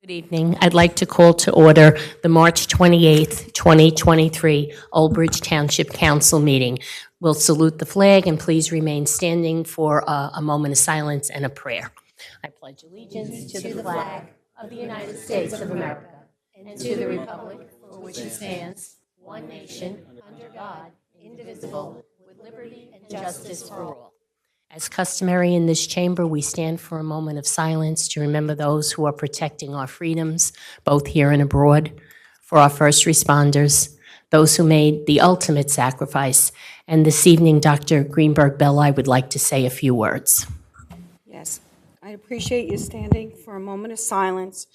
Good evening. I'd like to call to order the March 28th, 2023 Old Bridge Township Council meeting. We'll salute the flag and please remain standing for a moment of silence and a prayer. I pledge allegiance to the flag of the United States of America and to the republic for which it stands, one nation, under God, indivisible, with liberty and justice for all. As customary in this chamber, we stand for a moment of silence to remember those who are protecting our freedoms, both here and abroad, for our first responders, those who made the ultimate sacrifice. And this evening, Dr. Greenberg-Belli would like to say a few words. Yes, I appreciate you standing for a moment of silence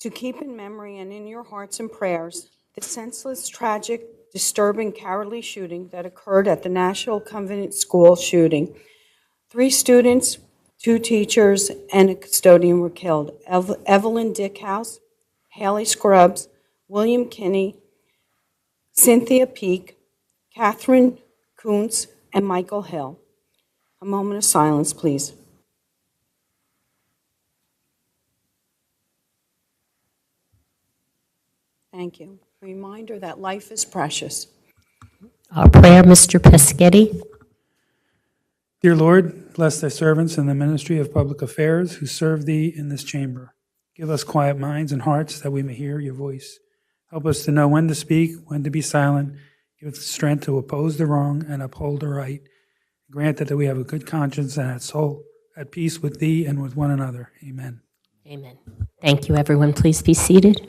to keep in memory and in your hearts and prayers the senseless, tragic, disturbing, cowardly shooting that occurred at the National Convent School shooting. 3 students, 2 teachers, and a custodian were killed. Evelyn Dickhouse, Haley Scruggs, William Kinney, Cynthia Peak, Catherine Kuntz, and Michael Hill. A moment of silence, please. Thank you. Reminder that life is precious. Our prayer, Mr. Peschetti. Dear Lord, bless thy servants in the ministry of public affairs who serve thee in this chamber. Give us quiet minds and hearts that we may hear your voice. Help us to know when to speak, when to be silent. Give us the strength to oppose the wrong and uphold the right. Grant that we have a good conscience and at soul, at peace with thee and with one another. Amen. Amen. Thank you, everyone. Please be seated.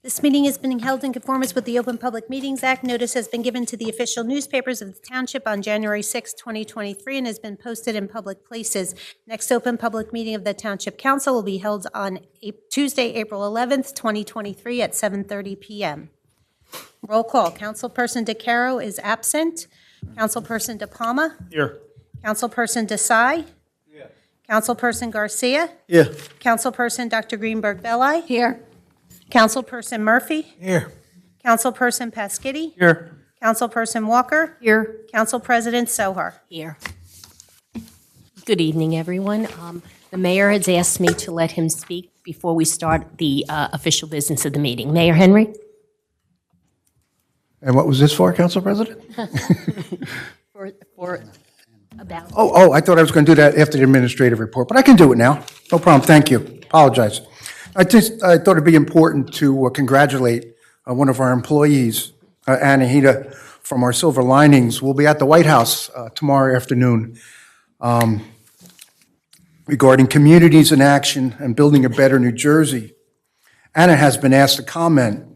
This meeting is being held in conformance with the Open Public Meetings Act. Notice has been given to the official newspapers of the Township on January 6, 2023, and has been posted in public places. Next open public meeting of the Township Council will be held on Tuesday, April 11th, 2023 at 7:30 p.m. Roll call. Councilperson DeCaro is absent. Councilperson DePalma? Here. Councilperson Desai? Here. Councilperson Garcia? Here. Councilperson Dr. Greenberg-Belli? Here. Councilperson Murphy? Here. Councilperson Paschetti? Here. Councilperson Walker? Here. Council President Sohar? Here. Good evening, everyone. The mayor has asked me to let him speak before we start the official business of the meeting. Mayor Henry? And what was this for, Council President? For about... Oh, I thought I was going to do that after the administrative report, but I can do it now. No problem. Thank you. Apologize. I thought it'd be important to congratulate one of our employees, Anahita, from our Silver Linings. We'll be at the White House tomorrow afternoon regarding communities in action and building a better New Jersey. Anna has been asked to comment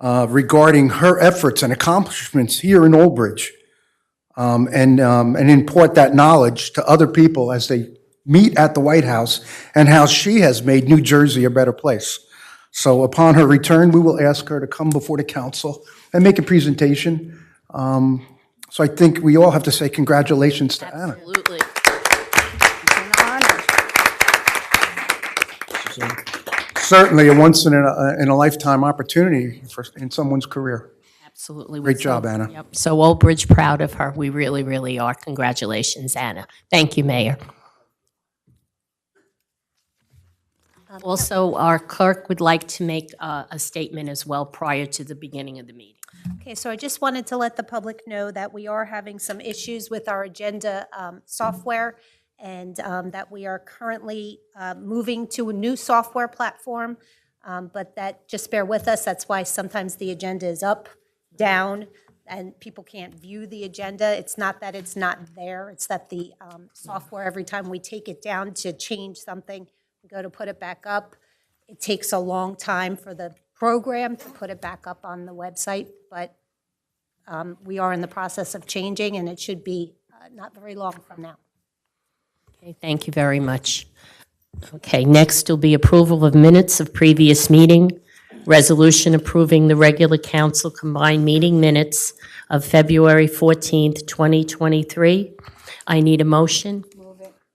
regarding her efforts and accomplishments here in Old Bridge and impart that knowledge to other people as they meet at the White House and how she has made New Jersey a better place. So upon her return, we will ask her to come before the council and make a presentation. So I think we all have to say congratulations to Anna. Absolutely. Certainly a once in a lifetime opportunity in someone's career. Absolutely. Great job, Anna. Yep. So Old Bridge proud of her. We really, really are. Congratulations, Anna. Thank you, Mayor. Also, our clerk would like to make a statement as well prior to the beginning of the meeting. Okay, so I just wanted to let the public know that we are having some issues with our agenda software, and that we are currently moving to a new software platform, but that, just bear with us. That's why sometimes the agenda is up, down, and people can't view the agenda. It's not that it's not there. It's that the software, every time we take it down to change something, we go to put it back up. It takes a long time for the program to put it back up on the website, but we are in the process of changing, and it should be not very long from now. Okay, thank you very much. Okay, next will be approval of minutes of previous meeting. Resolution approving the regular council combined meeting minutes of February 14th, 2023. I need a motion.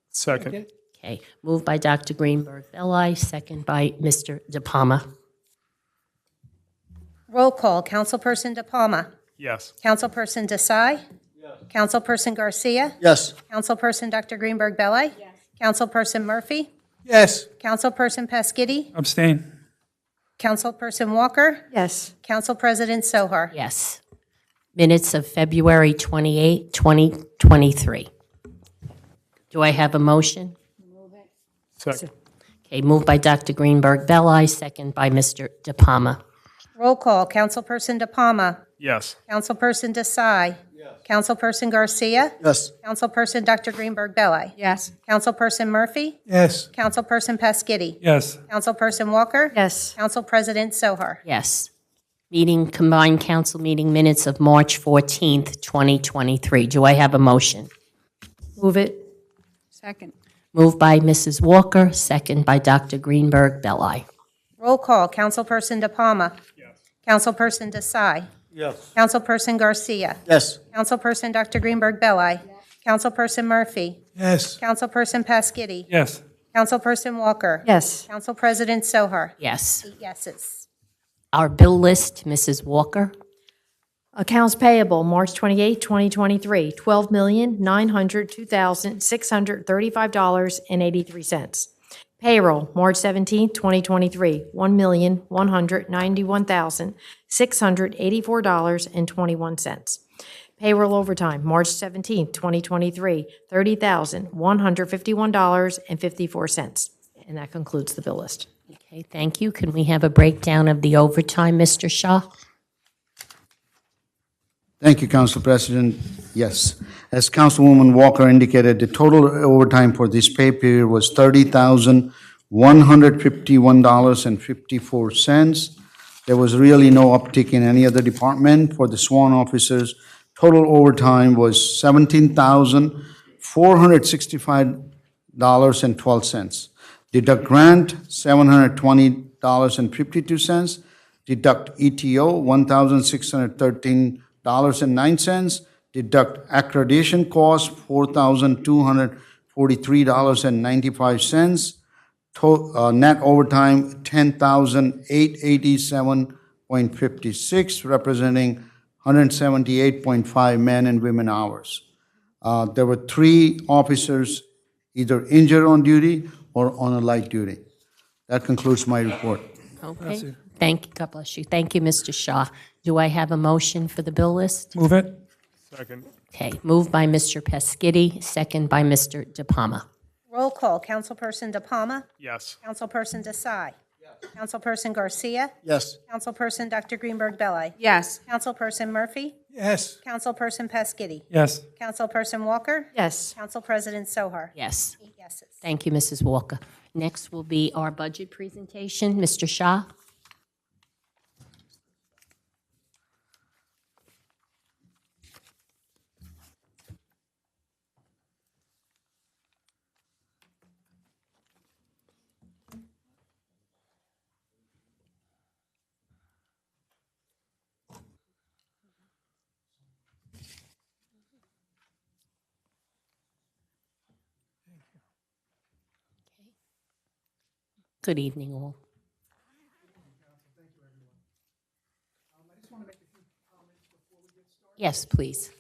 Second. Okay, moved by Dr. Greenberg-Belli, second by Mr. DePalma. Roll call. Councilperson DePalma. Yes. Councilperson Desai? Yes. Councilperson Garcia? Yes. Councilperson Dr. Greenberg Belli? Yes. Councilperson Murphy? Yes. Councilperson Paskiddy? Abstain. Councilperson Walker? Yes. Council President Sohar? Yes. Minutes of February 28, 2023. Do I have a motion? Second. Okay, moved by Dr. Greenberg Belli, second by Mr. De Palma. Roll call. Councilperson De Palma? Yes. Councilperson Desai? Yes. Councilperson Garcia? Yes. Councilperson Dr. Greenberg Belli? Yes. Councilperson Murphy? Yes. Councilperson Paskiddy? Yes. Councilperson Walker? Yes. Council President Sohar? Yes. Meeting, combined council meeting minutes of March 14th, 2023. Do I have a motion? Move it. Second. Moved by Mrs. Walker, second by Dr. Greenberg Belli. Roll call. Councilperson De Palma? Yes. Councilperson Desai? Yes. Councilperson Garcia? Yes. Councilperson Dr. Greenberg Belli? Yes. Councilperson Murphy? Yes. Councilperson Paskiddy? Yes. Councilperson Walker? Yes. Council President Sohar? Yes. 8 yeses. Our bill list, Mrs. Walker. Accounts payable, March 28, 2023, $12,902,635.83. Payroll, March 17, 2023, $1,191,684.21. Payroll overtime, March 17, 2023, $30,151.54. And that concludes the bill list. Okay, thank you. Can we have a breakdown of the overtime, Mr. Shaw? Thank you, Council President. Yes. As Councilwoman Walker indicated, the total overtime for this pay period was $30,151.54. There was really no uptick in any other department. For the sworn officers, total overtime was $17,465.12. Deduct grant, $720.52. Deduct ETO, $1,613.09. Deduct accreditation cost, $4,243.95. Net overtime, $10,887.56, representing 178.5 men and women hours. There were 3 officers either injured on duty or on a light duty. That concludes my report. Okay. Thank you. God bless you. Thank you, Mr. Shaw. Do I have a motion for the bill list? Move it. Second. Okay, moved by Mr. Paskiddy, second by Mr. De Palma. Roll call. Councilperson De Palma? Yes. Councilperson Desai? Yes. Councilperson Garcia? Yes. Councilperson Dr. Greenberg Belli? Yes. Councilperson Murphy? Yes. Councilperson Paskiddy? Yes. Councilperson Walker? Yes. Council President Sohar? Yes. 8 yeses. Thank you, Mrs. Walker. Next will be our budget presentation. Mr. Shaw? Good evening, all. Yes, please.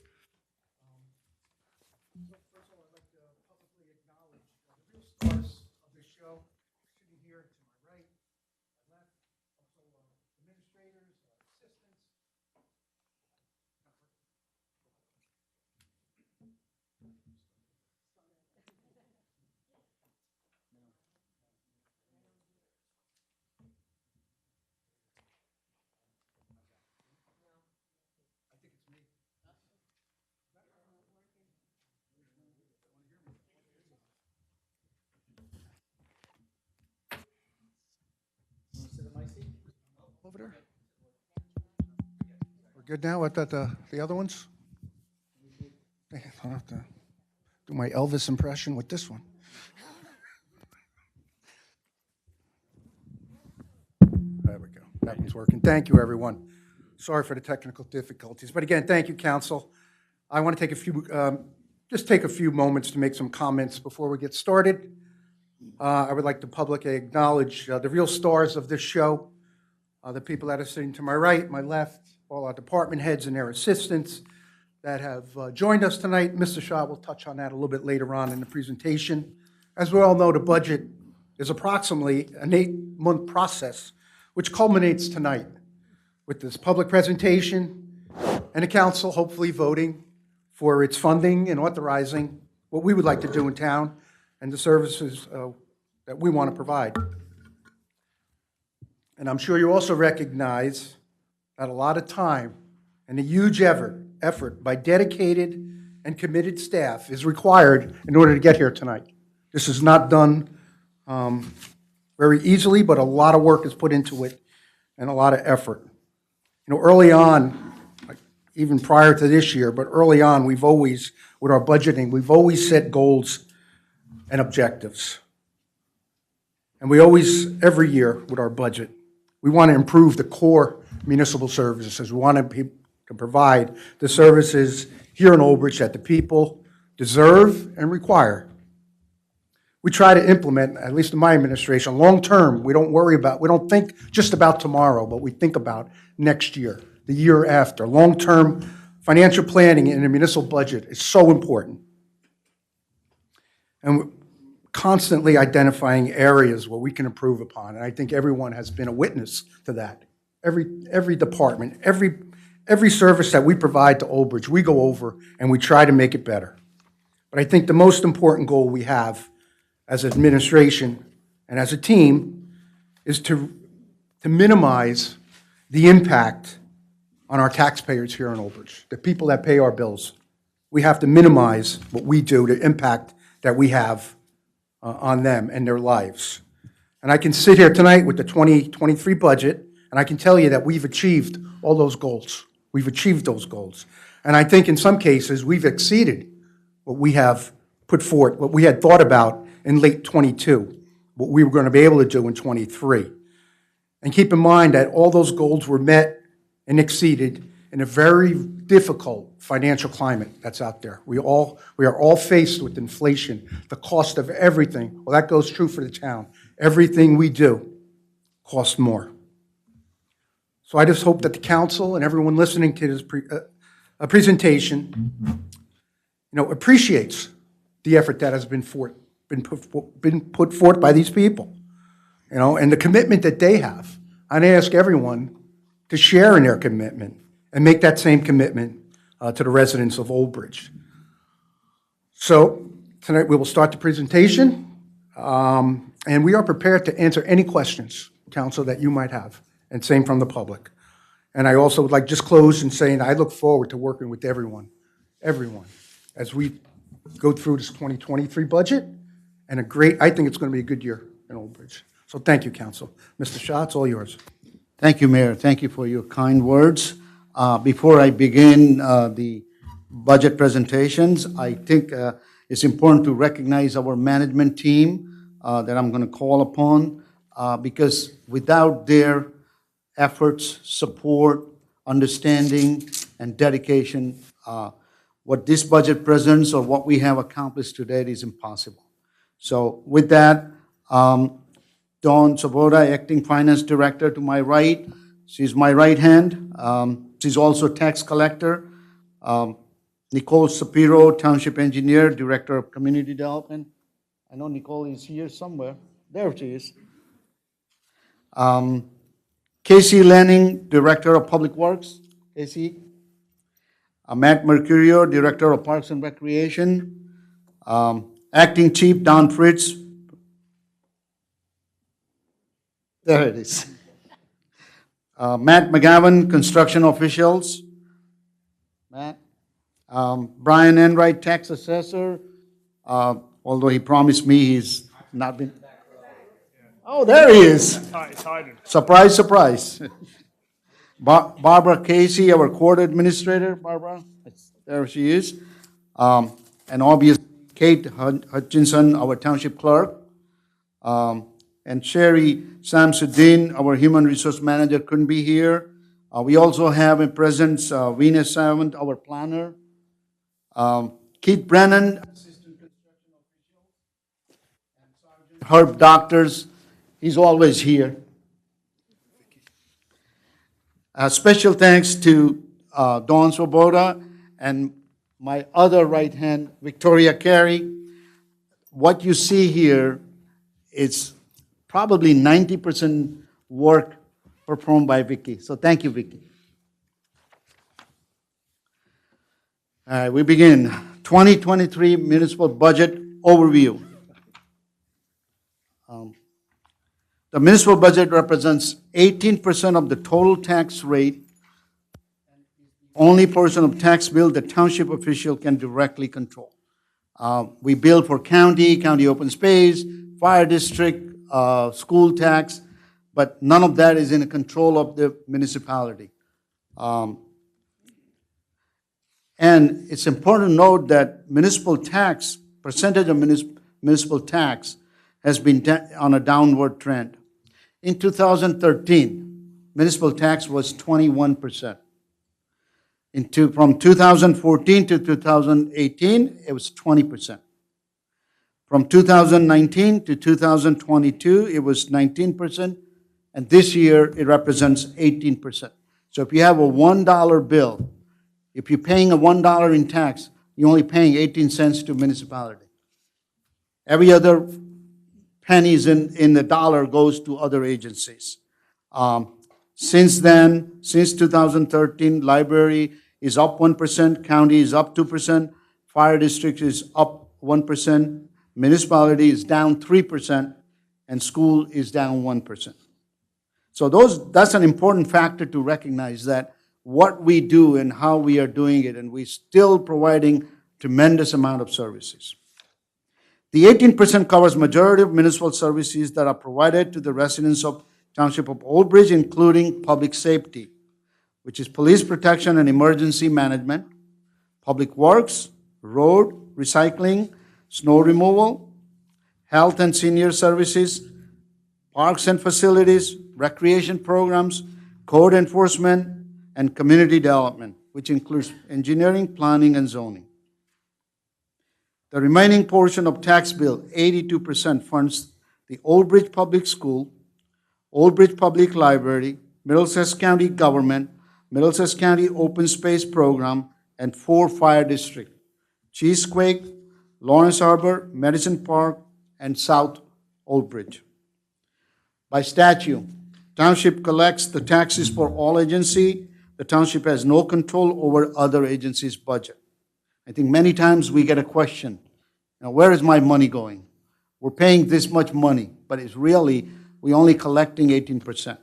Over there. We're good now? What about the other ones? I'll have to do my Elvis impression with this one. There we go. That one's working. Thank you, everyone. Sorry for the technical difficulties. But again, thank you, Council. I want to take a few moments to make some comments before we get started. I would like to publicly acknowledge the real stars of this show, the people that are sitting to my right, my left, all our department heads and their assistants that have joined us tonight. Mr. Shaw will touch on that a little bit later on in the presentation. As we all know, the budget is approximately an 8-month process, which culminates tonight with this public presentation and the council hopefully voting for its funding and authorizing what we would like to do in town and the services that we want to provide. And I'm sure you also recognize that a lot of time and a huge effort by dedicated and committed staff is required in order to get here tonight. This is not done very easily, but a lot of work is put into it and a lot of effort. You know, early on, like even prior to this year, but early on, we've always, with our budgeting, we've always set goals and objectives. And we always, every year with our budget, we want to improve the core municipal services. We want to provide the services here in Old Bridge that the people deserve and require. We try to implement, at least in my administration, long-term. We don't think just about tomorrow, but we think about next year, the year after. Long-term financial planning in a municipal budget is so important. And we're constantly identifying areas where we can improve upon, and I think everyone has been a witness to that. Every department, every service that we provide to Old Bridge, we go over and we try to make it better. But I think the most important goal we have as an administration and as a team is to minimize the impact on our taxpayers here in Old Bridge, the people that pay our bills. We have to minimize what we do, the impact that we have on them and their lives. And I can sit here tonight with the 2023 budget, and I can tell you that we've achieved all those goals. We've achieved those goals. And I think in some cases, we've exceeded what we have put forth, what we had thought about in late '22, what we were going to be able to do in '23. And keep in mind that all those goals were met and exceeded in a very difficult financial climate that's out there. We are all faced with inflation, the cost of everything. Well, that goes true for the town. Everything we do costs more. So I just hope that the council and everyone listening to this presentation, appreciates the effort that has been put forth by these people, and the commitment that they have. I'd ask everyone to share in their commitment and make that same commitment to the residents of Old Bridge. So tonight we will start the presentation, and we are prepared to answer any questions, council, that you might have, and same from the public. And I also would like to just close in saying I look forward to working with everyone, as we go through this 2023 budget, and I think it's going to be a good year in Old Bridge. So thank you, council. Mr. Shaw, it's all yours. Thank you, Mayor. Thank you for your kind words. Before I begin the budget presentations, I think it's important to recognize our management team that I'm going to call upon, because without their efforts, support, understanding, and dedication, what this budget presents or what we have accomplished today is impossible. So with that, Dawn Svoboda, Acting Finance Director to my right. She's my right hand. She's also tax collector. Nicole Sapiro, Township Engineer, Director of Community Development. I know Nicole is here somewhere. There she is. Casey Lanning, Director of Public Works. Casey. Matt Mercurio, Director of Parks and Recreation. Acting Chief Don Fritz. There it is. Matt McGavin, Construction Officials. Matt. Brian Enright, Tax Assessor. Although he promised me he's not been. Oh, there he is. It's hiding. Surprise, surprise. Barbara Casey, our Court Administrator. Barbara, there she is. And obviously, Kate Hutchinson, our Township Clerk. And Sherry Samsuddin, our Human Resource Manager, couldn't be here. We also have in presence Venus Savant, our Planner. Keith Brennan, Assistant Construction Official. And Sergeant Herb Doctors, he's always here. Special thanks to Dawn Swoboda and my other right hand, Victoria Carey. What you see here is probably 90% work performed by Vicky. So thank you, Vicky. All right, we begin. 2023 municipal budget overview. The municipal budget represents 18% of the total tax rate, only portion of tax bill the township official can directly control. We bill for county open space, fire district, school tax, but none of that is in the control of the municipality. And it's important to note that municipal tax, percentage of municipal tax has been on a downward trend. In 2013, municipal tax was 21%. From 2014 to 2018, it was 20%. From 2019 to 2022, it was 19%, and this year it represents 18%. So if you have a $1 bill, if you're paying a $1 in tax, you're only paying 18 cents to municipality. Every other pennies in the dollar goes to other agencies. Since then, since 2013, library is up 1%, county is up 2%, fire district is up 1%, municipality is down 3%, and school is down 1%. So that's an important factor to recognize, that what we do and how we are doing it, and we're still providing tremendous amount of services. The 18% covers majority of municipal services that are provided to the residents of Township of Old Bridge, including public safety, which is police protection and emergency management, public works, road, recycling, snow removal, health and senior services, parks and facilities, recreation programs, code enforcement, and community development, which includes engineering, planning, and zoning. The remaining portion of tax bill, 82%, funds the Old Bridge Public School, Old Bridge Public Library, Middlesex County Government, Middlesex County Open Space Program, and 4 fire districts: Cheesequake, Lawrence Harbor, Medicine Park, and South Old Bridge. By statute, Township collects the taxes for all agencies. The Township has no control over other agencies' budget. I think many times we get a question, where is my money going? We're paying this much money, but it's really, we're only collecting 18%.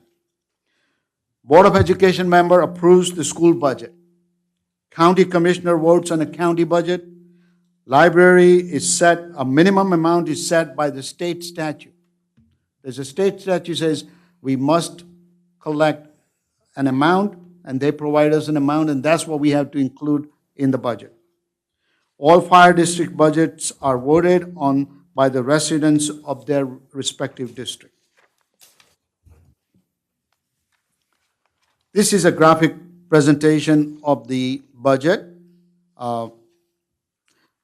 Board of Education member approves the school budget. County commissioner votes on a county budget. Library is set, a minimum amount is set by the state statute. There's a state statute says we must collect an amount, and they provide us an amount, and that's what we have to include in the budget. All fire district budgets are voted on by the residents of their respective district. This is a graphic presentation of the budget.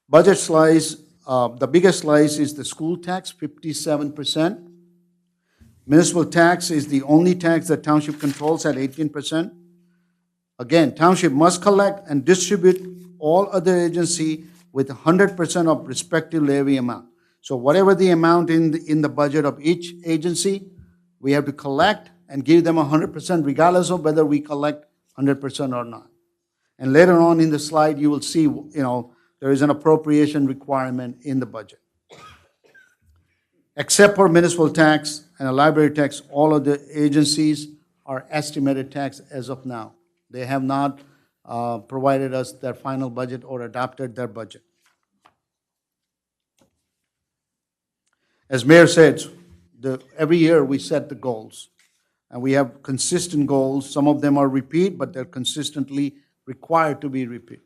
Budget slice, the biggest slice is the school tax, 57%. Municipal tax is the only tax that Township controls at 18%. Again, Township must collect and distribute all other agency with 100% of respective levy amount. So whatever the amount in the budget of each agency, we have to collect and give them 100% regardless of whether we collect 100% or not. And later on in the slide, you will see, there is an appropriation requirement in the budget. Except for municipal tax and a library tax, all of the agencies are estimated tax as of now. They have not provided us their final budget or adopted their budget. As Mayor said, every year we set the goals, and we have consistent goals. Some of them are repeat, but they're consistently required to be repeat.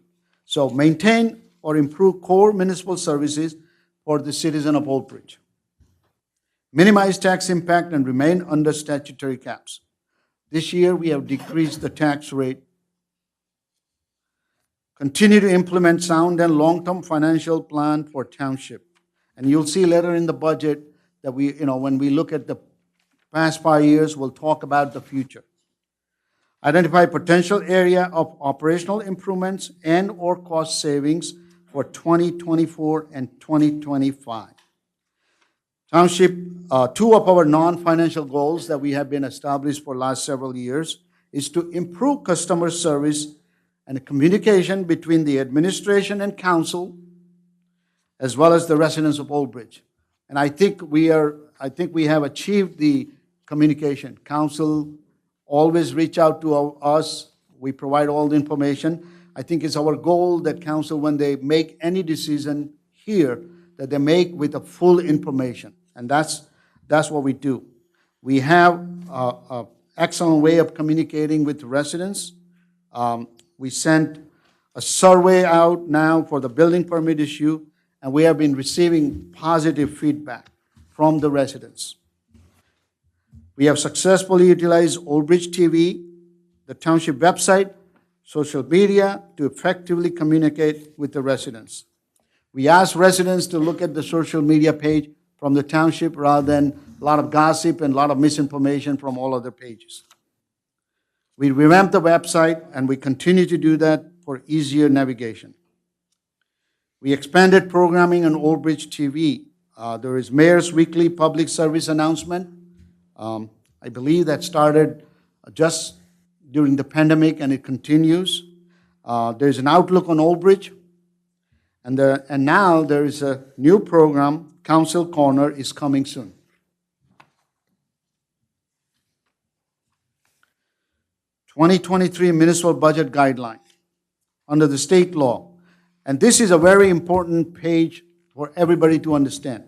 So maintain or improve core municipal services for the citizen of Old Bridge. Minimize tax impact and remain under statutory caps. This year we have decreased the tax rate. Continue to implement sound and long-term financial plan for Township. And you'll see later in the budget that when we look at the past 5 years, we'll talk about the future. Identify potential area of operational improvements and/or cost savings for 2024 and 2025. Township, two of our non-financial goals that we have been established for last several years is to improve customer service and communication between the administration and council, as well as the residents of Old Bridge. And I think we have achieved the communication. Council always reach out to us. We provide all the information. I think it's our goal that council, when they make any decision here, that they make with a full information. And that's what we do. We have an excellent way of communicating with residents. We sent a survey out now for the building permit issue, and we have been receiving positive feedback from the residents. We have successfully utilized Old Bridge TV, the township website, social media to effectively communicate with the residents. We ask residents to look at the social media page from the township rather than a lot of gossip and a lot of misinformation from all other pages. We revamped the website, and we continue to do that for easier navigation. We expanded programming on Old Bridge TV. There is Mayor's Weekly Public Service Announcement. I believe that started just during the pandemic, and it continues. There's an outlook on Old Bridge. And now there is a new program, Council Corner, is coming soon. (2023) Municipal Budget Guideline under the state law. And this is a very important page for everybody to understand.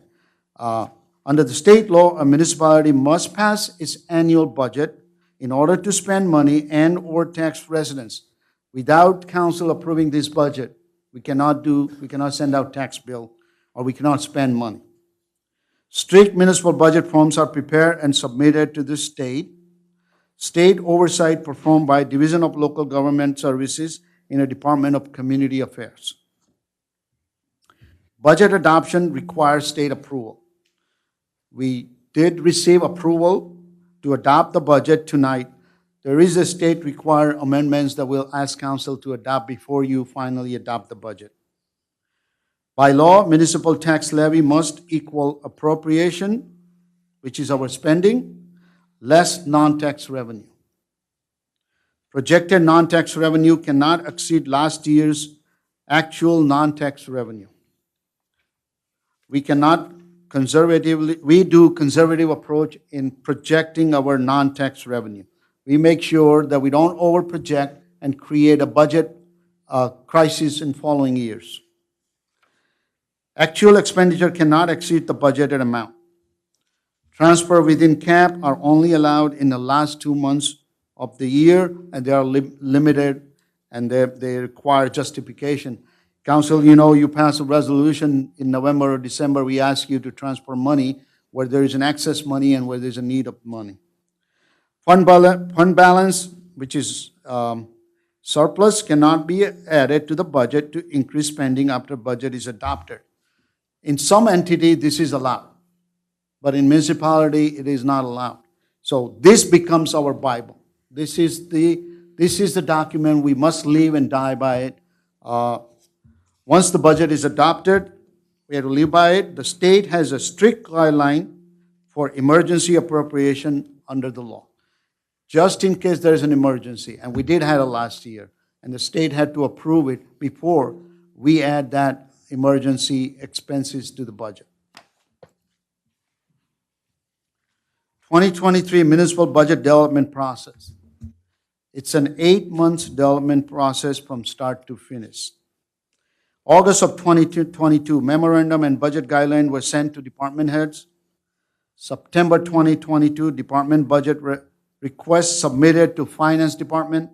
Under the state law, a municipality must pass its annual budget in order to spend money and/or tax residents. Without council approving this budget, we cannot send out tax bill, or we cannot spend money. Strict municipal budget forms are prepared and submitted to the state. State oversight performed by Division of Local Government Services in a Department of Community Affairs. Budget adoption requires state approval. We did receive approval to adopt the budget tonight. There is a state required amendments that we'll ask council to adopt before you finally adopt the budget. By law, municipal tax levy must equal appropriation, which is our spending, less non-tax revenue. Projected non-tax revenue cannot exceed last year's actual non-tax revenue. We do conservative approach in projecting our non-tax revenue. We make sure that we don't over-project and create a budget crisis in following years. Actual expenditure cannot exceed the budgeted amount. Transfer within cap are only allowed in the last 2 months of the year, and they are limited, and they require justification. Council, you pass a resolution in November or December, we ask you to transfer money where there is an excess money and where there's a need of money. Fund balance, which is surplus, cannot be added to the budget to increase spending after budget is adopted. In some entity, this is allowed, but in municipality, it is not allowed. So this becomes our Bible. This is the document. We must live and die by it. Once the budget is adopted, we have to live by it. The state has a strict guideline for emergency appropriation under the law, just in case there is an emergency. And we did have it last year, and the state had to approve it before we add that emergency expenses to the budget. 2023 Municipal Budget Development Process. It's an 8-month development process from start to finish. August of 2022, memorandum and budget guideline were sent to department heads. September 2022, department budget requests submitted to Finance Department.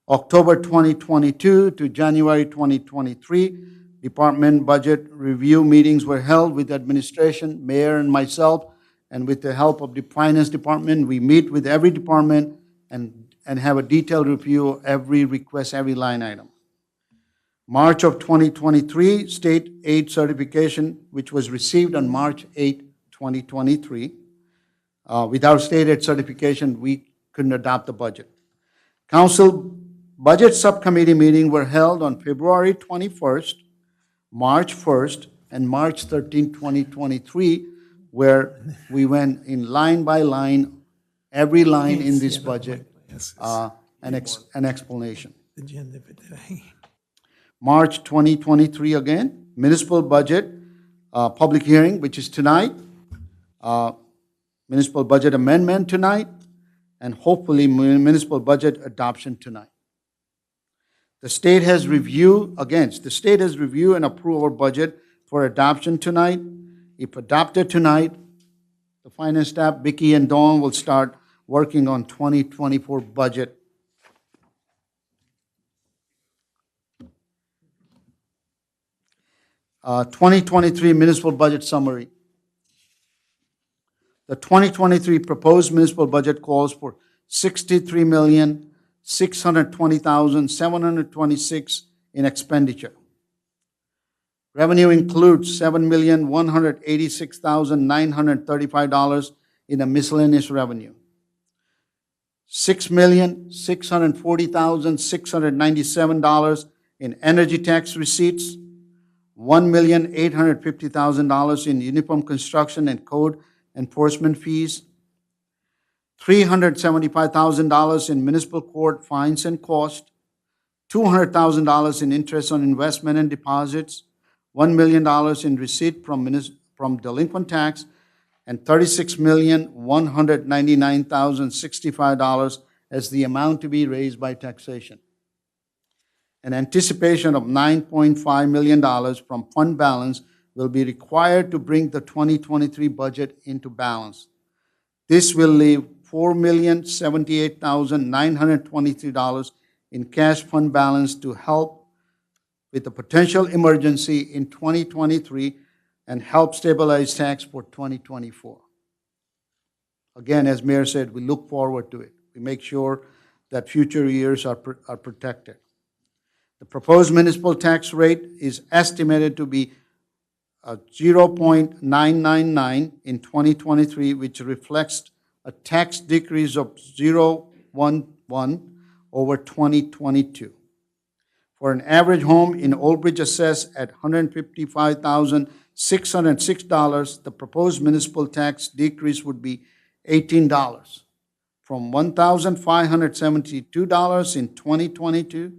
October 2022 to January 2023, department budget review meetings were held with administration, mayor, and myself, and with the help of the Finance Department. We meet with every department and have a detailed review of every request, every line item. March of 2023, state aid certification, which was received on March 8, 2023. Without state aid certification, we couldn't adopt the budget. Council Budget Subcommittee meeting were held on February 21st, March 1st, and March 13, 2023, where we went in line by line, every line in this budget, an explanation. Agenda for today. March 2023 again, municipal budget, public hearing, which is tonight, municipal budget amendment tonight, and hopefully municipal budget adoption tonight. The state has reviewed and approved our budget for adoption tonight. If adopted tonight, the finance staff, Vicki and Dawn, will start working on 2024 budget. Uh, 2023 municipal budget summary. The 2023 proposed municipal budget calls for $63,620,726 in expenditure. Revenue includes $7,186,935 in a miscellaneous revenue, $6,640,697 in energy tax receipts, $1,850,000 in uniform construction and code enforcement fees, $375,000 in municipal court fines and costs, $200,000 in interest on investment and deposits, $1 million in receipt from delinquent tax, and $36,199,065 as the amount to be raised by taxation. An anticipation of $9.5 million from fund balance will be required to bring the 2023 budget into balance. This will leave $4,078,923 in cash fund balance to help with the potential emergency in 2023 and help stabilize tax for 2024. Again, as Mayor said, we look forward to it. We make sure that future years are protected. The proposed municipal tax rate is estimated to be 0.999 in 2023, which reflects a tax decrease of 0.11 over 2022. For an average home in Old Bridge assessed at $155,606, the proposed municipal tax decrease would be $18 from $1,572 in 2022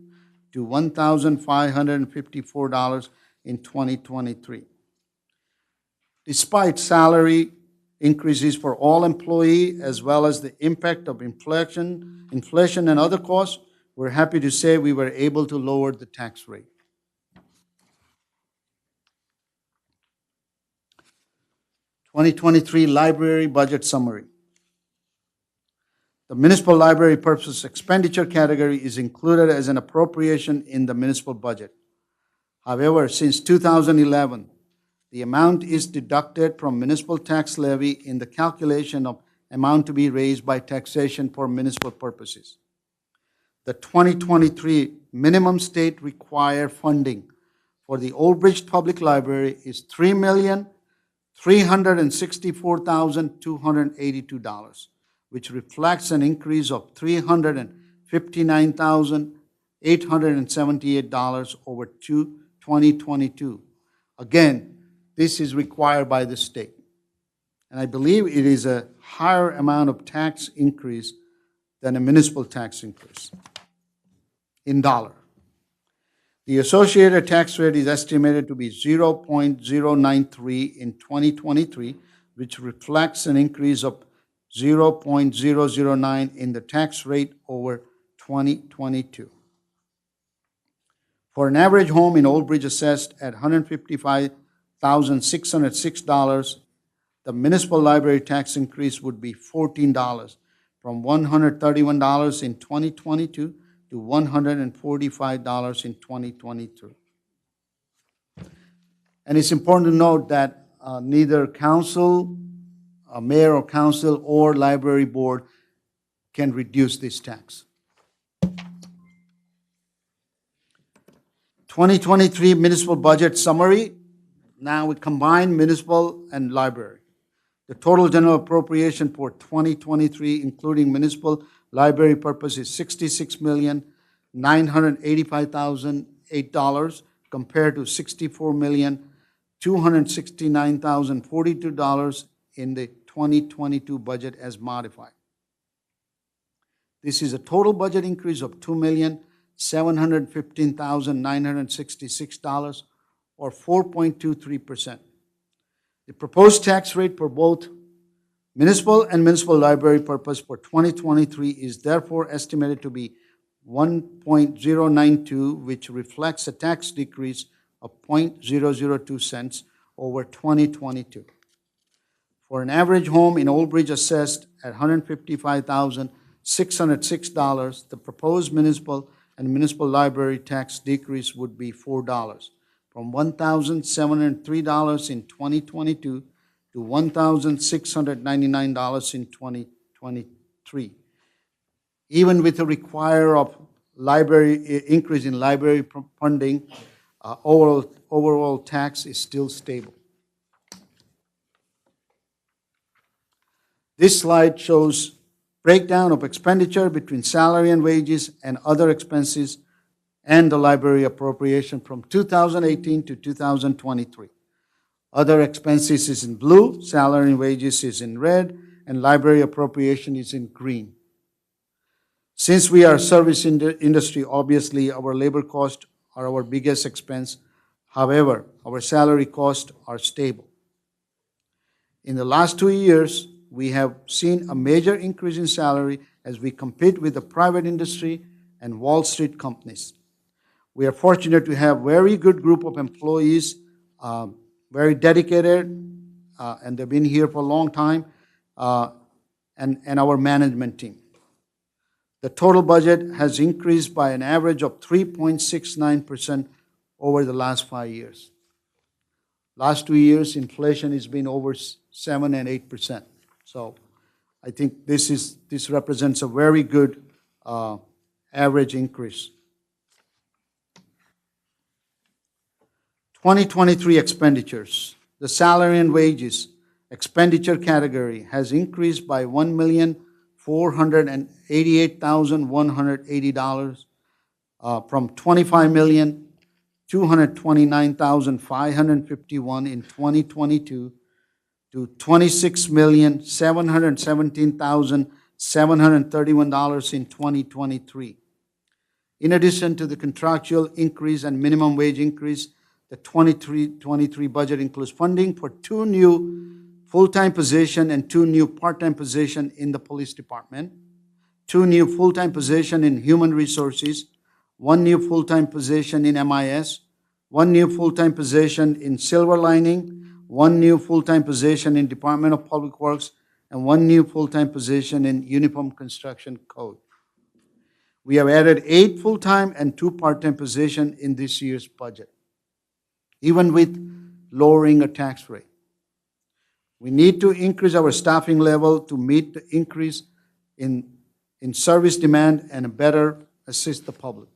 to $1,554 in 2023. Despite salary increases for all employees, as well as the impact of inflation and other costs, we're happy to say we were able to lower the tax rate. (2023) Library Budget Summary. The municipal library purpose expenditure category is included as an appropriation in the municipal budget. However, since 2011, the amount is deducted from municipal tax levy in the calculation of amount to be raised by taxation for municipal purposes. The 2023 minimum state required funding for the Old Bridge Public Library is $3,364,282, which reflects an increase of $359,878 over 2022. Again, this is required by the state. And I believe it is a higher amount of tax increase than a municipal tax increase in dollar. The associated tax rate is estimated to be 0.093 in 2023, which reflects an increase of 0.009 in the tax rate over 2022. For an average home in Old Bridge assessed at $155,606, the municipal library tax increase would be $14 from $131 in 2022 to $145 in 2023. And it's important to note that neither council, mayor or council, or library board can reduce this tax. 2023 municipal budget summary. Now we combine municipal and library. The total general appropriation for 2023, including municipal Library purpose is $66,985,008 compared to $64,269,042 in the 2022 budget as modified. This is a total budget increase of $2,715,966 or 4.23%. The proposed tax rate for both municipal and municipal library purpose for 2023 is therefore estimated to be 1.092, which reflects a tax decrease of 0.002 cents over 2022. For an average home in Old Bridge assessed at $155,606, the proposed municipal and municipal library tax decrease would be $4, from $1,703 in 2022 to $1,699 in 2023. Even with the require of library increase in library funding, overall tax is still stable. This slide shows breakdown of expenditure between salary and wages and other expenses and the library appropriation from 2018 to 2023. Other expenses is in blue, salary and wages is in red, and library appropriation is in green. Since we are a service industry, obviously our labor costs are our biggest expense. However, our salary costs are stable. In the last 2 years, we have seen a major increase in salary as we compete with the private industry and Wall Street companies. We are fortunate to have a very good group of employees, very dedicated, and they've been here for a long time, and our management team. The total budget has increased by an average of 3.69% over the last 5 years. Last 2 years, inflation has been over 7 and 8%. So I think this represents a very good average increase. 2023 expenditures. The salary and wages expenditure category has increased by $1,488,180 from $25,229,551 in 2022 to $26,717,731 in 2023. In addition to the contractual increase and minimum wage increase, the 23 budget includes funding for 2 new full-time positions and 2 new part-time positions in the police department, 2 new full-time positions in human resources, 1 new full-time position in MIS, 1 new full-time position in silver lining, 1 new full-time position in Department of Public Works, and 1 new full-time position in Uniform Construction Code. We have added 8 full-time and 2 part-time positions in this year's budget, even with lowering a tax rate. We need to increase our staffing level to meet the increase in service demand and better assist the public.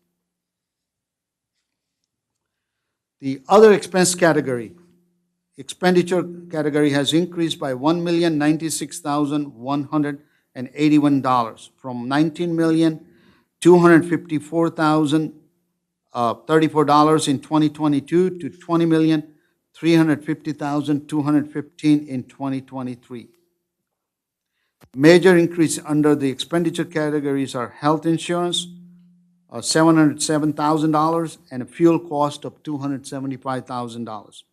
The other expenditure category has increased by $1,096,181 from $19,254,034 in 2022 to $20,350,215 in 2023. Major increase under the expenditure categories are health insurance, $707,000, and a fuel cost of $275,000.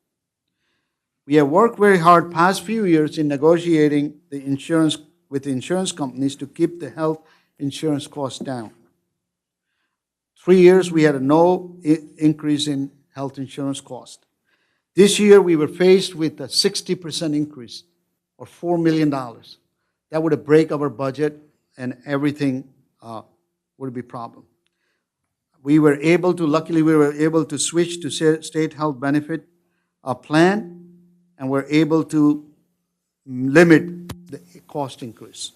We have worked very hard past few years in negotiating the insurance with the insurance companies to keep the health insurance costs down. 3 years we had no increase in health insurance cost. This year we were faced with a 60% increase, or $4 million. That would have break our budget and everything would be a problem. Luckily we were able to switch to state health benefit plan, and we're able to limit the cost increase.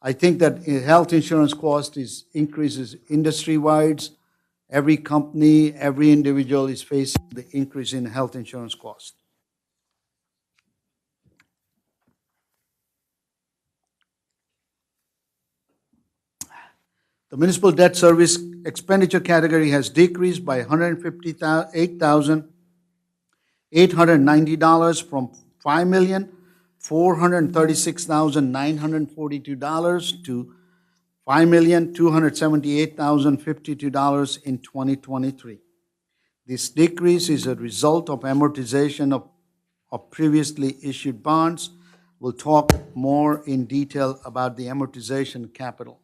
I think that health insurance cost increases industry-wide. Every company, every individual is facing the increase in health insurance cost. The municipal debt service expenditure category has decreased by $158,890 from $5,436,942 to $5,278,052 in 2023. This decrease is a result of amortization of previously issued bonds. We'll talk more in detail about the amortization capital.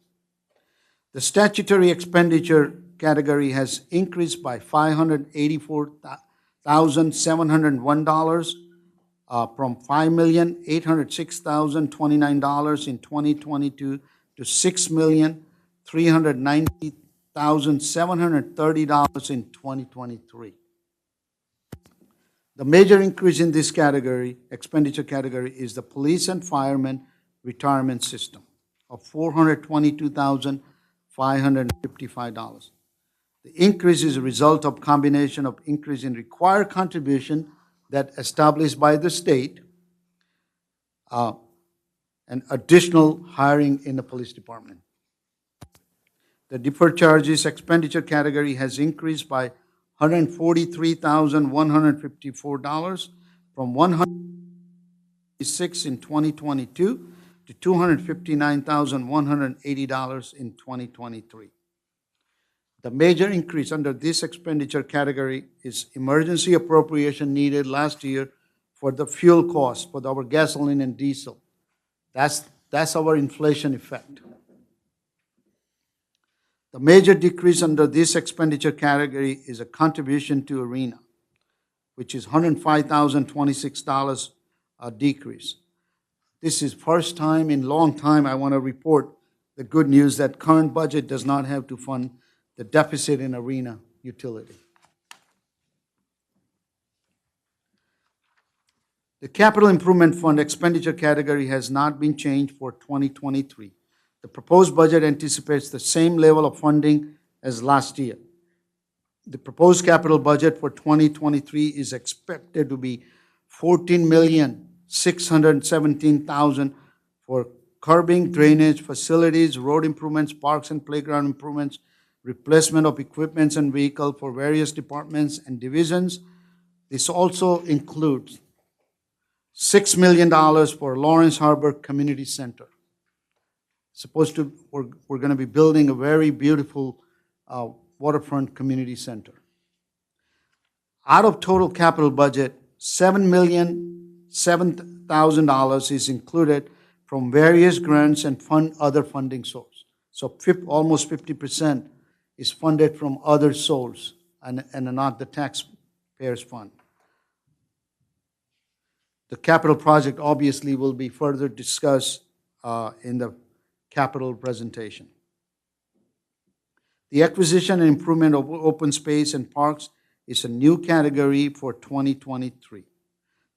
The statutory expenditure category has increased by $584,701 from $5,806,029 in 2022 to $6,390,730 in 2023. The major increase in this category, expenditure category, is the police and firemen retirement system of $422,555. The increase is a result of combination of increase in required contribution that established by the state and additional hiring in the police department. The deferred charges expenditure category has increased by $143,154 from $106 in 2022 to $259,180 in 2023. The major increase under this expenditure category is emergency appropriation needed last year for the fuel costs for our gasoline and diesel. That's our inflation effect. The major decrease under this expenditure category is a contribution to ARENA, which is $105,026 decrease. This is first time in long time I want to report the good news that current budget does not have to fund the deficit in ARENA utility. The Capital Improvement Fund expenditure category has not been changed for 2023. The proposed budget anticipates the same level of funding as last year. The proposed capital budget for 2023 is expected to be $14,617,000 for curbing, drainage, facilities, road improvements, parks and playground improvements, replacement of equipments and vehicles for various departments and divisions. This also includes $6 million for Lawrence Harbor Community Center. We're going to be building a very beautiful waterfront community center. Out of total capital budget, $7,007,000 is included from various grants and other funding sources. So almost 50% is funded from other sources and not the taxpayers' fund. The capital project obviously will be further discussed in the capital presentation. The acquisition and improvement of open space and parks is a new category for 2023.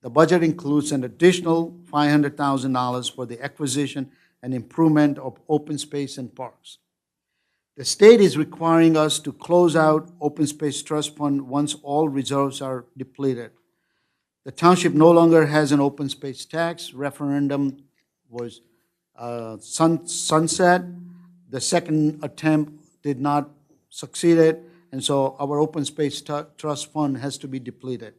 The budget includes an additional $500,000 for the acquisition and improvement of open space and parks. The state is requiring us to close out Open Space Trust Fund once all reserves are depleted. The township no longer has an open space tax. Referendum was sunset. The second attempt did not succeed, and so our open space trust fund has to be depleted.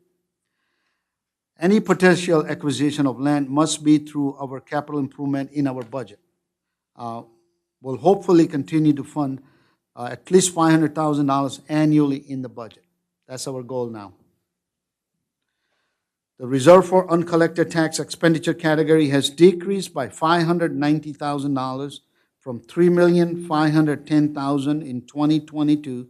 Any potential acquisition of land must be through our capital improvement in our budget. We'll hopefully continue to fund at least $500,000 annually in the budget. That's our goal now. The reserve for uncollected tax expenditure category has decreased by $590,000 from $3,510,000 in 2022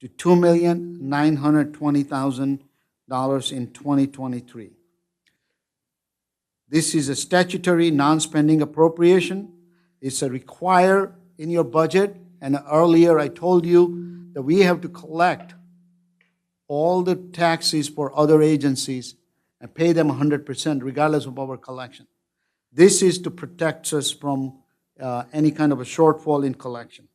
to $2,920,000 in 2023. This is a statutory non-spending appropriation. It's a require in your budget, and earlier I told you that we have to collect all the taxes for other agencies and pay them 100% regardless of our collection. This is to protect us from any kind of a shortfall in collection.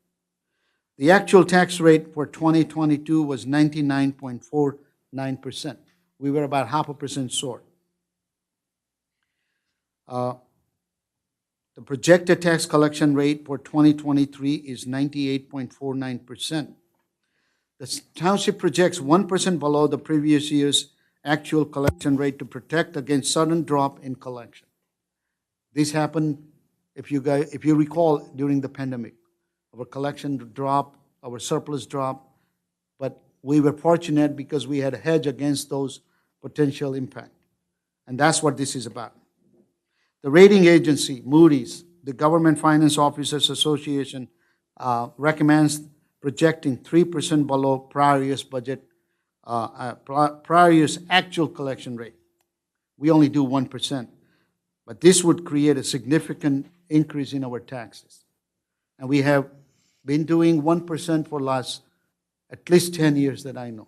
The actual tax rate for 2022 was 99.49%. We were about 0.5% short. The projected tax collection rate for 2023 is 98.49%. The township projects 1% below the previous year's actual collection rate to protect against sudden drop in collection. This happened, if you recall, during the pandemic. Our collection dropped, our surplus dropped, but we were fortunate because we had a hedge against those potential impact. And that's what this is about. The rating agency, Moody's, the Government Finance Officers Association, recommends projecting 3% below prior year's budget, prior year's actual collection rate. We only do 1%. But this would create a significant increase in our taxes. And we have been doing 1% for last at least 10 years that I know.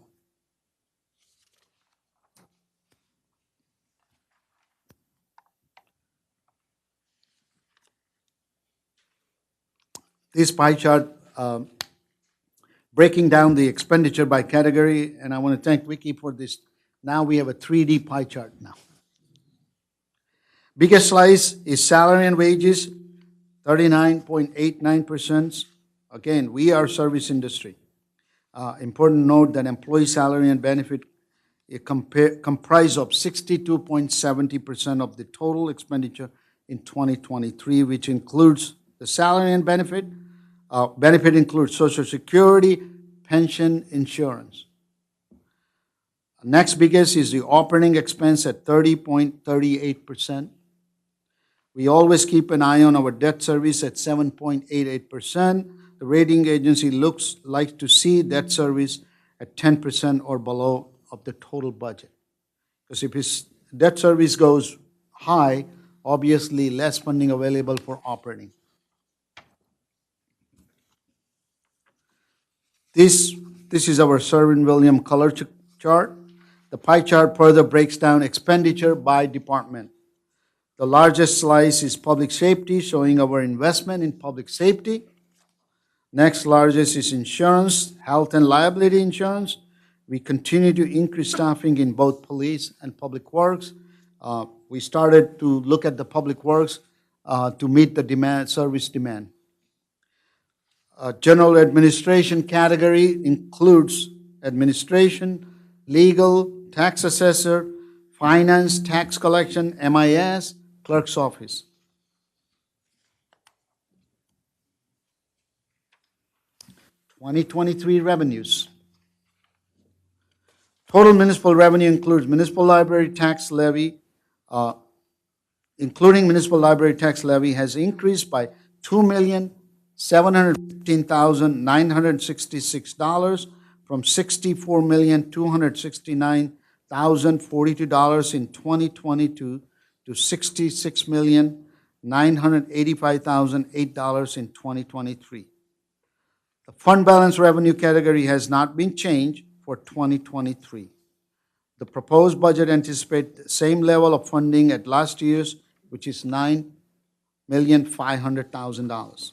This pie chart breaking down the expenditure by category, and I want to thank Vicki for this. Now we have a 3D pie chart now. Biggest slice is salary and wages, 39.89%. Again, we are service industry. Important note that employee salary and benefit comprise of 62.70% of the total expenditure in 2023, which includes the salary and benefit. Benefit includes Social Security, pension, insurance. Next biggest is the operating expense at 30.38%. We always keep an eye on our debt service at 7.88%. The rating agency likes to see debt service at 10% or below of the total budget. Because if his debt service goes high, obviously less funding available for operating. This is our Sherwin-Williams color chart. The pie chart further breaks down expenditure by department. The largest slice is public safety, showing our investment in public safety. Next largest is insurance, health and liability insurance. We continue to increase staffing in both police and public works. We started to look at the public works to meet the demand, service demand. General administration category includes administration, legal, tax assessor, finance, tax collection, MIS, clerk's office. (2023) revenues. Total municipal revenue includes municipal library tax levy, has increased by $2,715,966 from $64,269,042 in 2022 to $66,985,008 in 2023. The fund balance revenue category has not been changed for 2023. The proposed budget anticipates the same level of funding at last year's, which is $9,500,000.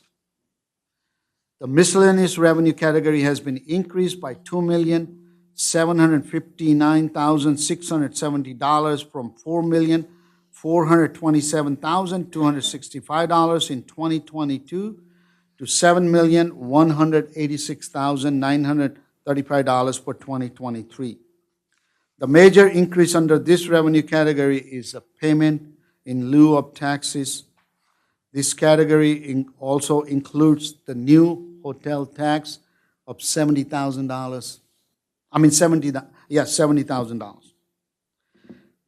The miscellaneous revenue category has been increased by $2,759,670 from $4,427,265 in 2022 to $7,186,935 for 2023. The major increase under this revenue category is a payment in lieu of taxes. This category also includes the new hotel tax of $70,000. $70,000.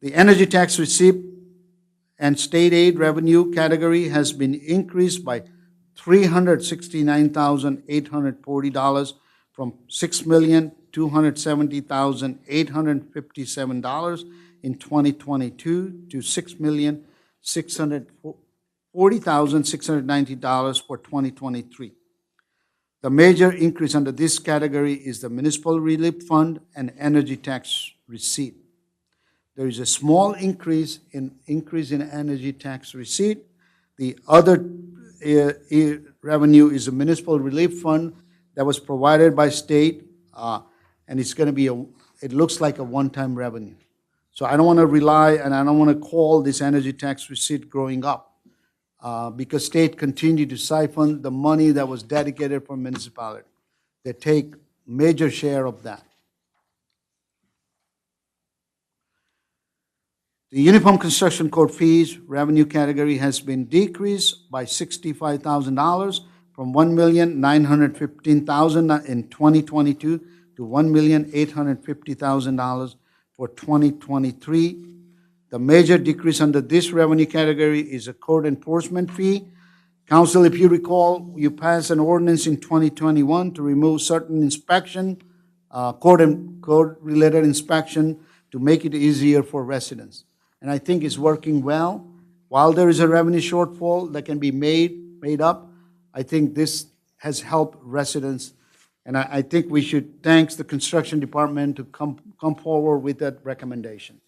The energy tax receipt and state aid revenue category has been increased by $369,840 from $6,270,857 in 2022 to $6,640,690 for 2023. The major increase under this category is the Municipal Relief Fund and energy tax receipt. There is a small increase in energy tax receipt. The other revenue is a Municipal Relief Fund that was provided by state, and it's going to be it looks like a one-time revenue. So I don't want to rely and I don't want to call this energy tax receipt growing up. because state continued to siphon the money that was dedicated for municipality. They take major share of that. The Uniform Construction Code fees revenue category has been decreased by $65,000 from $1,915,000 in 2022 to $1,850,000 for 2023. The major decrease under this revenue category is a code enforcement fee. Council, if you recall, you passed an ordinance in 2021 to remove certain inspection, code-related inspection, to make it easier for residents. And I think it's working well. While there is a revenue shortfall that can be made up, I think this has helped residents. And I think we should thank the construction department to come forward with that recommendation.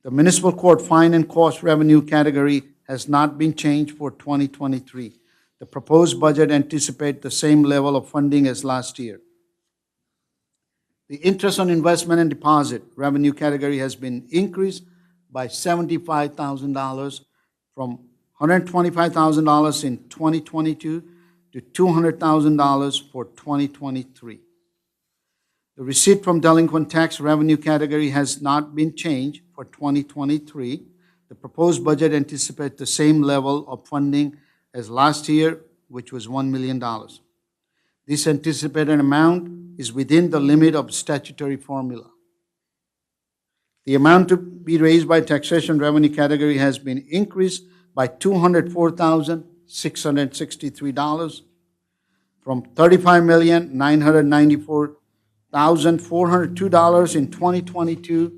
The municipal court fine and cost revenue category has not been changed for 2023. The proposed budget anticipates the same level of funding as last year. The interest on investment and deposit revenue category has been increased by $75,000 from $125,000 in 2022 to $200,000 for 2023. The receipt from delinquent tax revenue category has not been changed for 2023. The proposed budget anticipates the same level of funding as last year, which was $1 million. This anticipated amount is within the limit of statutory formula. The amount to be raised by taxation revenue category has been increased by $204,663 from $35,994,402 in 2022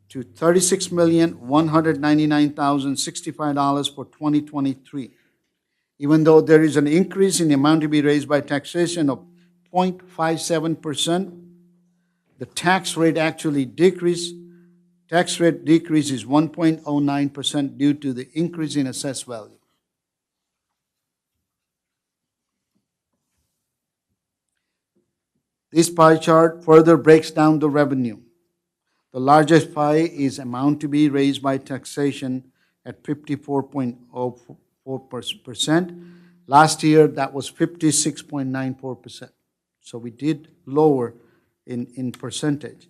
to $36,199,065 for 2023. Even though there is an increase in the amount to be raised by taxation of 0.57%, the tax rate actually decreased. Tax rate decrease is 1.09% due to the increase in assessed value. This pie chart further breaks down the revenue. The largest pie is amount to be raised by taxation at 54.04%. Last year, that was 56.94%. So we did lower in percentage.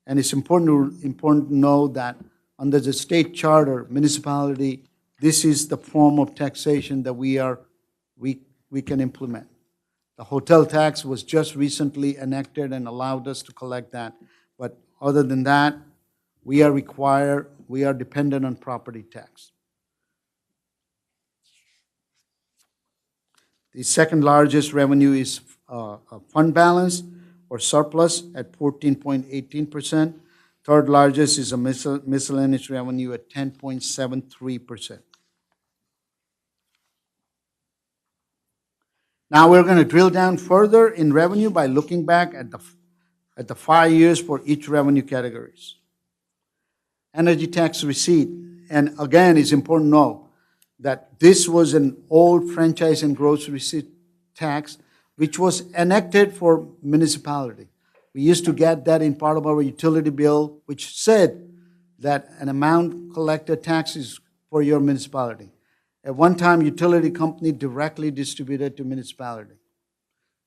And it's important to know that under the state charter, municipality, this is the form of taxation that we can implement. The hotel tax was just recently enacted and allowed us to collect that. But other than that, we are dependent on property tax. The second largest revenue is fund balance or surplus at 14.18%. Third largest is a miscellaneous revenue at 10.73%. Now we're going to drill down further in revenue by looking back at the 5 years for each revenue categories. Energy tax receipt, and again, it's important to know that this was an old franchise and gross receipt tax which was enacted for municipality. We used to get that in part of our utility bill, which said that an amount collected taxes for your municipality. At one time, utility company directly distributed to municipality.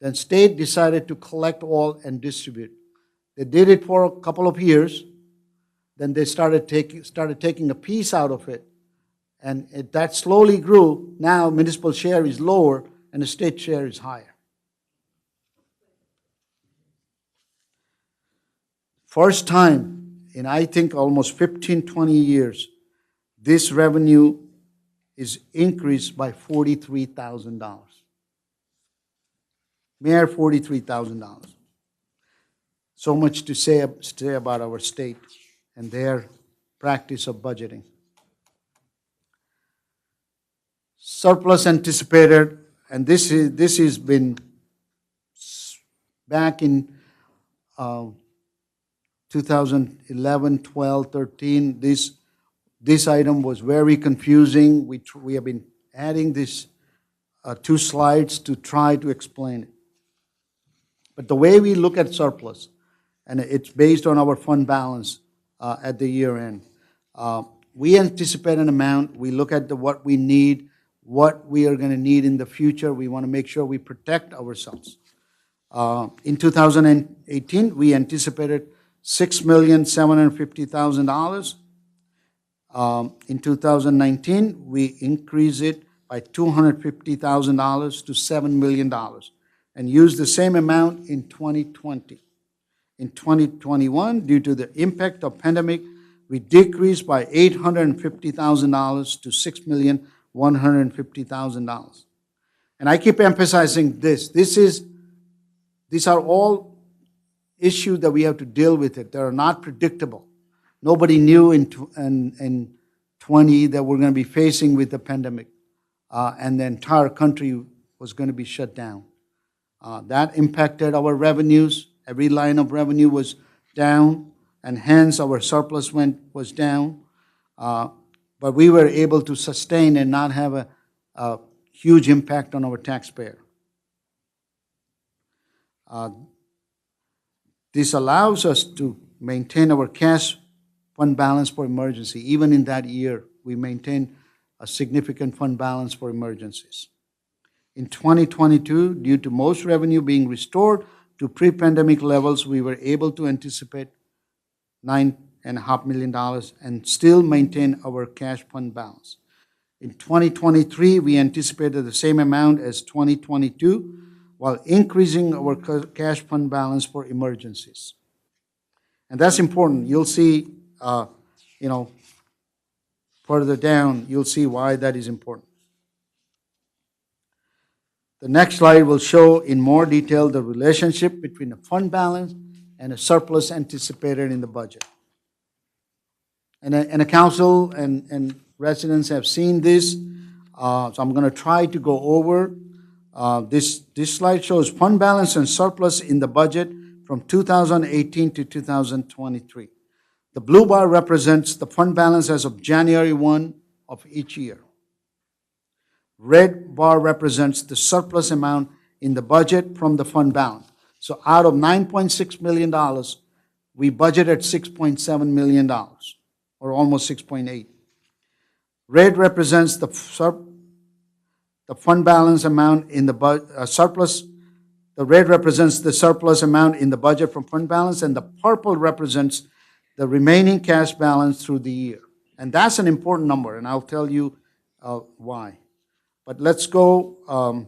Then state decided to collect all and distribute. They did it for a couple of years. Then they started taking a piece out of it. And that slowly grew. Now municipal share is lower and the state share is higher. First time in, I think, almost 15, 20 years, this revenue is increased by $43,000. Mere $43,000. So much to say about our state and their practice of budgeting. Surplus anticipated, and this has been back in 2011, 12, 13. This item was very confusing. We have been adding this 2 slides to try to explain it. But the way we look at surplus, and it's based on our fund balance at the year end. we anticipate an amount, we look at what we need, what we are going to need in the future. We want to make sure we protect ourselves. In 2018, we anticipated $6,750,000. In 2019, we increased it by $250,000 to $7 million and used the same amount in 2020. In 2021, due to the impact of pandemic, we decreased by $850,000 to $6,150,000. And I keep emphasizing this. These are all issues that we have to deal with it. They are not predictable. Nobody knew in 20 that we're going to be facing with the pandemic, and the entire country was going to be shut down. That impacted our revenues. Every line of revenue was down, and hence our surplus was down. But we were able to sustain and not have a huge impact on our taxpayer. This allows us to maintain our cash fund balance for emergency. Even in that year, we maintained a significant fund balance for emergencies. In 2022, due to most revenue being restored to pre-pandemic levels, we were able to anticipate $9.5 million and still maintain our cash fund balance. In 2023, we anticipated the same amount as 2022 while increasing our cash fund balance for emergencies. And that's important. You'll see, further down, you'll see why that is important. The next slide will show in more detail the relationship between a fund balance and a surplus anticipated in the budget. And the council and residents have seen this, so I'm going to try to go over. This slide shows fund balance and surplus in the budget from 2018 to 2023. The blue bar represents the fund balance as of January 1 of each year. Red bar represents the surplus amount in the budget from the fund balance. So out of $9.6 million, we budgeted $6.7 million, or almost 6.8. Red represents the fund balance amount in the surplus. The red represents the surplus amount in the budget from fund balance, and the purple represents the remaining cash balance through the year. And that's an important number, and I'll tell you why. But let's go.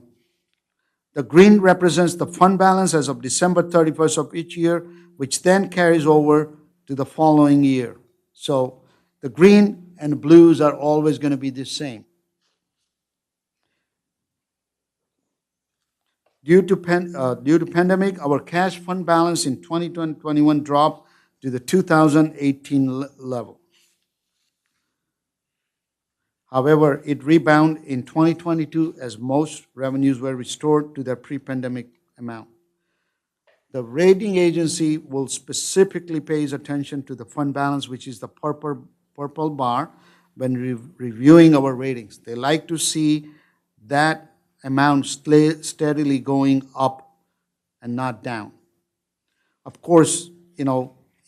The green represents the fund balance as of December 31st of each year, which then carries over to the following year. So the green and blues are always going to be the same. Due to pandemic, our cash fund balance in 2021 dropped to the 2018 level. However, it rebounded in 2022 as most revenues were restored to their pre-pandemic amount. The rating agency will specifically pay attention to the fund balance, which is the purple bar, when reviewing our ratings. They like to see that amount steadily going up and not down. Of course,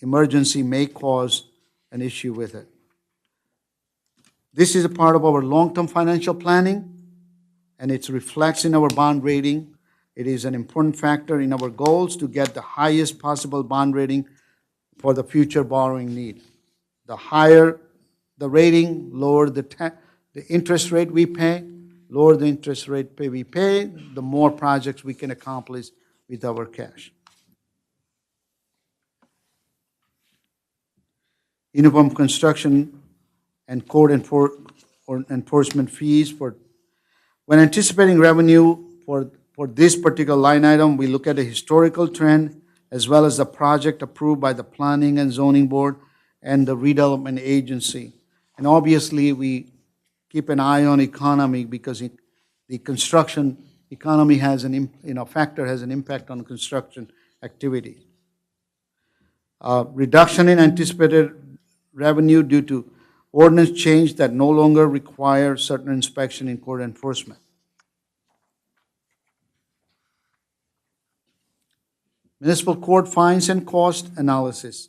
emergency may cause an issue with it. This is a part of our long-term financial planning, and it reflects in our bond rating. It is an important factor in our goals to get the highest possible bond rating for the future borrowing need. The higher the rating, lower the interest rate we pay. Lower the interest rate we pay, the more projects we can accomplish with our cash. Uniform construction and code enforcement fees. When anticipating revenue for this particular line item, we look at a historical trend as well as the project approved by the Planning and Zoning Board and the Redevelopment Agency. And obviously, we keep an eye on economy because the construction economy has has an impact on construction activity. Reduction in anticipated revenue due to ordinance change that no longer require certain inspection in court enforcement. Municipal court fines and cost analysis.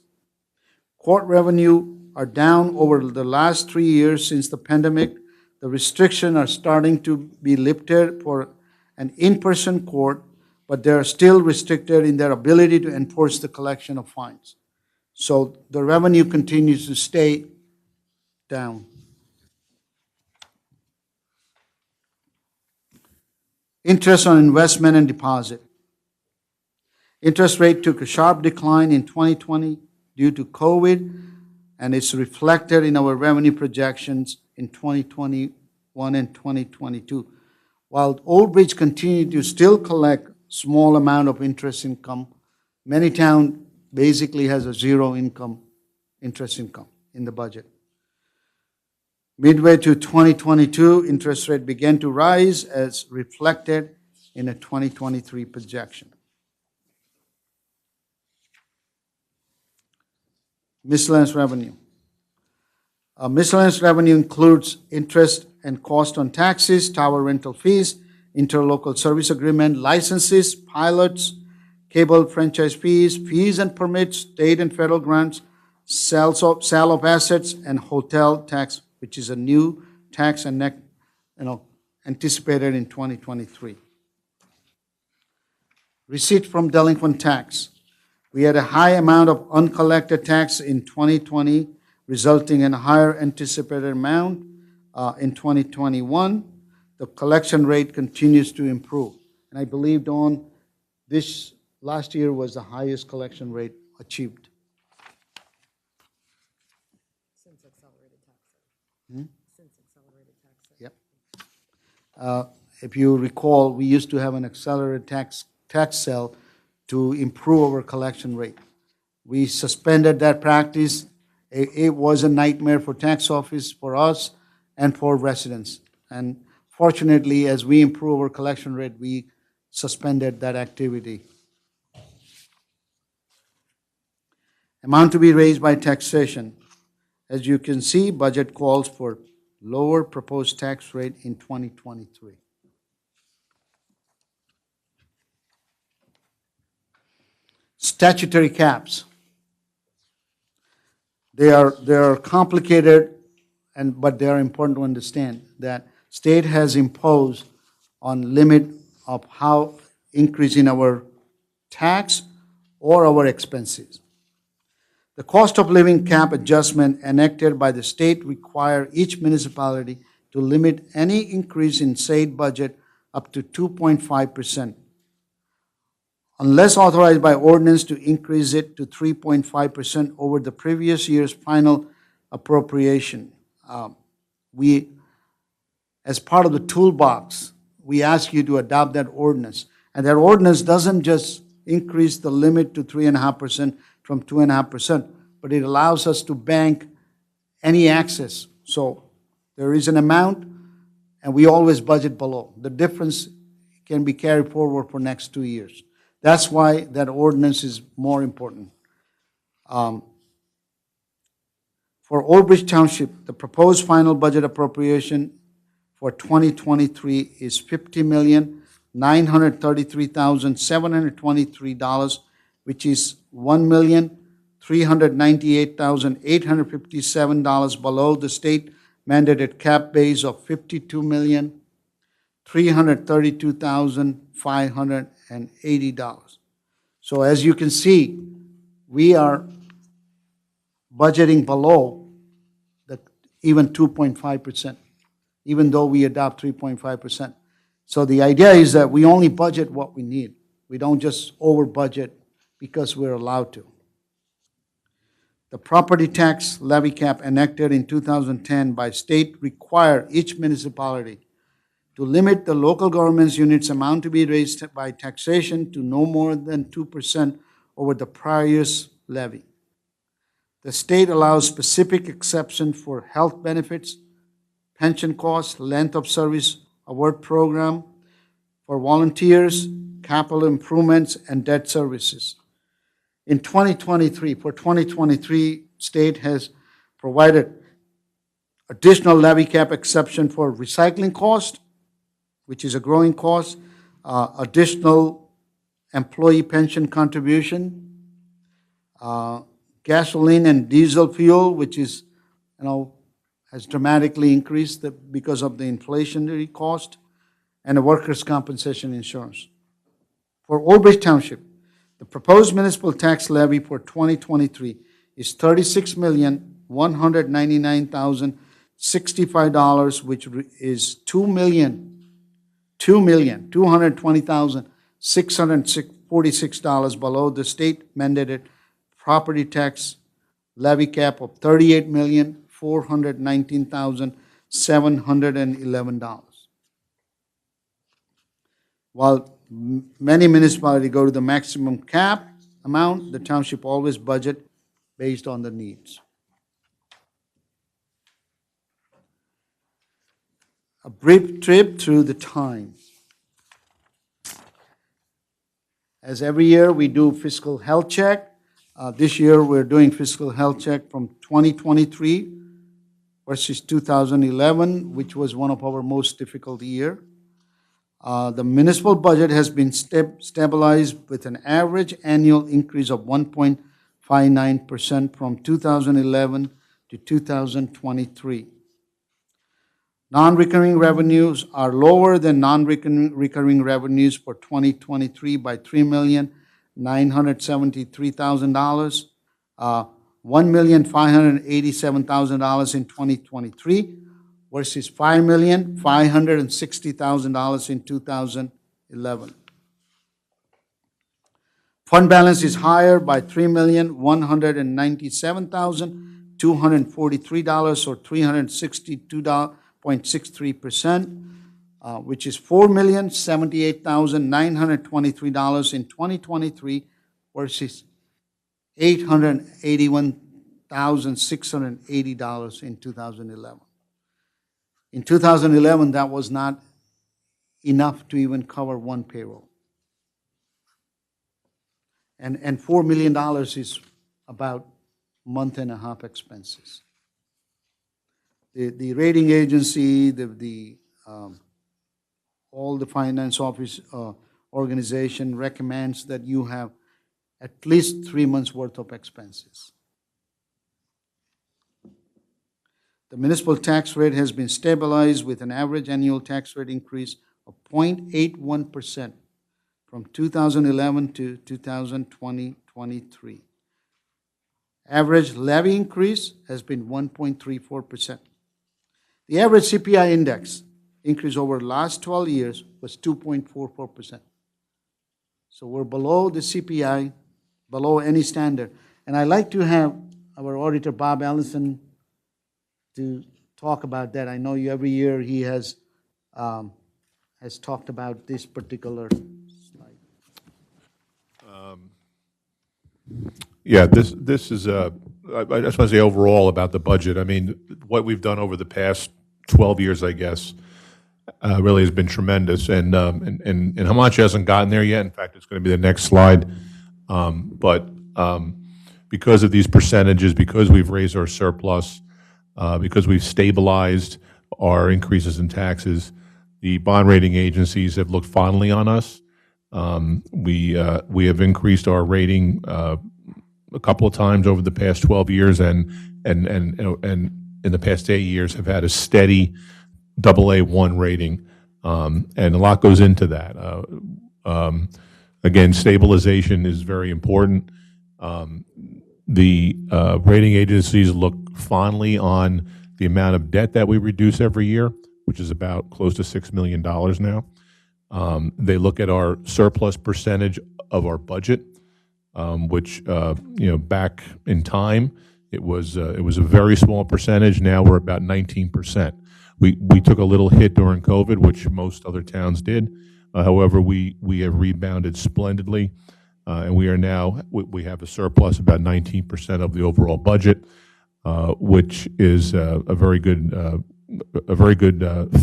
Court revenue are down over the last 3 years since the pandemic. The restrictions are starting to be lifted for an in-person court, but they are still restricted in their ability to enforce the collection of fines. So the revenue continues to stay down. Interest on investment and deposit. Interest rate took a sharp decline in 2020 due to COVID, and it's reflected in our revenue projections in 2021 and 2022. While Old Bridge continued to still collect small amount of interest income, many town basically has a zero interest income in the budget. Midway to 2022, interest rate began to rise as reflected in a 2023 projection. Miscellaneous revenue. Miscellaneous revenue includes interest and cost on taxes, tower rental fees, interlocal service agreement, licenses, pilots, cable franchise fees, fees and permits, state and federal grants, sale of assets, and hotel tax, which is a new tax and anticipated in 2023. Receipt from delinquent tax. We had a high amount of uncollected tax in 2020, resulting in a higher anticipated amount in 2021. The collection rate continues to improve. And I believe, Dawn, this last year was the highest collection rate achieved. Since accelerated tax. Yep. If you recall, we used to have an accelerated tax sale to improve our collection rate. We suspended that practice. It was a nightmare for tax office, for us, and for residents. And fortunately, as we improve our collection rate, we suspended that activity. Amount to be raised by taxation. As you can see, budget calls for lower proposed tax rate in 2023. Statutory caps. They are complicated, but they are important to understand that state has imposed on limit of how increasing our tax or our expenses. The cost of living cap adjustment enacted by the state require each municipality to limit any increase in state budget up to 2.5%. Unless authorized by ordinance to increase it to 3.5% over the previous year's final appropriation. As part of the toolbox, we ask you to adopt that ordinance. And that ordinance doesn't just increase the limit to 3.5% from 2.5%, but it allows us to bank any excess. So there is an amount, and we always budget below. The difference can be carried forward for next 2 years. That's why that ordinance is more important. For Old Bridge Township, the proposed final budget appropriation for 2023 is $50,933,723, which is $1,398,857 below the state mandated cap base of $52,332,580. So as you can see, we are budgeting below the even 2.5%, even though we adopt 3.5%. So the idea is that we only budget what we need. We don't just over budget because we're allowed to. The property tax levy cap enacted in 2010 by state require each municipality to limit the local government's units amount to be raised by taxation to no more than 2% over the prior year's levy. The state allows specific exceptions for health benefits, pension costs, length of service award program, for volunteers, capital improvements, and debt services. In 2023, state has provided additional levy cap exception for recycling cost, which is a growing cost, additional employee pension contribution, gasoline and diesel fuel, which is, has dramatically increased because of the inflationary cost, and the workers' compensation insurance. For Old Bridge Township, the proposed municipal tax levy for 2023 is $36,199,065, which is $2,220,646 below the state mandated property tax levy cap of $38,419,711. While many municipalities go to the maximum cap amount, the township always budget based on the needs. A brief trip through the time. As every year, we do fiscal health check. This year, we're doing fiscal health check from 2023 versus 2011, which was one of our most difficult years. The municipal budget has been stabilized with an average annual increase of 1.59% from 2011 to 2023. Non-recurring revenues are lower than non-recurring revenues for 2023 by $3,973,000, $1,587,000 in 2023, versus $5,560,000 in 2011. Fund balance is higher by $3,197,243, or 362.63%, which is $4,078,923 in 2023 versus $881,680 in 2011. In 2011, that was not enough to even cover one payroll. And $4 million is about a month and a half expenses. The rating agency, all the finance office organization recommends that you have at least 3 months worth of expenses. The municipal tax rate has been stabilized with an average annual tax rate increase of 0.81% from 2011 to 2023. Average levy increase has been 1.34%. The average CPI index increase over the last 12 years was 2.44%. So we're below the CPI, below any standard. And I'd like to have our auditor, Bob Allison, to talk about that. I know every year he has talked about this particular slide. Yeah, this is I just want to say overall about the budget. I mean, what we've done over the past 12 years, I guess, really has been tremendous. And how much hasn't gotten there yet. In fact, it's going to be the next slide. But because of these percentages, because we've raised our surplus, because we've stabilized our increases in taxes, the bond rating agencies have looked fondly on us. We have increased our rating a couple of times over the past 12 years, and in the past 8 years have had a steady AA1 rating, and a lot goes into that. Again, stabilization is very important. The rating agencies look fondly on the amount of debt that we reduce every year, which is about close to $6 million now. They look at our surplus percentage of our budget, which back in time it was a very small percentage. Now we're about 19%. We took a little hit during COVID, which most other towns did. However, we have rebounded splendidly, and we have a surplus about 19% of the overall budget, which is a very good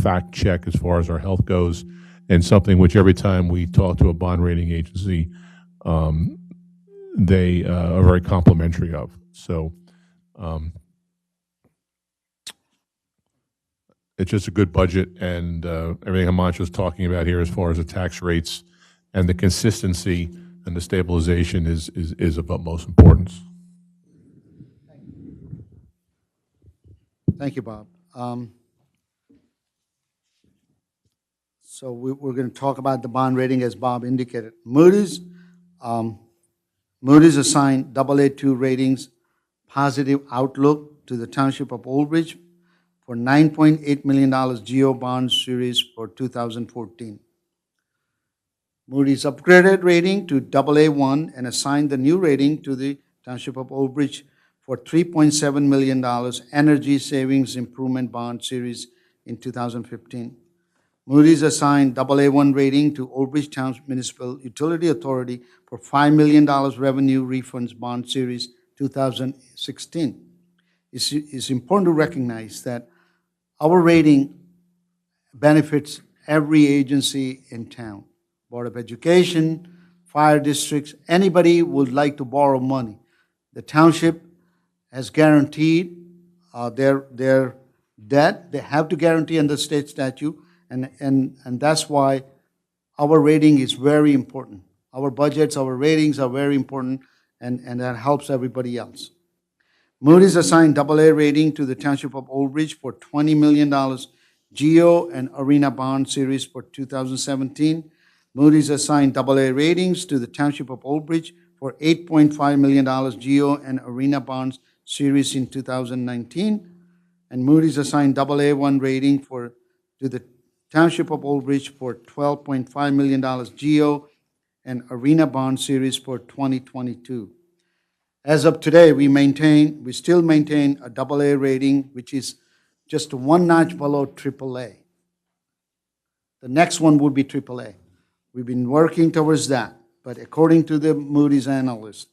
fact check as far as our health goes, and something which every time we talk to a bond rating agency, they are very complimentary of. So it's just a good budget, and everything Himanshu was talking about here as far as the tax rates and the consistency and the stabilization is of utmost importance. Thank you, Bob. So we're going to talk about the bond rating as Bob indicated. Moody's assigned AA2 ratings, positive outlook to the Township of Old Bridge for $9.8 million GO bond series for 2014. Moody's upgraded rating to AA1 and assigned the new rating to the Township of Old Bridge for $3.7 million Energy Savings Improvement Bond Series in 2015. Moody's assigned AA1 rating to Old Bridge Township Municipal Utility Authority for $5 million Revenue Refunds Bond Series 2016. It's important to recognize that our rating benefits every agency in town. Board of Education, fire districts, anybody would like to borrow money. The township has guaranteed their debt. They have to guarantee under state statute, and that's why our rating is very important. Our budgets, our ratings are very important, and that helps everybody else. Moody's assigned AA rating to the Township of Old Bridge for $20 million GEO and Arena Bond Series for 2017. Moody's assigned AA ratings to the Township of Old Bridge for $8.5 million GEO and Arena Bonds Series in 2019. And Moody's assigned AA1 rating to the Township of Old Bridge for $12.5 million GEO and Arena Bond Series for 2022. As of today, we still maintain a AA rating, which is just one notch below AAA. The next one would be AAA. We've been working towards that, but according to the Moody's analyst,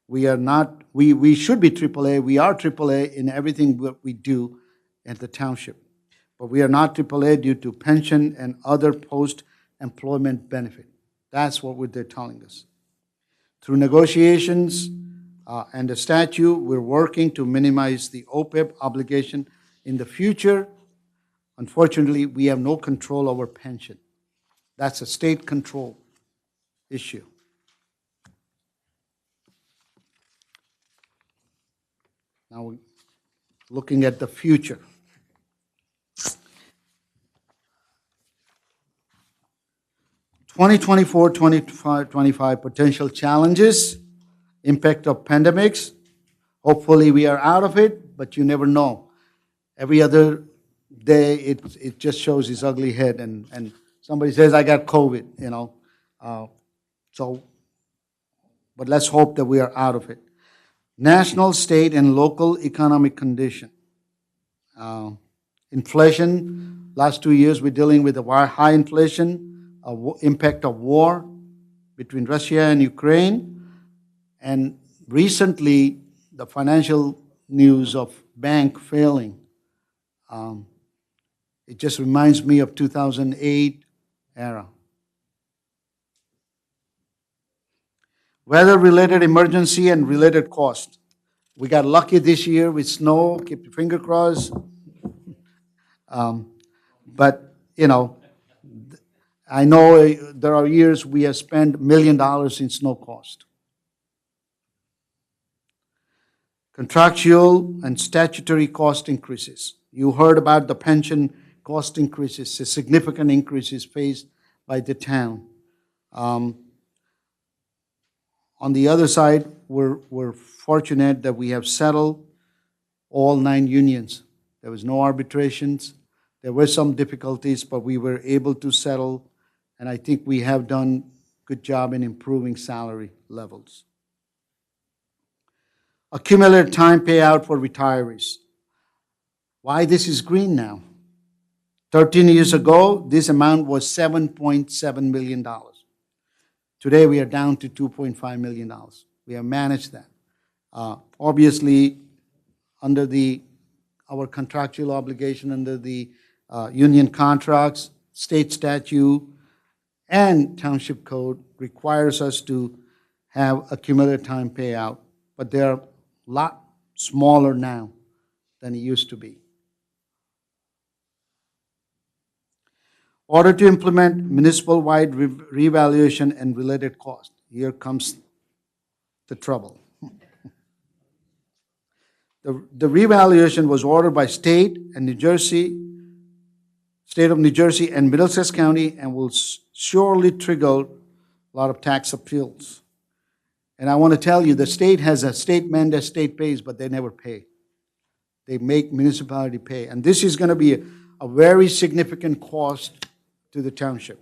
we are not. We should be AAA. We are AAA in everything that we do at the township, but we are not AAA due to pension and other post-employment benefit. That's what they're telling us. Through negotiations and the statute, we're working to minimize the OPEB obligation in the future. Unfortunately, we have no control over pension. That's a state control issue. Now, we're looking at the future. (2024-2025) potential challenges, impact of pandemics. Hopefully we are out of it, but you never know. Every other day it just shows its ugly head, and somebody says, I got COVID, but let's hope that we are out of it. National, state, and local economic condition. Inflation, last 2 years we're dealing with a high inflation, impact of war between Russia and Ukraine, and recently the financial news of bank failing. It just reminds me of 2008 era. Weather-related emergency and related cost. We got lucky this year with snow, keep your finger crossed. But, I know there are years we have spent $1 million in snow cost. Contractual and statutory cost increases. You heard about the pension cost increases, the significant increases faced by the town. On the other side, we're fortunate that we have settled all 9 unions. There was no arbitrations. There were some difficulties, but we were able to settle, and I think we have done a good job in improving salary levels. Accumulated time payout for retirees. Why this is green now? 13 years ago, this amount was $7.7 million. Today, we are down to $2.5 million. We have managed that. Obviously, under our contractual obligation, under the union contracts, state statute, and township code requires us to have accumulated time payout, but they are a lot smaller now than it used to be. Order to implement municipal-wide revaluation and related costs. Here comes the trouble. The revaluation was ordered by state of New Jersey and Middlesex County, and will surely trigger a lot of tax appeals. And I want to tell you, the state has a state mandate, state pays, but they never pay. They make municipality pay. And this is going to be a very significant cost to the township.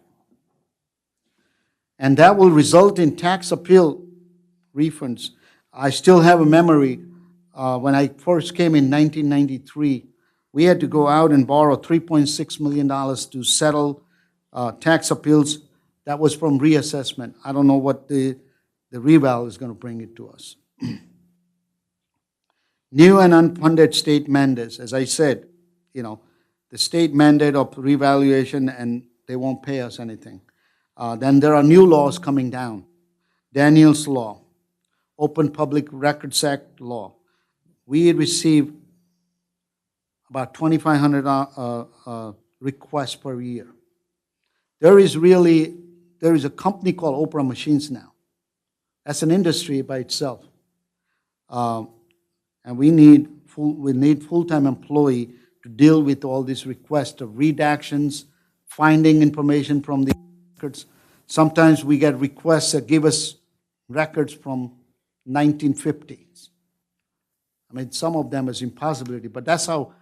And that will result in tax appeal refunds. I still have a memory, when I first came in 1993, we had to go out and borrow $3.6 million to settle tax appeals. That was from reassessment. I don't know what the reval is going to bring it to us. New and unfunded state mandates. As I said, the state mandate of revaluation, and they won't pay us anything. Then there are new laws coming down. Daniel's Law, Open Public Records Act law. We received about 2,500 requests per year. There is a company called Oprah Machines now. That's an industry by itself. And we need full-time employee to deal with all these requests of redactions, finding information from the records. Sometimes we get requests that give us records from 1950s. I mean, some of them is impossibility, but that's how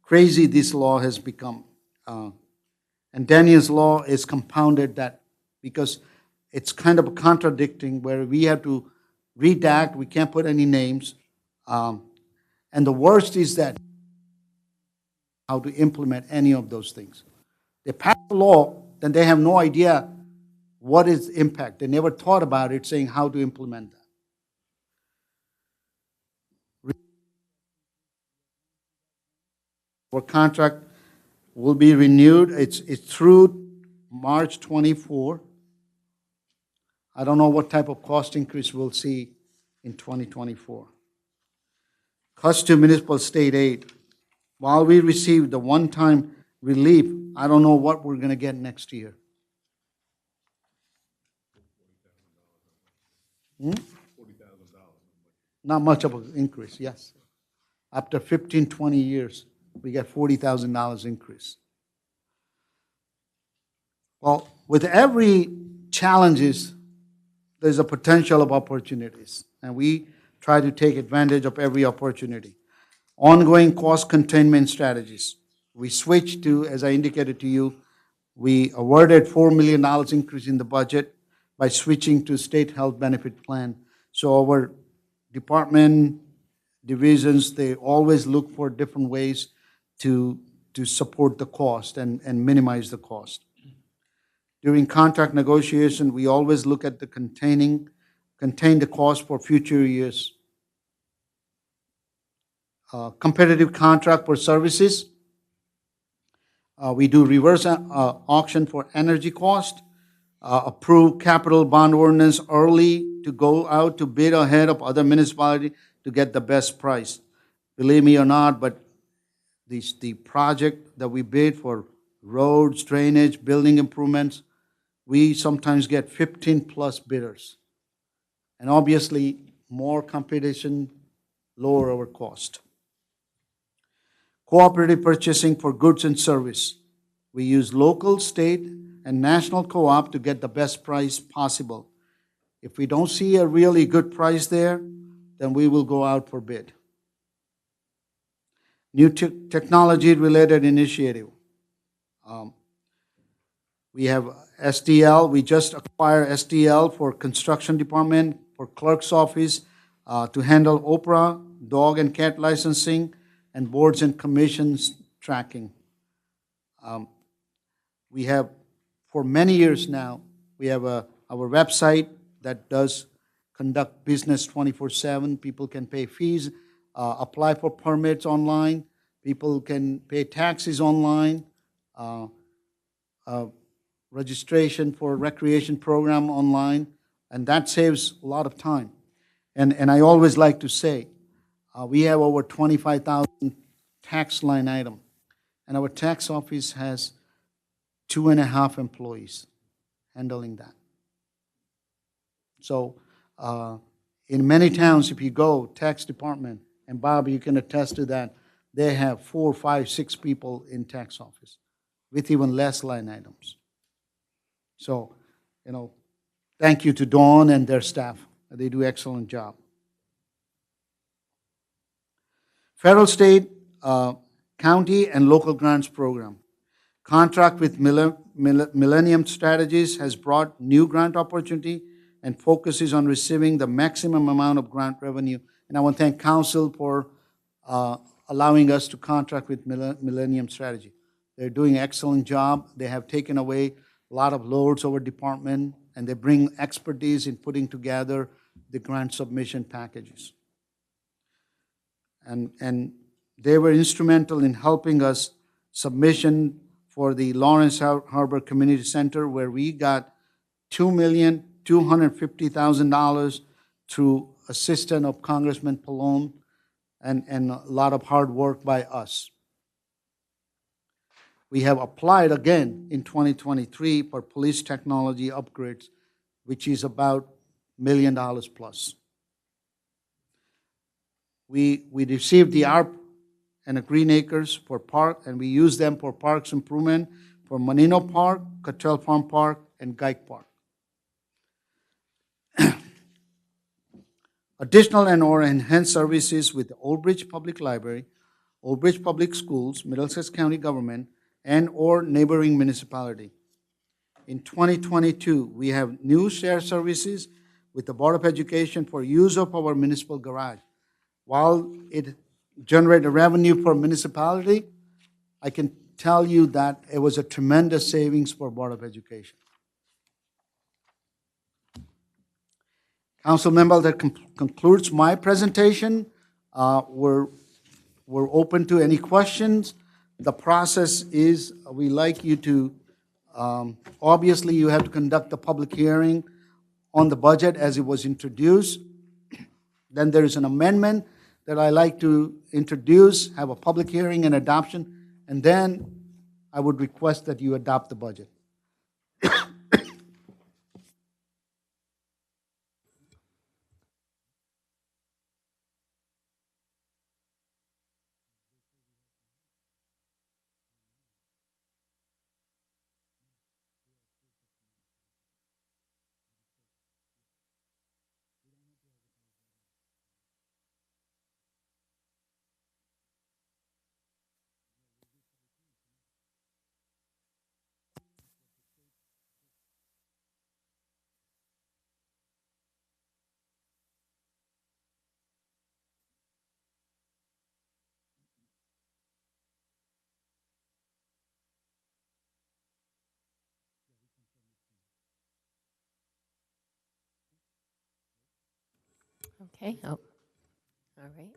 crazy this law has become. And Daniel's Law is compounded that because it's kind of contradicting where we have to redact, we can't put any names. And the worst is that how to implement any of those things. They pass a law, then they have no idea what is the impact. They never thought about it, saying how to implement that. Our contract will be renewed. It's through March 24. I don't know what type of cost increase we'll see in 2024. Cost to municipal state aid. While we received the one-time relief, I don't know what we're going to get next year. Not much of an increase, yes. After 15, 20 years, we get $40,000 increase. Well, with every challenges, there's a potential of opportunities, and we try to take advantage of every opportunity. Ongoing cost containment strategies. We switched to, as I indicated to you, we awarded $4 million increase in the budget by switching to state health benefit plan. So our department divisions, they always look for different ways to support the cost and minimize the cost. During contract negotiation, we always look at the contain the cost for future years. Competitive contract for services. We do reverse auction for energy cost. Approve capital bond ordinance early to go out to bid ahead of other municipalities to get the best price. Believe me or not, but the project that we bid for roads, drainage, building improvements, we sometimes get 15 plus bidders. And obviously, more competition, lower our cost. Cooperative purchasing for goods and service. We use local, state, and national co-op to get the best price possible. If we don't see a really good price there, then we will go out for bid. New technology-related initiative. We have SDL. We just acquired SDL for construction department, for clerk's office, to handle Oprah, dog and cat licensing, and boards and commissions tracking. We have, for many years now, we have our website that does conduct business 24/7. People can pay fees, apply for permits online. People can pay taxes online. Registration for recreation program online, and that saves a lot of time. And I always like to say, we have over 25,000 tax line item, and our tax office has 2.5 employees handling that. So in many towns, if you go, tax department, And Bob, you can attest to that. They have 4, 5, 6 people in tax office with even less line items. So, thank you to Dawn and their staff. They do excellent job. Federal, state, county, and local grants program. Contract with Millennium Strategies has brought new grant opportunity and focuses on receiving the maximum amount of grant revenue. And I want to thank council for allowing us to contract with Millennium Strategy. They're doing an excellent job. They have taken away a lot of loads over department, and they bring expertise in putting together the grant submission packages. And they were instrumental in helping us submission for the Lawrence Harbor Community Center, where we got $2,250,000 through assistance of Congressman Pallone and a lot of hard work by us. We have applied again in 2023 for police technology upgrades, which is about $1 million plus. We received the ARP and the Green Acres for park, and we use them for parks improvement for Menino Park, Cottrell Farm Park, and Gike Park. Additional and or enhanced services with the Old Bridge Public Library, Old Bridge Public Schools, Middlesex County Government, and or neighboring municipality. In 2022, we have new shared services with the Board of Education for use of our municipal garage. While it generated revenue for municipality, I can tell you that it was a tremendous savings for Board of Education. Council member, that concludes my presentation. We're open to any questions. The process is, we like you to, obviously you have to conduct the public hearing on the budget as it was introduced. Then there is an amendment that I like to introduce, have a public hearing and adoption, and then I would request that you adopt the budget. Okay, all right.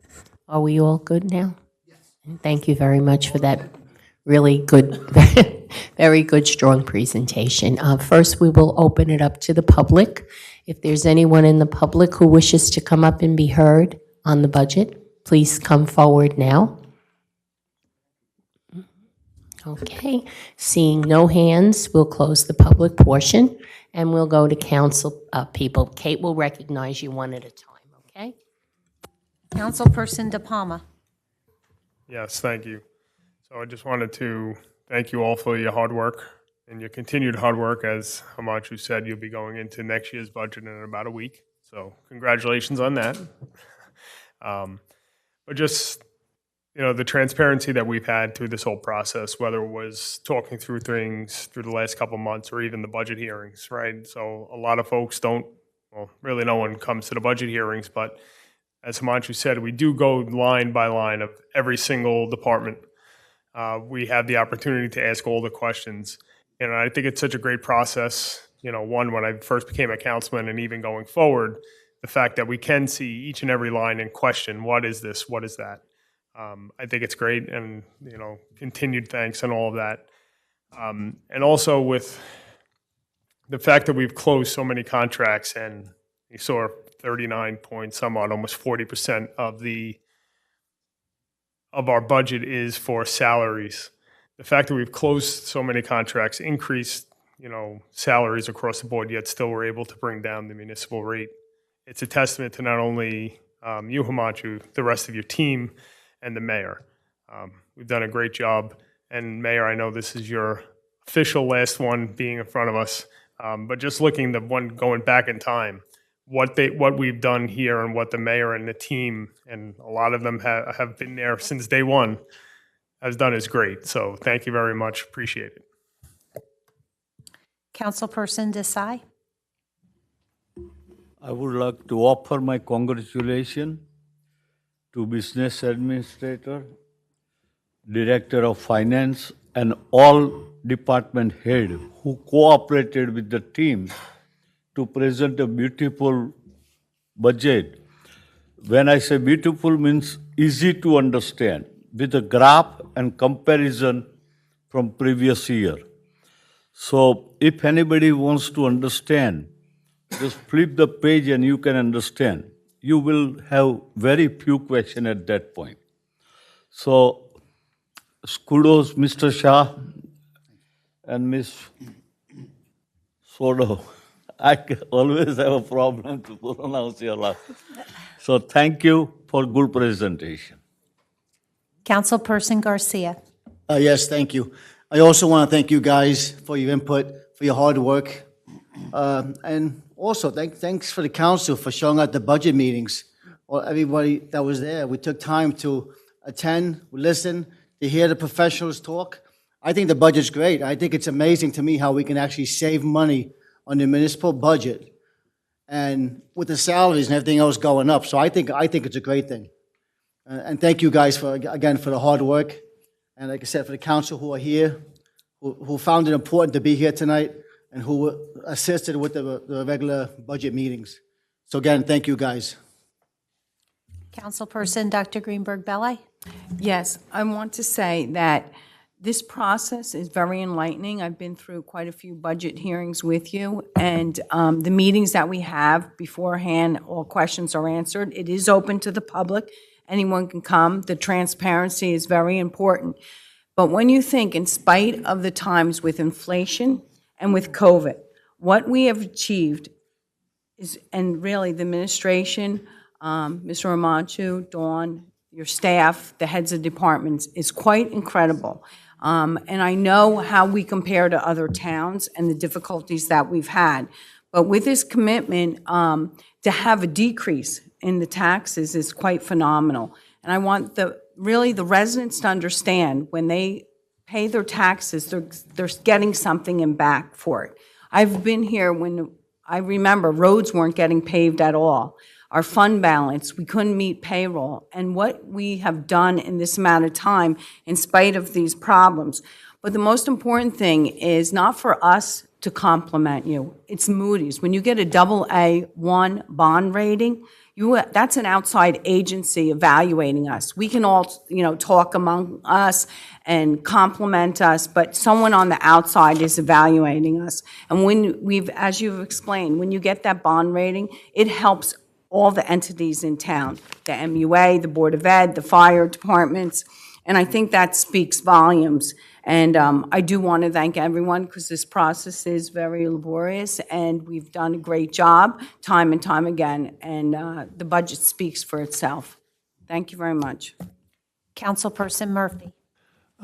Are we all good now? Yes. Thank you very much for that really good, very good, strong presentation. First, we will open it up to the public. If there's anyone in the public who wishes to come up and be heard on the budget, please come forward now. Okay, seeing no hands, we'll close the public portion, and we'll go to council people. Kate will recognize you one at a time, okay? Councilperson De Palma. Yes, thank you. So I just wanted to thank you all for your hard work and your continued hard work. As Hamachu said, you'll be going into next year's budget in about a week. So congratulations on that. But just, the transparency that we've had through this whole process, whether it was talking through things through the last couple of months or even the budget hearings, right? So a lot of folks really no one comes to the budget hearings, but as Himanshu said, we do go line by line of every single department. We have the opportunity to ask all the questions. And I think it's such a great process. One, when I first became a councilman and even going forward, the fact that we can see each and every line and question, what is this? What is that? I think it's great, and, continued thanks and all of that. And also with the fact that we've closed so many contracts, and you saw 39 point some odd, almost 40% of our budget is for salaries. The fact that we've closed so many contracts, increased, salaries across the board, yet still we're able to bring down the municipal rate. It's a testament to not only you, Hamachu, the rest of your team, and the mayor. We've done a great job. And Mayor, I know this is your official last one being in front of us, but just looking the one going back in time, what we've done here and what the mayor and the team, and a lot of them have been there since day one, has done is great. So thank you very much. Appreciate it. Councilperson Desai. I would like to offer my congratulations to Business Administrator, Director of Finance, and all department head who cooperated with the team to present a beautiful budget. When I say beautiful, means easy to understand, with a graph and comparison from previous year. So if anybody wants to understand, just flip the page and you can understand. You will have very few questions at that point. So kudos, Mr. Shah and Ms. Sodo. I always have a problem to pronounce your last. So thank you for good presentation. Councilperson Garcia. Yes, thank you. I also want to thank you guys for your input, for your hard work. And also, thanks for the council for showing up the budget meetings. Well, everybody that was there, we took time to attend, listen, to hear the professionals talk. I think the budget's great. I think it's amazing to me how we can actually save money on the municipal budget and with the salaries and everything else going up. So I think it's a great thing. And thank you guys for the hard work. And like I said, for the council who are here, who found it important to be here tonight, and who assisted with the regular budget meetings. So again, thank you guys. Councilperson Dr. Greenberg-Belli. Yes, I want to say that this process is very enlightening. I've been through quite a few budget hearings with you, and the meetings that we have beforehand, all questions are answered. It is open to the public. Anyone can come. The transparency is very important. But when you think, in spite of the times with inflation and with COVID, what we have achieved is, and really the administration, Mr. Ramanchu, Dawn, your staff, the heads of departments, is quite incredible. And I know how we compare to other towns and the difficulties that we've had. But with this commitment, to have a decrease in the taxes is quite phenomenal. And I want the residents to understand when they pay their taxes, they're getting something in back for it. I've been here when I remember roads weren't getting paved at all. Our fund balance, we couldn't meet payroll. And what we have done in this amount of time, in spite of these problems. But the most important thing is not for us to compliment you. It's Moody's. When you get a AA1 bond rating, that's an outside agency evaluating us. We can all, talk among us and compliment us, but someone on the outside is evaluating us. And as you've explained, when you get that bond rating, it helps all the entities in town, the MUA, the Board of Ed, the fire departments, and I think that speaks volumes. And I do want to thank everyone because this process is very laborious and we've done a great job time and time again, and the budget speaks for itself. Thank you very much. Councilperson Murphy.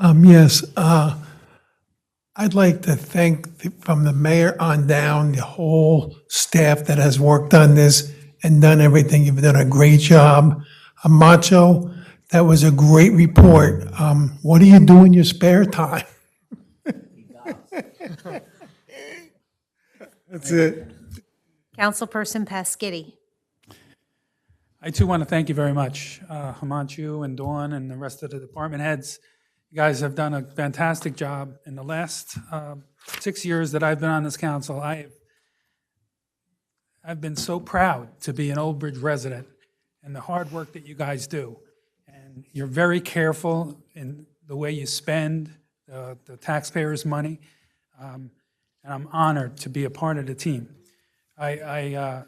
Yes, I'd like to thank from the mayor on down, the whole staff that has worked on this and done everything. You've done a great job. Macho, that was a great report. What do you do in your spare time? That's it. Councilperson Pasquitti. I too want to thank you very much, Hamachu and Dawn and the rest of the department heads. You guys have done a fantastic job. In the last 6 years that I've been on this council, I've been so proud to be an Old Bridge resident and the hard work that you guys do. And you're very careful in the way you spend the taxpayers' money. And I'm honored to be a part of the team. A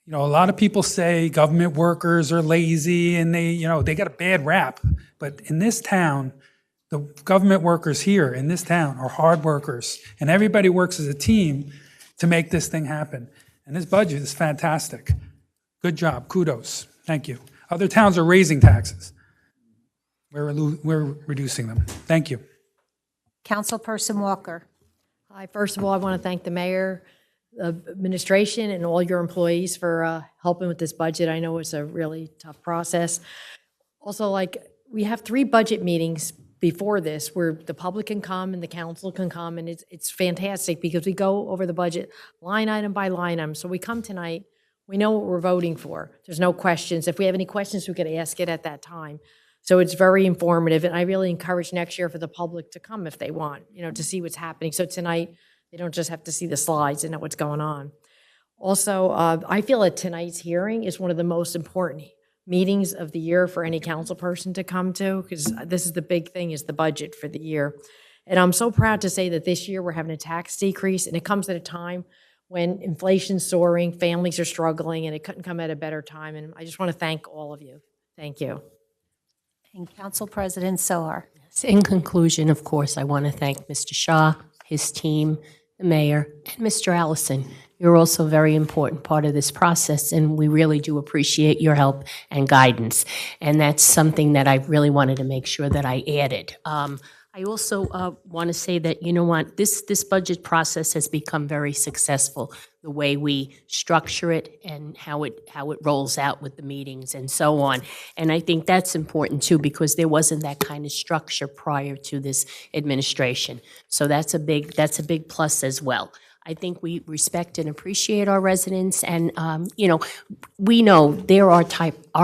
lot of people say government workers are lazy and they got a bad rap. But in this town, the government workers here in this town are hard workers. And everybody works as a team to make this thing happen. And this budget is fantastic. Good job, kudos, thank you. Other towns are raising taxes. We're reducing them. Thank you. Councilperson Walker. Hi, first of all, I want to thank the mayor, administration, and all your employees for helping with this budget. I know it's a really tough process. Also, like, we have 3 budget meetings before this where the public can come and the council can come, and it's fantastic because we go over the budget line item by line item. So we come tonight, we know what we're voting for. There's no questions. If we have any questions, we could ask it at that time. So it's very informative, and I really encourage next year for the public to come if they want, to see what's happening. So tonight, they don't just have to see the slides and know what's going on. Also, I feel that tonight's hearing is one of the most important meetings of the year for any council person to come to, because this is the big thing, is the budget for the year. And I'm so proud to say that this year we're having a tax decrease, and it comes at a time when inflation's soaring, families are struggling, and it couldn't come at a better time. And I just want to thank all of you. Thank you. And Council President Sohar. In conclusion, of course, I want to thank Mr. Shaw, his team, the mayor, and Mr. Allison. You're also a very important part of this process, and we really do appreciate your help and guidance. And that's something that I really wanted to make sure that I added. I also want to say that, you know what, this budget process has become very successful, the way we structure it and how it rolls out with the meetings and so on. And I think that's important too, because there wasn't that kind of structure prior to this administration. So that's a big plus as well. I think we respect and appreciate our residents, and we know they're our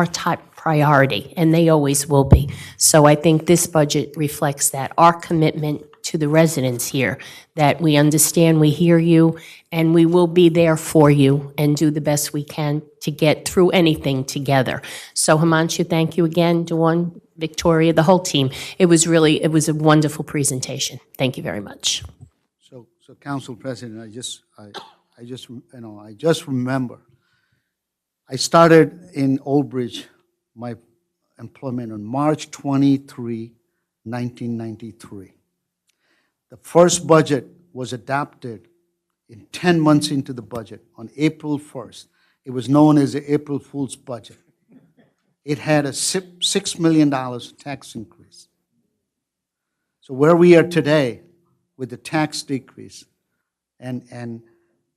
top priority, and they always will be. So I think this budget reflects that, our commitment to the residents here, that we understand, we hear you, and we will be there for you and do the best we can to get through anything together. So Himanshu, thank you again, Dawn, Victoria, the whole team. It was a wonderful presentation. Thank you very much. So Council President, I just remember, I started in Old Bridge, my employment on March 23, 1993. The first budget was adopted in 10 months into the budget on April 1st. It was known as the April Fool's budget. It had a $6 million tax increase. So where we are today, with the tax decrease, and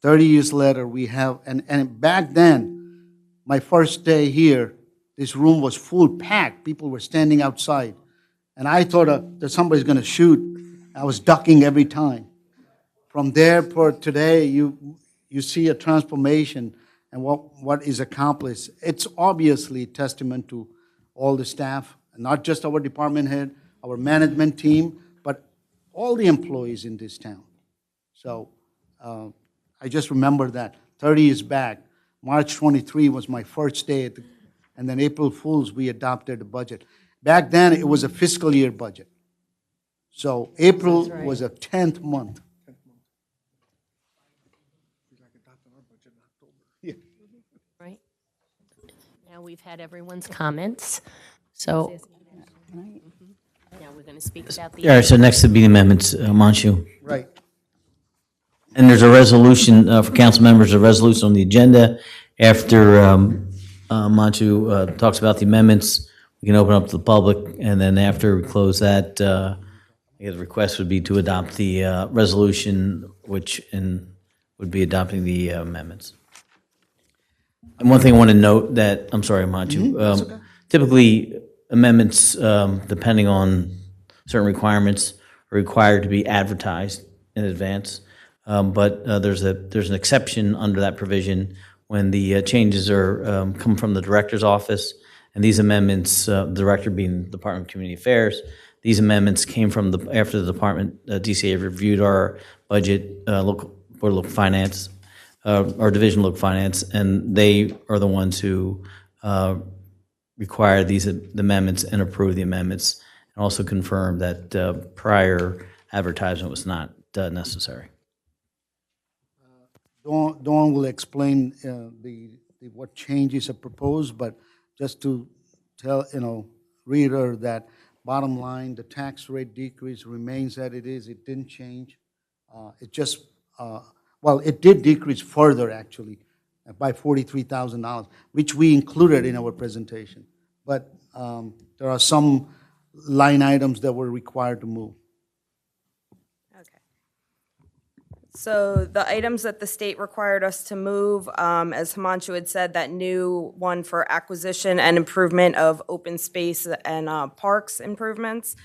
30 years later we have, and back then, my first day here, this room was full packed, people were standing outside, and I thought that somebody's going to shoot. I was ducking every time. From there for today, you see a transformation and what is accomplished. It's obviously a testament to all the staff, not just our department head, our management team, all the employees in this town. So I just remember that 30 years back, March 23 was my first day, and then April Fool's, we adopted the budget. Back then, it was a fiscal year budget. So April was a 10th month. Right. Now we've had everyone's comments, so now we're going to speak about the... All right, so next would be the amendments, Manchu. Right. And there's a resolution for council members, a resolution on the agenda. After Manchu talks about the amendments, we can open up to the public, and then after we close that, I guess the request would be to adopt the resolution, which would be adopting the amendments. And one thing I want to note that, I'm sorry, Manchu, typically amendments, depending on certain requirements, are required to be advertised in advance. But there's an exception under that provision when the changes are come from the director's office, and these amendments, the director being the Department of Community Affairs, these amendments came from after the department, DCA reviewed our budget, Board of Local Finance, our Division of Local Finance, and they are the ones who require the amendments and approve the amendments, and also confirm that prior advertisement was not necessary. Dawn will explain what changes are proposed, but just to tell reader that bottom line, the tax rate decrease remains that it is. It didn't change. It just it did decrease further actually by $43,000, which we included in our presentation. But there are some line items that were required to move. So the items that the state required us to move, as Himanshu had said, that new one for acquisition and improvement of open space and parks improvements,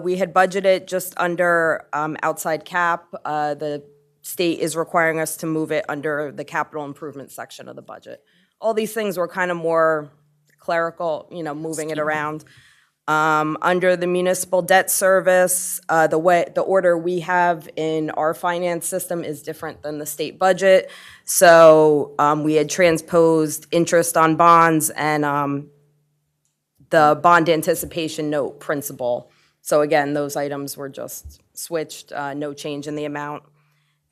we had budgeted just under outside cap. The state is requiring us to move it under the capital improvement section of the budget. All these things were kind of more clerical, moving it around. Under the municipal debt service, the order we have in our finance system is different than the state budget. So we had transposed interest on bonds and the bond anticipation note principal. So again, those items were just switched, no change in the amount.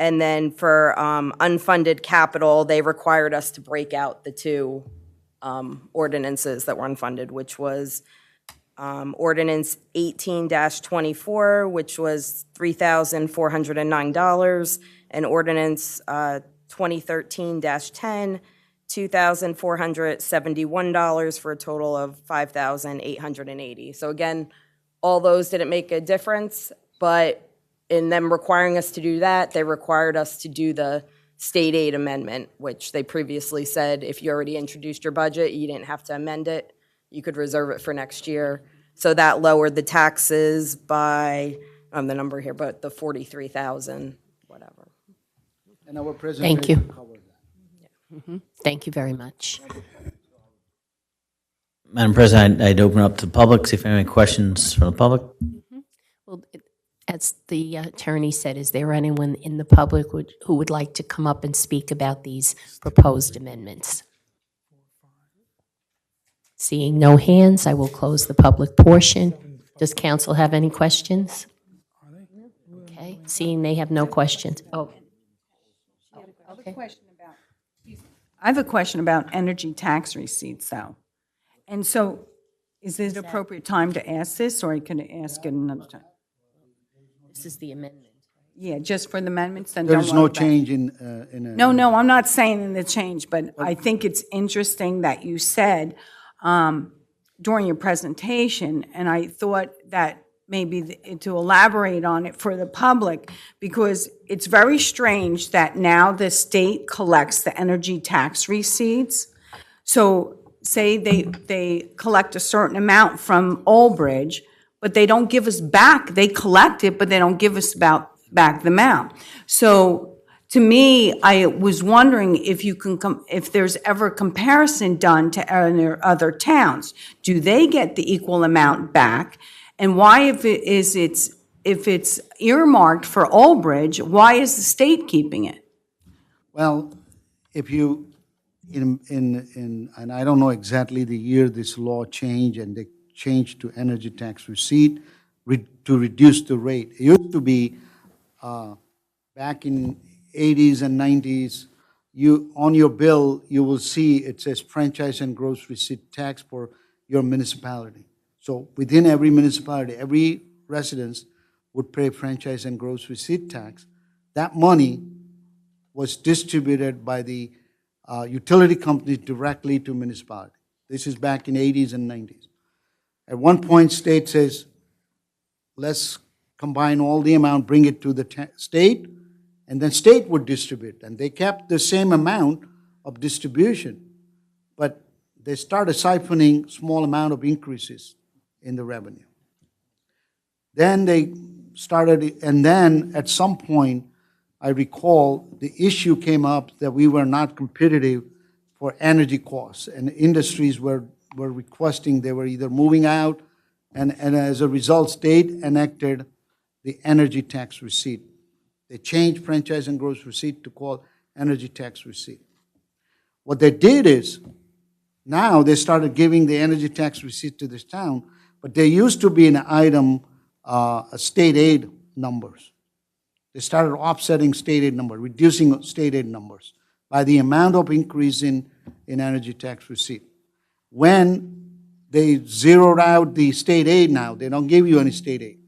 And then for unfunded capital, they required us to break out the two ordinances that were unfunded, which was Ordinance 18-24, which was $3,409, and Ordinance 2013-10, $2,471 for a total of $5,880. So again, all those didn't make a difference, but in them requiring us to do that, they required us to do the state aid amendment, which they previously said if you already introduced your budget, you didn't have to amend it. You could reserve it for next year. So that lowered the taxes by, the number here, but the 43,000, whatever. And our presentation Thank you. covered that. Thank you very much. Madam President, I'd open up to the public, see if any questions from the public. Well, as the attorney said, is there anyone in the public who would like to come up and speak about these proposed amendments? Seeing no hands, I will close the public portion. Does council have any questions? Okay, seeing they have no questions. Oh, I have a question about energy tax receipts, though. And so, is it appropriate time to ask this, or can I ask it another time? this is the amendment. Yeah, just for the amendments, then There don't is worry no about it. change in. No, I'm not saying in the change, but I think it's interesting that you said during your presentation, and I thought that maybe to elaborate on it for the public, because it's very strange that now the state collects the energy tax receipts. So say they collect a certain amount from Old Bridge, but they don't give us back. They collect it, but they don't give us back the amount. So to me, I was wondering if you can if there's ever a comparison done to other towns. Do they get the equal amount back? And why, if it's earmarked for Old Bridge, why is the state keeping it? Well, if you, and I don't know exactly the year this law changed, and they changed to energy tax receipt to reduce the rate. It used to be back in 80s and 90s, on your bill, you will see it says franchise and gross receipt tax for your municipality. So within every municipality, every residence would pay franchise and gross receipt tax. That money was distributed by the utility companies directly to municipality. This is back in 80s and 90s. At one point, state says, let's combine all the amount, bring it to the state, and then state would distribute. And they kept the same amount of distribution, but they started siphoning small amount of increases in the revenue. Then they started, and then at some point, I recall the issue came up that we were not competitive for energy costs, and industries were requesting, they were either moving out, and as a result, state enacted the energy tax receipt. They changed franchise and gross receipt to call energy tax receipt. What they did is, now they started giving the energy tax receipt to this town, but there used to be an item, state aid numbers. They started offsetting state aid numbers, reducing state aid numbers by the amount of increase in energy tax receipt. When they zeroed out the state aid now, they don't give you any state aid.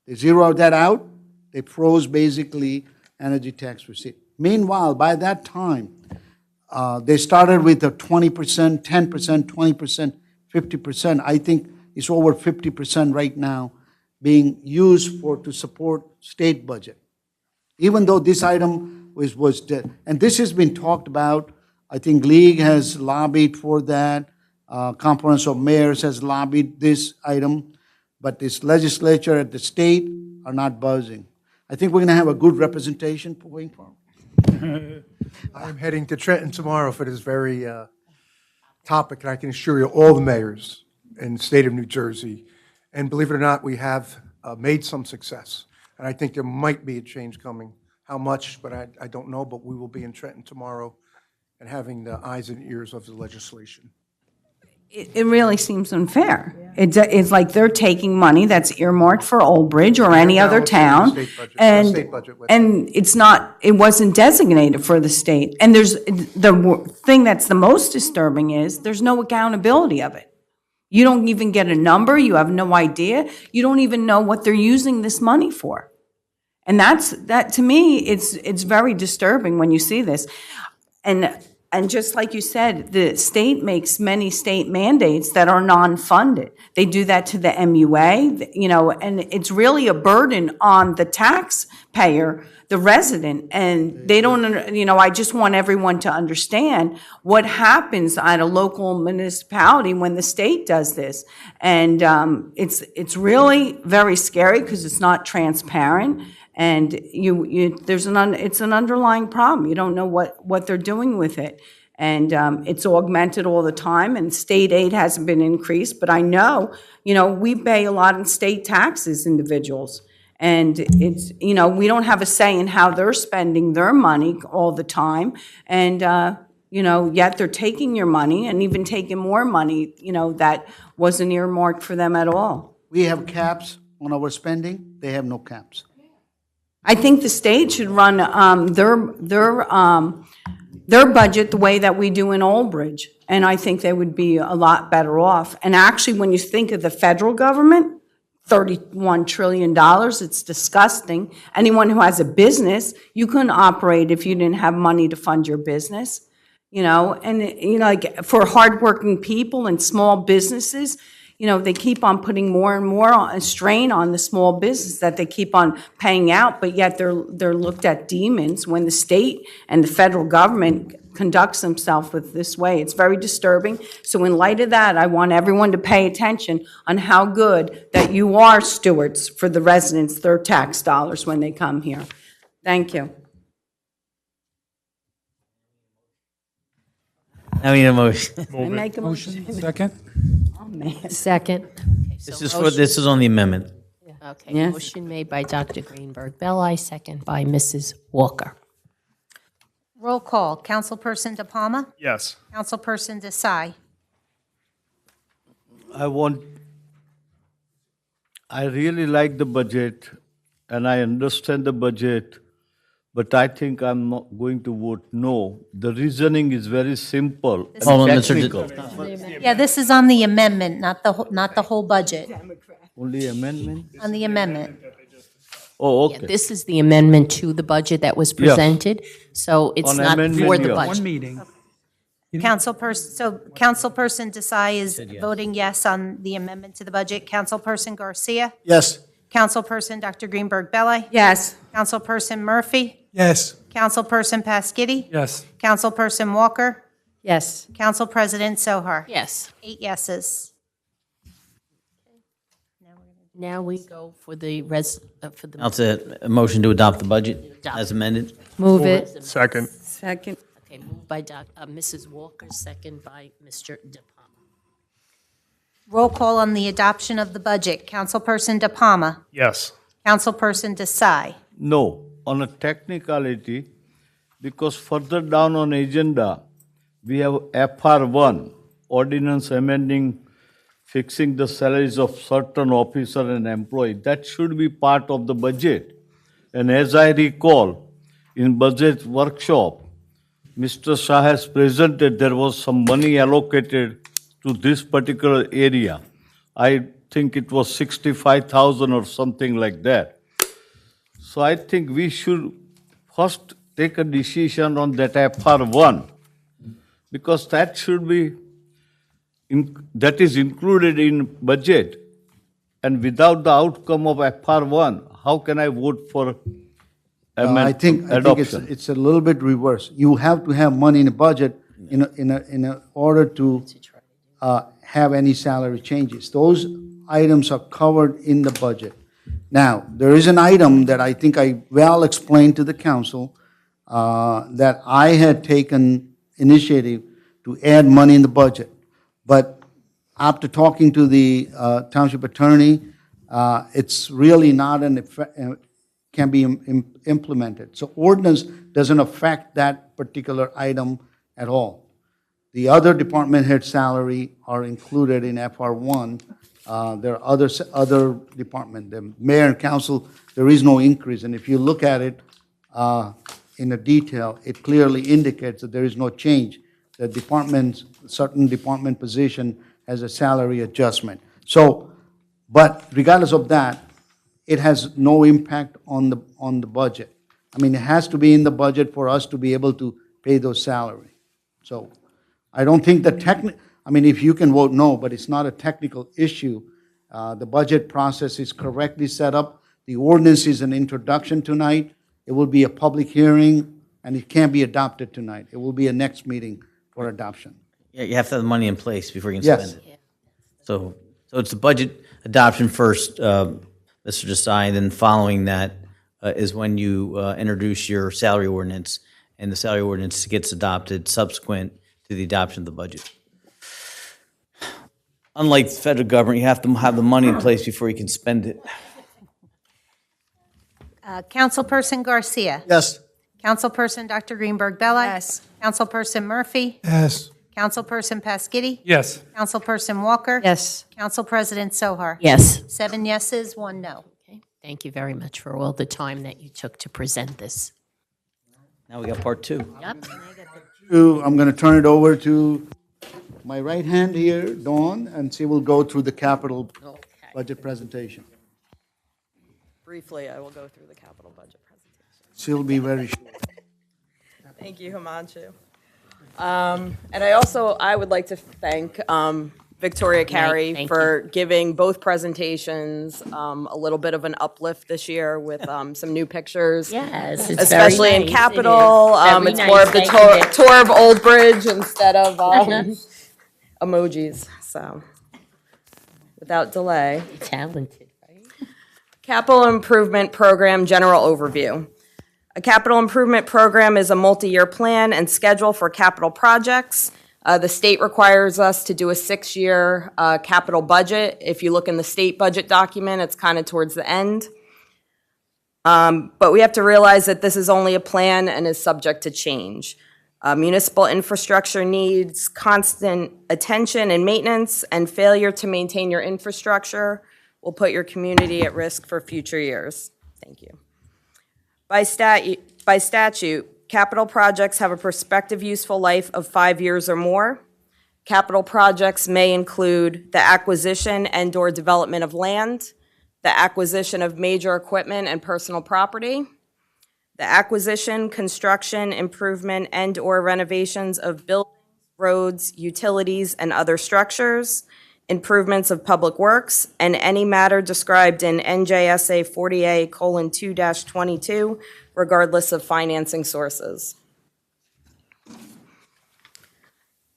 They zeroed that out, they froze basically energy tax receipt. Meanwhile, by that time, they started with a 20%, 10%, 20%, 50%. I think it's over 50% right now being used to support state budget. Even though this item was dead. And this has been talked about. I think League has lobbied for that. Conference of Mayors has lobbied this item. But this legislature at the state are not buzzing. I think we're going to have a good representation going forward. I'm heading to Trenton tomorrow for this very topic, and I can assure you, all the mayors in the state of New Jersey, and believe it or not, we have made some success. And I think there might be a change coming. How much, but I don't know, but we will be in Trenton tomorrow and having the eyes and ears of the legislation. It really seems unfair. It's like they're taking money that's earmarked for Old Bridge or any other town, and it wasn't designated for the state. And the thing that's the most disturbing is there's no accountability of it. You don't even get a number. You have no idea. You don't even know what they're using this money for. And that to me, it's very disturbing when you see this. And just like you said, the state makes many state mandates that are non-funded. They do that to the MUA, and it's really a burden on the taxpayer, the resident, and they don't, I just want everyone to understand what happens at a local municipality when the state does this. And it's really very scary because it's not transparent. And it's an underlying problem. You don't know what they're doing with it. And it's augmented all the time, and state aid hasn't been increased. But I know, we pay a lot in state taxes, individuals. And it's, we don't have a say in how they're spending their money all the time. And, yet they're taking your money and even taking more money, that wasn't earmarked for them at all. We have caps on our spending. They have no caps. I think the state should run their budget the way that we do in Old Bridge, and I think they would be a lot better off. And actually, when you think of the federal government, $31 trillion, it's disgusting. Anyone who has a business, you couldn't operate if you didn't have money to fund your business, and like for hardworking people and small businesses, they keep on putting more and more strain on the small business that they keep on paying out, but yet they're looked at demons when the state and the federal government conducts themselves with this way. It's very disturbing. So in light of that, I want everyone to pay attention on how good that you are stewards for the residents, their tax dollars when they come here. Thank you. I mean, a motion. I make a motion. Second? Second. This is on the amendment. Okay, Yes. motion made by Dr. Greenberg Belli, second by Mrs. Walker. Roll call. Councilperson De Palma? Yes. Councilperson Desai? I really like the budget and I understand the budget, but I think I'm not going to vote no. The reasoning is very simple and Hold on, Mr. technical. Yeah, this is on the amendment, not the whole budget. Only amendment? On the amendment. Oh, Yeah, okay. this is the amendment to the budget that was presented, so it's On not amendment, for the yes. One budget. meeting. Councilperson Desai is voting yes on the amendment to the budget. Councilperson Garcia? Yes. Councilperson Dr. Greenberg Belli? Yes. Councilperson Murphy? Yes. Councilperson Paschidi? Yes. Councilperson Walker? Yes. Council President Sohar? Yes. 8 yeses. Now we go for the That's a motion to adopt the budget as amended. Move it. Second. Second. Okay, moved by Mrs. Walker, second by Mr. De Palma. Roll call on the adoption of the budget. Councilperson De Palma? Yes. Councilperson Desai? No, on a technicality, because further down on agenda, we have FR1, ordinance amending fixing the salaries of certain officer and employee. That should be part of the budget. And as I recall, in budget workshop, Mr. Shah has presented there was some money allocated to this particular area. I think it was 65,000 or something like that. So I think we should first take a decision on that FR1, because that should be, that is included in budget. And without the outcome of FR1, how can I vote for I think adoption? it's a little bit reverse. You have to have money in the budget in order to have any salary changes. Those items are covered in the budget. Now, there is an item that I think I well explained to the council that I had taken initiative to add money in the budget. But after talking to the township attorney, it's really not can be implemented. So ordinance doesn't affect that particular item at all. The other department head salary are included in FR1. There are other department, the mayor and council, there is no increase. And if you look at it in the detail, it clearly indicates that there is no change. The department, certain department position has a salary adjustment. So, but regardless of that, it has no impact on the budget. I mean, it has to be in the budget for us to be able to pay those salary. So I don't think I mean, if you can vote no, but it's not a technical issue. The budget process is correctly set up. The ordinance is an introduction tonight. It will be a public hearing, and it can't be adopted tonight. It will be a next meeting for adoption. Yeah, you have to have the money in place before you can Yes. spend it. So it's the budget adoption first, Mr. Desai, and then following that is when you introduce your salary ordinance, and the salary ordinance gets adopted subsequent to the adoption of the budget. Unlike the federal government, you have to have the money in place before you can spend it. Councilperson Garcia. Yes. Councilperson Dr. Greenberg Belli. Yes. Councilperson Murphy. Yes. Councilperson Pasquitti. Yes. Councilperson Walker. Yes. Council President Sohar. Yes. 7 yeses, 1 no. Okay. Thank you very much for all the time that you took to present this. Now we got part two. Yep. I'm going to turn it over to my right hand here, Dawn, and she will go through the capital budget presentation. Briefly, I will go through the capital budget presentation. She'll be very short. Thank you, Himanshu. And I would like to thank Victoria Carey thank for giving both presentations a little bit of an uplift this year with some new pictures. Yes, it's Especially very in nice. It Capitol. is. Very It's nice. more of the Thank you. tour of Old Bridge instead of emojis. So, without delay. Talented, right? Capital Improvement Program General Overview. A capital improvement program is a multi-year plan and schedule for capital projects. The state requires us to do a 6-year capital budget. If you look in the state budget document, it's kind of towards the end. But we have to realize that this is only a plan and is subject to change. Municipal infrastructure needs constant attention and maintenance, and failure to maintain your infrastructure will put your community at risk for future years. Thank you. By statute, capital projects have a prospective useful life of 5 years or more. Capital projects may include the acquisition and/or development of land, the acquisition of major equipment and personal property, the acquisition, construction, improvement, and/or renovations of buildings, roads, utilities, and other structures, improvements of public works, and any matter described in NJSA 40A:2-22, regardless of financing sources.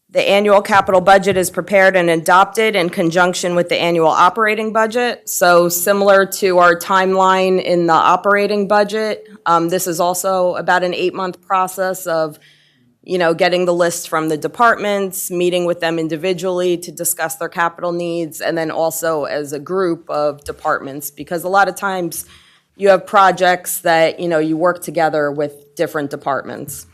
The annual capital budget is prepared and adopted in conjunction with the annual operating budget. So similar to our timeline in the operating budget, this is also about an 8-month process of getting the list from the departments, meeting with them individually to discuss their capital needs, and then also as a group of departments, because a lot of times you have projects that, you work together with different departments.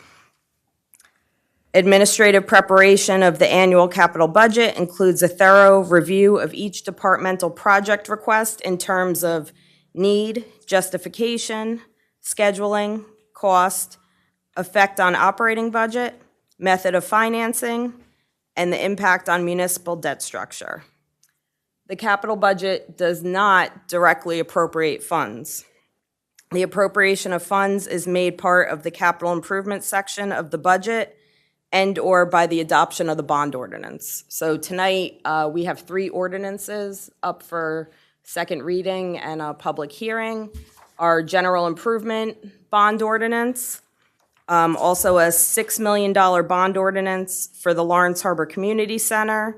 Administrative preparation of the annual capital budget includes a thorough review of each departmental project request in terms of need, justification, scheduling, cost, effect on operating budget, method of financing, and the impact on municipal debt structure. The capital budget does not directly appropriate funds. The appropriation of funds is made part of the capital improvement section of the budget and/or by the adoption of the bond ordinance. So tonight, we have 3 ordinances up for second reading and a public hearing. Our general improvement bond ordinance, also a $6 million bond ordinance for the Lawrence Harbor Community Center,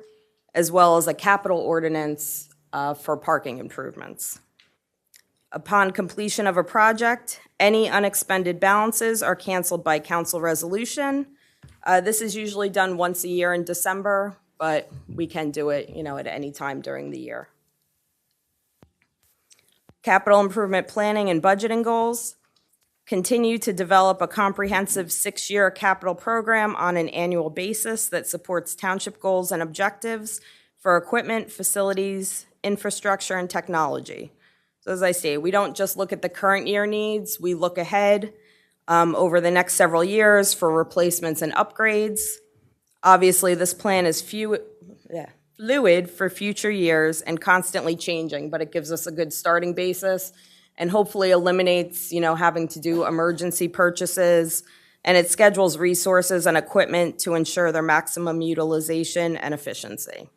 as well as a capital ordinance for parking improvements. Upon completion of a project, any unexpended balances are canceled by council resolution. This is usually done once a year in December, but we can do it, at any time during the year. Capital improvement planning and budgeting goals. Continue to develop a comprehensive 6-year capital program on an annual basis that supports township goals and objectives for equipment, facilities, infrastructure, and technology. So as I say, we don't just look at the current year needs, we look ahead over the next several years for replacements and upgrades. Obviously, this plan is fluid for future years and constantly changing, but it gives us a good starting basis and hopefully eliminates, having to do emergency purchases, and it schedules resources and equipment to ensure their maximum utilization and efficiency.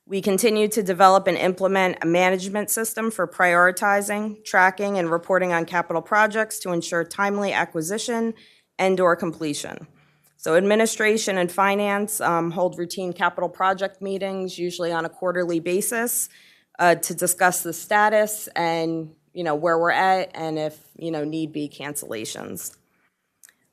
We continue to develop and implement a management system for prioritizing, tracking, and reporting on capital projects to ensure timely acquisition and/or completion. So administration and finance hold routine capital project meetings, usually on a quarterly basis, to discuss the status and, where we're at and if, need be cancellations.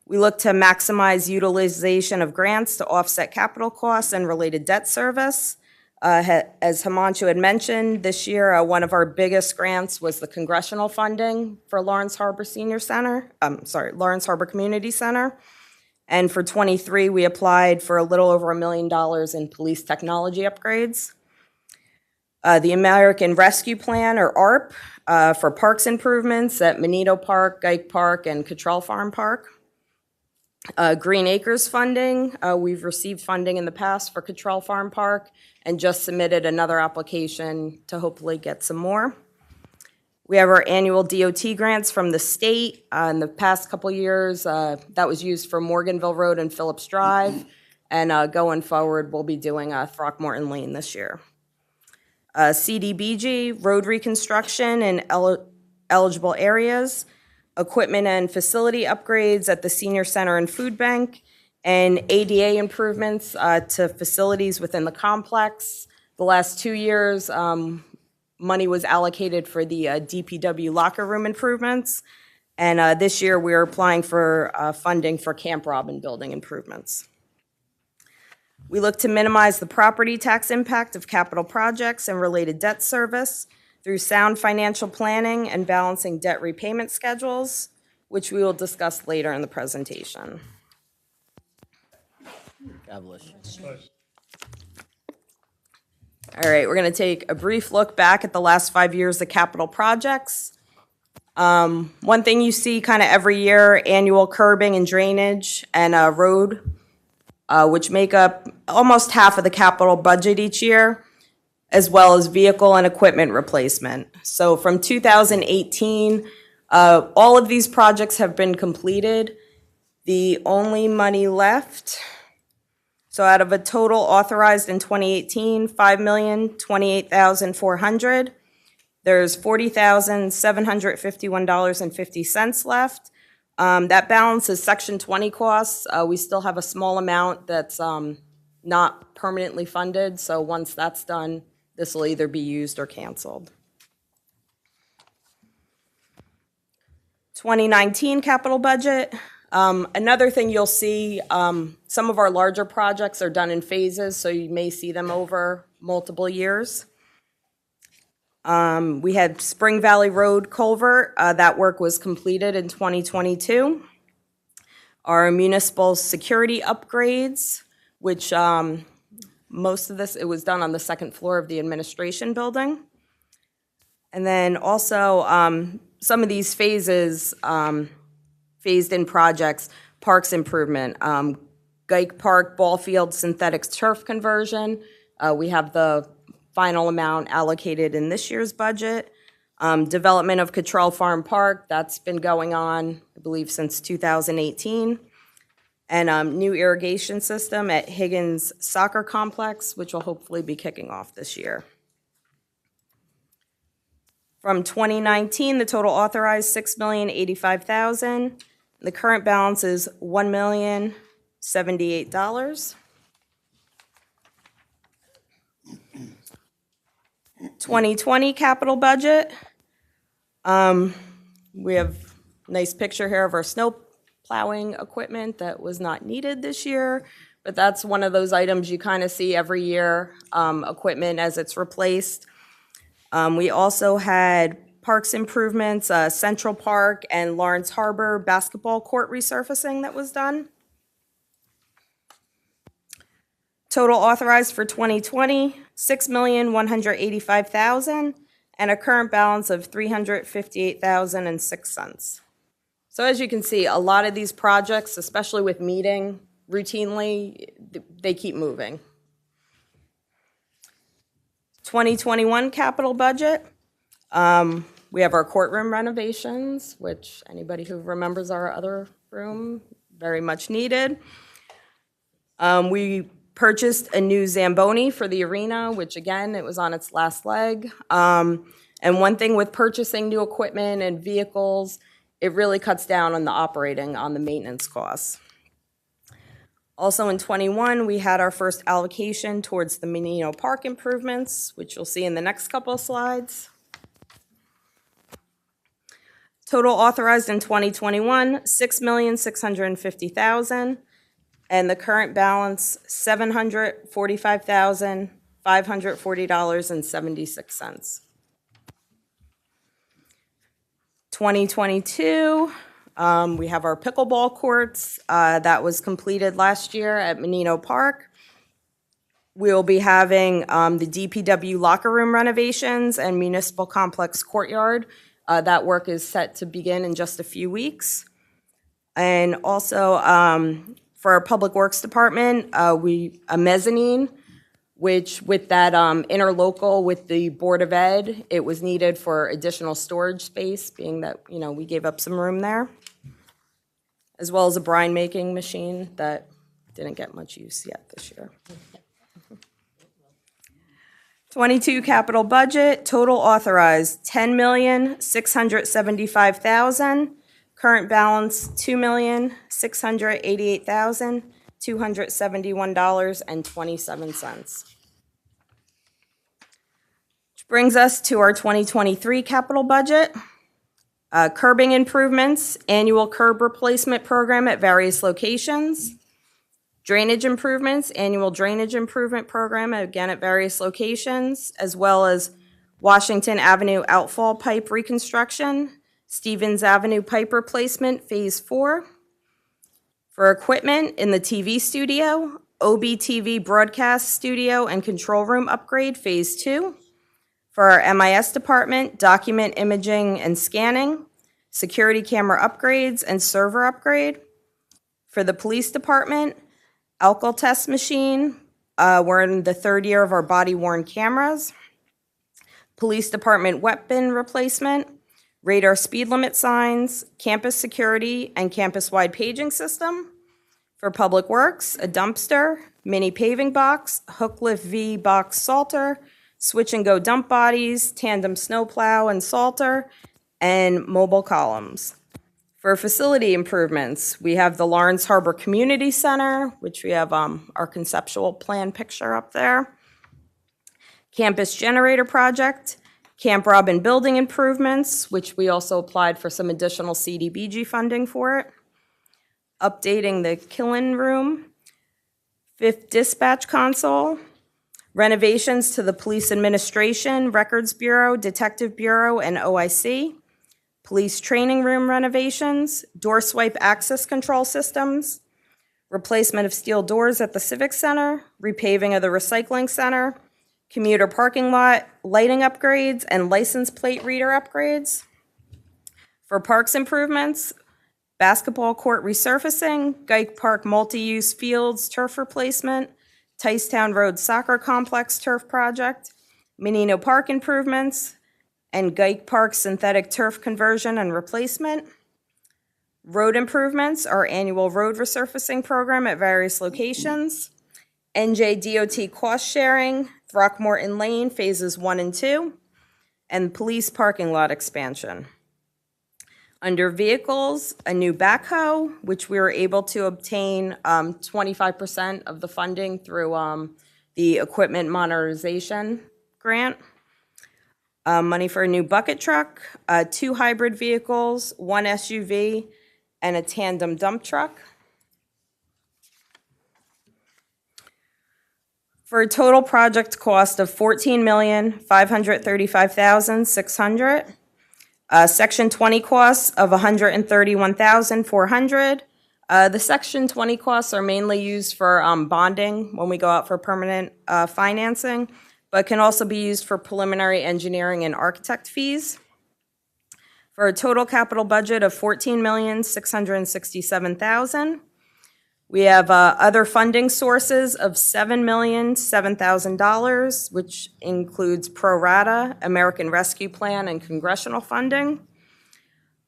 We look to maximize utilization of grants to offset capital costs and related debt service. As Himanshu had mentioned, this year, one of our biggest grants was the congressional funding for Lawrence Harbor Lawrence Harbor Community Center. And for 23, we applied for a little over $1 million in police technology upgrades. The American Rescue Plan, or ARP, for parks improvements at Menino Park, Gike Park, and Cottrell Farm Park. Green Acres funding, we've received funding in the past for Cottrell Farm Park and just submitted another application to hopefully get some more. We have our annual DOT grants from the state. In the past couple years, that was used for Morganville Road and Phillips Drive, and going forward, we'll be doing Throckmorton Lane this year. CDBG, road reconstruction in eligible areas, equipment and facility upgrades at the Senior Center and Food Bank, and ADA improvements to facilities within the complex. The last 2 years, money was allocated for the DPW locker room improvements, and this year we're applying for funding for Camp Robin building improvements. We look to minimize the property tax impact of capital projects and related debt service through sound financial planning and balancing debt repayment schedules, which we will discuss later in the presentation. God bless you. All right, we're going to take a brief look back at the last 5 years of capital projects. One thing you see kind of every year, annual curbing and drainage and road, which make up almost half of the capital budget each year, as well as vehicle and equipment replacement. So from 2018, all of these projects have been completed. The only money left, so out of a total authorized in 2018, $5,028,400, there's $40,751.50 left. That balance is Section 20 costs. We still have a small amount that's not permanently funded, so once that's done, this will either be used or canceled. 2019 capital budget. Another thing you'll see, some of our larger projects are done in phases, so you may see them over multiple years. We had Spring Valley Road culvert. That work was completed in 2022. Our municipal security upgrades, which most of this, it was done on the second floor of the administration building. And then also some of these phases, phased in projects, parks improvement, Gike Park ball field synthetic turf conversion. We have the final amount allocated in this year's budget. Development of Cottrell Farm Park, that's been going on, I believe, since 2018. And new irrigation system at Higgins Soccer Complex, which will hopefully be kicking off this year. From 2019, the total authorized $6,085,000. The current balance is $1,078. 2020 capital budget. We have a nice picture here of our snow plowing equipment that was not needed this year, but that's one of those items you kind of see every year, equipment as it's replaced. We also had parks improvements, Central Park and Lawrence Harbor basketball court resurfacing that was done. Total authorized for 2020, $6,185,000, and a current balance of $358,006. So as you can see, a lot of these projects, especially with meeting routinely, they keep moving. 2021 capital budget. We have our courtroom renovations, which anybody who remembers our other room, very much needed. We purchased a new Zamboni for the arena, which again, it was on its last leg. And one thing with purchasing new equipment and vehicles, it really cuts down on the maintenance costs. Also in 21, we had our first allocation towards the Menino Park improvements, which you'll see in the next couple of slides. Total authorized in 2021, $6,650,000, and the current balance, $745,540.76. 2022, we have our pickleball courts that was completed last year at Menino Park. We'll be having the DPW locker room renovations and municipal complex courtyard. That work is set to begin in just a few weeks. And also for our Public Works Department, a mezzanine, which with that interlocal with the Board of Ed, it was needed for additional storage space, being that, we gave up some room there, as well as a brine making machine that didn't get much use yet this year. 22 capital budget, total authorized $10,675,000, current balance $2,688,271.27. Which brings us to our 2023 capital budget. Curbing improvements, annual curb replacement program at various locations. Drainage improvements, annual drainage improvement program, again at various locations, as well as Washington Avenue outfall pipe reconstruction, Stevens Avenue pipe replacement, Phase 4. For equipment in the TV studio, OBTV broadcast studio and control room upgrade, Phase 2. For our MIS department, document imaging and scanning, security camera upgrades and server upgrade. For the police department, alcohol test machine. We're in the third year of our body-worn cameras. Police department weapon replacement, radar speed limit signs, campus security, and campus-wide paging system. For Public Works, a dumpster, mini paving box, hook lift V box salter, switch and go dump bodies, tandem snowplow and salter, and mobile columns. For facility improvements, we have the Lawrence Harbor Community Center, which we have our conceptual plan picture up there. Campus generator project, Camp Robin building improvements, which we also applied for some additional CDBG funding for it. Updating the Killen room, 5th dispatch console, renovations to the Police Administration, Records Bureau, Detective Bureau, and OIC. Police training room renovations, door swipe access control systems, replacement of steel doors at the Civic Center, repaving of the Recycling Center, commuter parking lot, lighting upgrades, and license plate reader upgrades. For parks improvements, basketball court resurfacing, Gike Park multi-use fields turf replacement, Ticetown Road Soccer Complex turf project, Menino Park improvements, and Gike Park synthetic turf conversion and replacement. Road improvements, our annual road resurfacing program at various locations. NJDOT cost sharing, Throckmorton Lane Phases 1 and 2, and police parking lot expansion. Under vehicles, a new backhoe, which we were able to obtain 25% of the funding through the equipment modernization grant. Money for a new bucket truck, 2 hybrid vehicles, 1 SUV, and a tandem dump truck. For a total project cost of $14,535,600. Section 20 costs of $131,400. The Section 20 costs are mainly used for bonding when we go out for permanent financing, but can also be used for preliminary engineering and architect fees. For a total capital budget of $14,667,000. We have other funding sources of $7,007,000, which includes pro rata, American Rescue Plan, and congressional funding.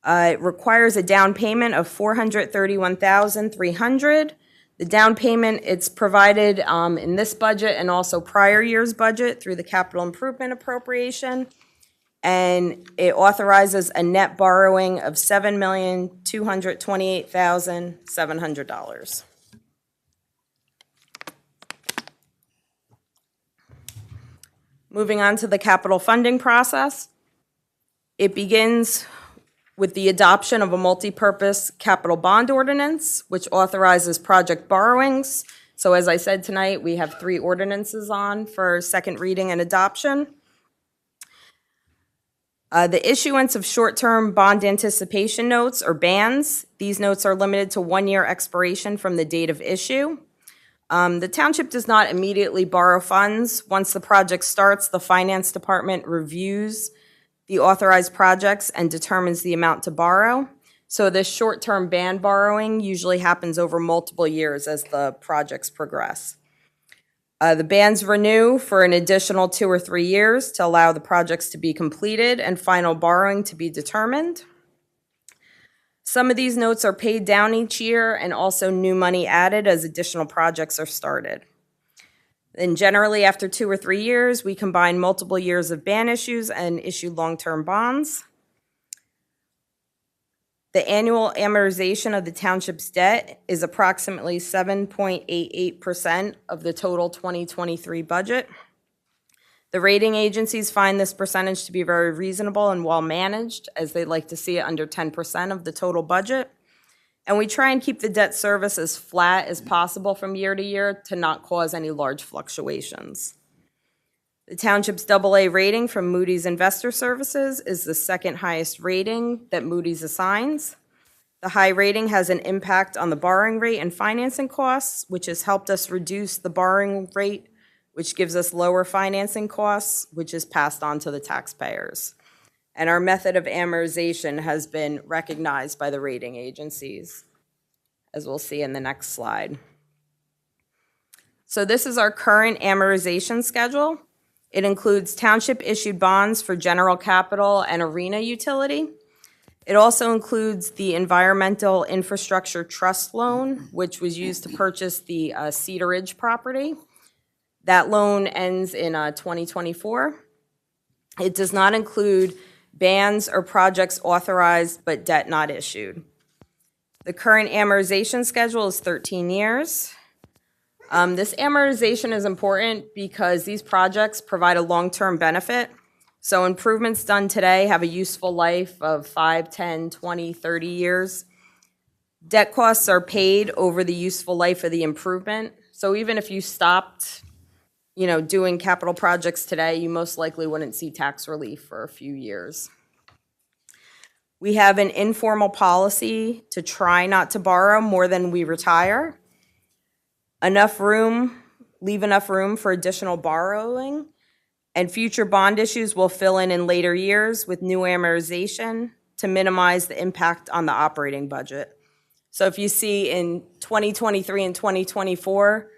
It requires a down payment of $431,300. The down payment, it's provided in this budget and also prior year's budget through the capital improvement appropriation. And it authorizes a net borrowing of $7,228,700. Moving on to the capital funding process. It begins with the adoption of a multi-purpose capital bond ordinance, which authorizes project borrowings. So as I said tonight, we have 3 ordinances on for second reading and adoption. The issuance of short-term bond anticipation notes, or BANs. These notes are limited to 1-year expiration from the date of issue. The township does not immediately borrow funds. Once the project starts, the finance department reviews the authorized projects and determines the amount to borrow. So this short-term band borrowing usually happens over multiple years as the projects progress. The bands renew for an additional 2 or 3 years to allow the projects to be completed and final borrowing to be determined. Some of these notes are paid down each year and also new money added as additional projects are started. And generally, after 2 or 3 years, we combine multiple years of band issues and issue long-term bonds. The annual amortization of the township's debt is approximately 7.88% of the total 2023 budget. The rating agencies find this percentage to be very reasonable and well-managed, as they like to see it under 10% of the total budget. And we try and keep the debt service as flat as possible from year to year to not cause any large fluctuations. The township's AA rating from Moody's Investor Services is the second highest rating that Moody's assigns. The high rating has an impact on the borrowing rate and financing costs, which has helped us reduce the borrowing rate, which gives us lower financing costs, which is passed on to the taxpayers. And our method of amortization has been recognized by the rating agencies, as we'll see in the next slide. So this is our current amortization schedule. It includes township-issued bonds for general capital and arena utility. It also includes the Environmental Infrastructure Trust loan, which was used to purchase the Cedar Ridge property. That loan ends in 2024. It does not include bans or projects authorized but debt not issued. The current amortization schedule is 13 years. This amortization is important because these projects provide a long-term benefit. So improvements done today have a useful life of 5, 10, 20, 30 years. Debt costs are paid over the useful life of the improvement. So even if you stopped, doing capital projects today, you most likely wouldn't see tax relief for a few years. We have an informal policy to try not to borrow more than we retire. Leave enough room for additional borrowing, and future bond issues will fill in later years with new amortization to minimize the impact on the operating budget. So if you see in 2023 and 2024,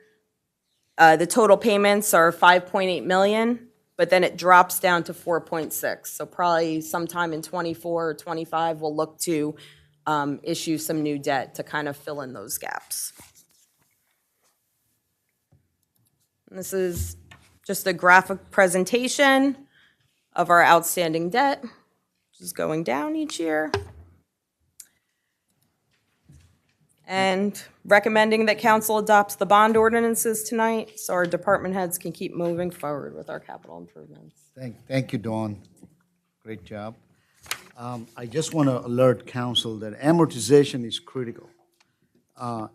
the total payments are $5.8 million. but then it drops down to 4.6. So probably sometime in 24 or 25, we'll look to issue some new debt to kind of fill in those gaps. And this is just a graphic presentation of our outstanding debt, which is going down each year. And recommending that council adopts the bond ordinances tonight so our department heads can keep moving forward with our capital improvements. Thank you, Dawn. Great job. I just want to alert council that amortization is critical.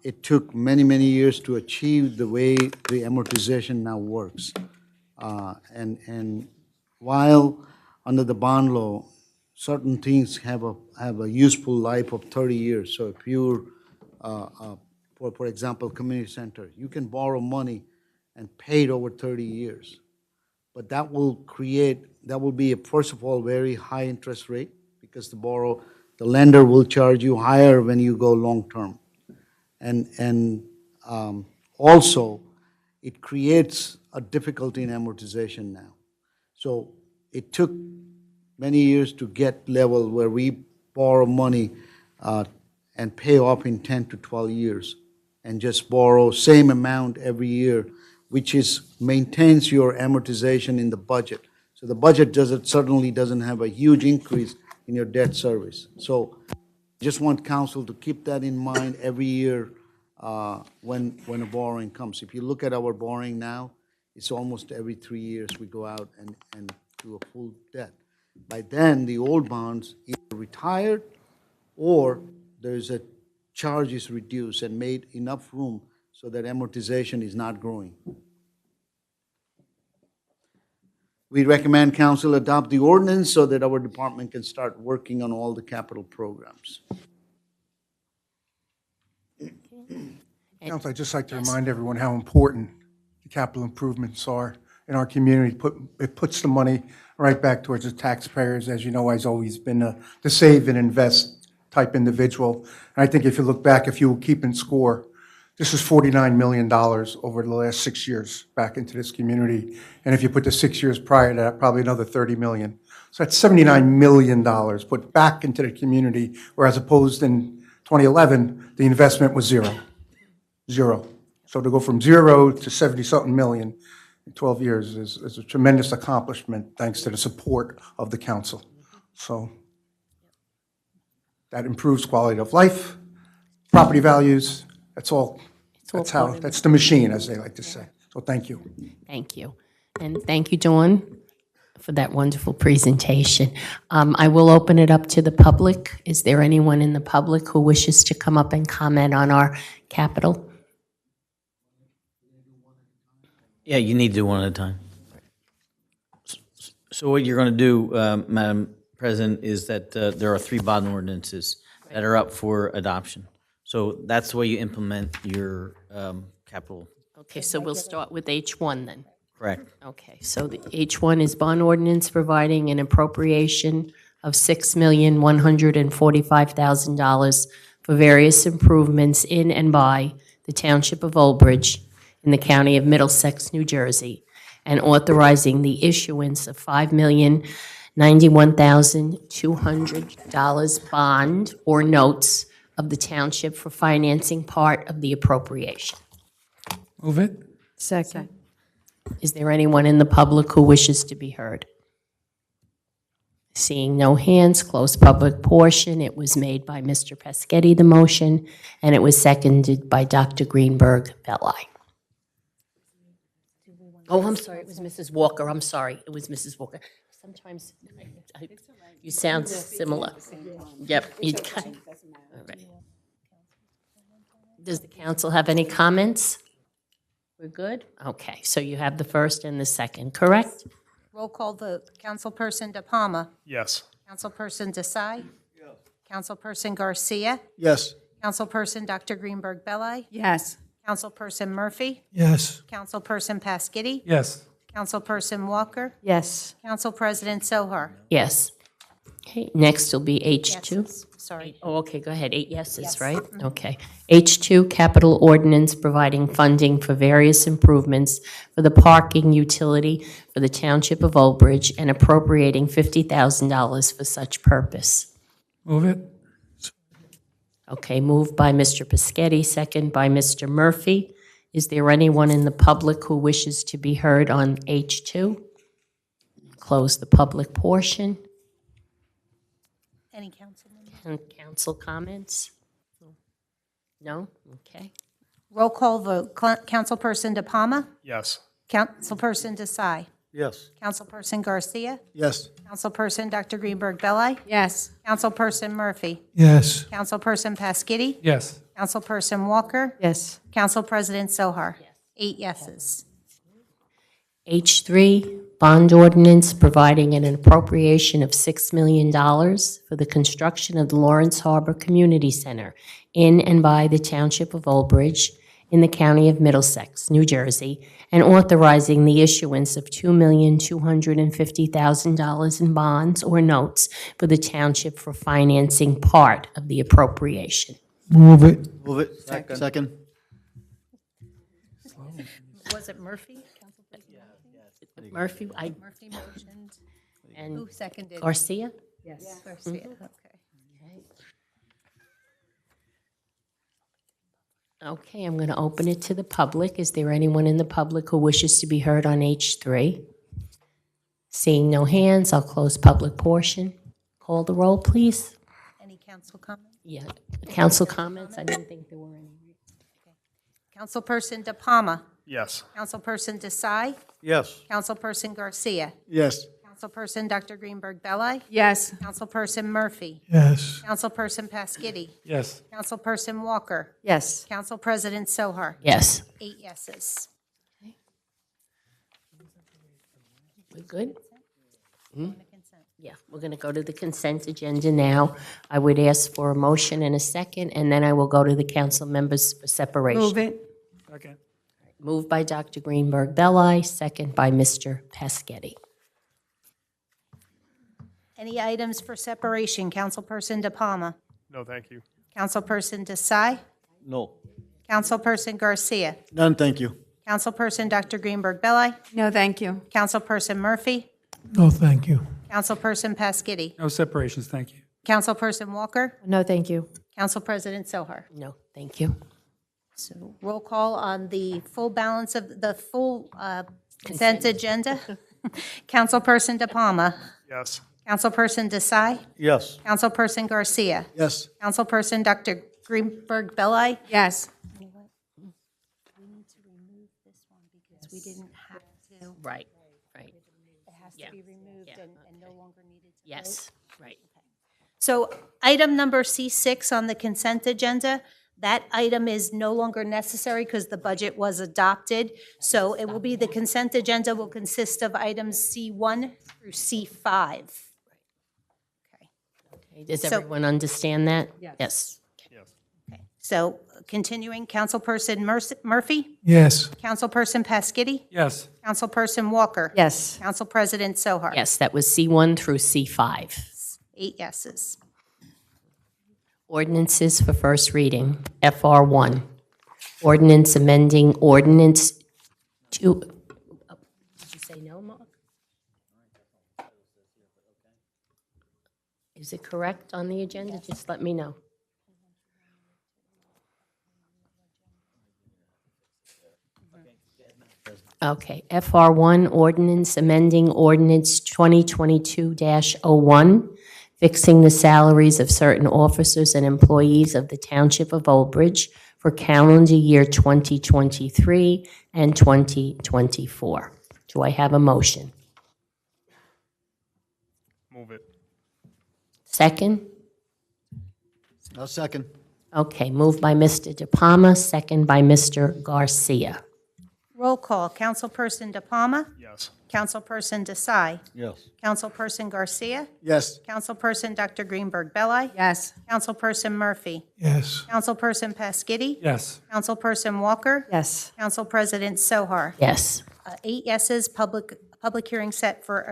It took many, many years to achieve the way the amortization now works. And while under the bond law, certain things have a useful life of 30 years. So if you're, for example, community center, you can borrow money and pay it over 30 years. But that will be, first of all, very high interest rate because the lender will charge you higher when you go long term. And also, it creates a difficulty in amortization now. So it took many years to get level where we borrow money and pay off in 10 to 12 years and just borrow same amount every year, which maintains your amortization in the budget. So the budget certainly doesn't have a huge increase in your debt service. So just want council to keep that in mind every year when a borrowing comes. If you look at our borrowing now, it's almost every 3 years we go out and do a full debt. By then, the old bonds either retired or there's a charge is reduced and made enough room so that amortization is not growing. We recommend council adopt the ordinance so that our department can start working on all the capital programs. Council, I'd just like to remind everyone how important the capital improvements are in our community. It puts the money right back towards the taxpayers. As you know, I've always been the save and invest type individual. And I think if you look back, if you were keeping score, this is $49 million over the last 6 years back into this community. And if you put the 6 years prior to that, probably another $30 million. So that's $79 million put back into the community, whereas opposed in 2011, the investment was zero. So to go from zero to 70-something million in 12 years is a tremendous accomplishment thanks to the support of the council. So that improves quality of life, property values, that's the machine, as they like to say. So thank you. Thank you. And thank you, Dawn, for that wonderful presentation. I will open it up to the public. Is there anyone in the public who wishes to come up and comment on our capital? Yeah, you need to do one at a time. So what you're going to do, Madam President, is that there are 3 bond ordinances that are up for adoption. So that's the way you implement your capital. Okay, so we'll start with H1 then. Correct. Okay, so the H1 is bond ordinance providing an appropriation of $6,145,000 for various improvements in and by the Township of Old Bridge in the County of Middlesex, New Jersey, and authorizing the issuance of $5,091,200 bond or notes of the township for financing part of the appropriation. Move it. Second. Is there anyone in the public who wishes to be heard? Seeing no hands, close public portion. It was made by Mr. Pescetti, the motion, and it was seconded by Dr. Greenberg Belli. Oh, I'm sorry, it was Mrs. Walker. I'm sorry, it was Mrs. Walker. Sometimes you sound similar. Yep. All right. Does the council have any comments? We're good? Okay, so you have the first and the second, correct? Roll call vote. Councilperson De Palma. Yes. Councilperson Desai. Yes. Councilperson Garcia. Yes. Councilperson Dr. Greenberg Belli. Yes. Councilperson Murphy. Yes. Councilperson Pasquitti. Yes. Councilperson Walker. Yes. Council President Sohar. Yes. Okay, next will be H2. Yeses. Sorry. Oh, okay, go ahead. 8 yeses, Yes. right? Okay. H2, capital ordinance providing funding for various improvements for the parking utility for the Township of Old Bridge and appropriating $50,000 for such purpose. Move it. Okay, moved by Mr. Pescetti, second by Mr. Murphy. Is there anyone in the public who wishes to be heard on H2? Close the public portion. Any council members? And council comments? No? Okay. Roll call vote. Councilperson DePalma? Yes. Councilperson Desai? Yes. Councilperson Garcia? Yes. Councilperson Dr. Greenberg Belli? Yes. Councilperson Murphy? Yes. Councilperson Paschidi? Yes. Councilperson Walker? Yes. Council President Sohar? 8 yeses. H3, bond ordinance providing an appropriation of $6 million for the construction of the Lawrence Harbor Community Center in and by the Township of Old Bridge in the County of Middlesex, New Jersey, and authorizing the issuance of $2,250,000 in bonds or notes for the township for financing part of the appropriation. Move it. Move it. Second. Was it Murphy? Murphy, Murphy motioned. and Who seconded? Garcia? Yes. Garcia, okay. Okay, I'm going to open it to the public. Is there anyone in the public who wishes to be heard on H3? Seeing no hands, I'll close public portion. Call the roll, please. Any council comments? Yeah, council comments? I didn't think there were any. Councilperson DePalma? Yes. Councilperson Desai? Yes. Councilperson Garcia? Yes. Councilperson Dr. Greenberg Belli? Yes. Councilperson Murphy? Yes. Councilperson Paschidi? Yes. Councilperson Walker? Yes. Council President Sohar? Yes. 8 yeses. We're good? Yeah, we're going to go to the consent agenda now. I would ask for a motion and a second, and then I will go to the council members for separation. Move it. Second. Moved by Dr. Greenberg Belli, second by Mr. Pescetti. Any items for separation? Councilperson DePalma? No, thank you. Councilperson Desai? No. Councilperson Garcia? None, thank you. Councilperson Dr. Greenberg Belli? No, thank you. Councilperson Murphy? No, thank you. Councilperson Paschidi? No separations, thank you. Councilperson Walker? No, thank you. Council President Sohar? No, thank you. So roll call on the full balance of the full consent agenda. Councilperson DePalma? Yes. Councilperson Desai? Yes. Councilperson Garcia? Yes. Councilperson Dr. Greenberg Belli? Yes. We need to remove this one because we didn't have to. Right, right. It has Yeah. to be removed and no longer needed to vote. Yes, right. So item number C6 on the consent agenda, that item is no longer necessary because the budget was adopted. So it will be, the consent agenda will consist of items C1 through C5. Okay, does So- everyone understand that? Yes. So continuing, Councilperson Murphy? Yes. Councilperson Paschidi? Yes. Councilperson Walker? Yes. Council President Sohar? Yes, that was C1 through C5. 8 yeses. Ordinances for first reading, FR1. Ordinance amending ordinance to, did you say no, Mark? Is it correct on the agenda? Just let me know. Okay, FR1, ordinance amending ordinance 2022-01, fixing the salaries of certain officers and employees of the Township of Old Bridge for calendar year 2023 and 2024. Do I have a motion? Move it. Second? I'll second. Okay, moved by Mr. DePalma, second by Mr. Garcia. Roll call, Councilperson DePalma? Yes. Councilperson Desai? Yes. Councilperson Garcia? Yes. Councilperson Dr. Greenberg Belli? Yes. Councilperson Murphy? Yes. Councilperson Paschidi? Yes. Councilperson Walker? Yes. Council President Sohar? Yes. 8 yeses, public hearing set for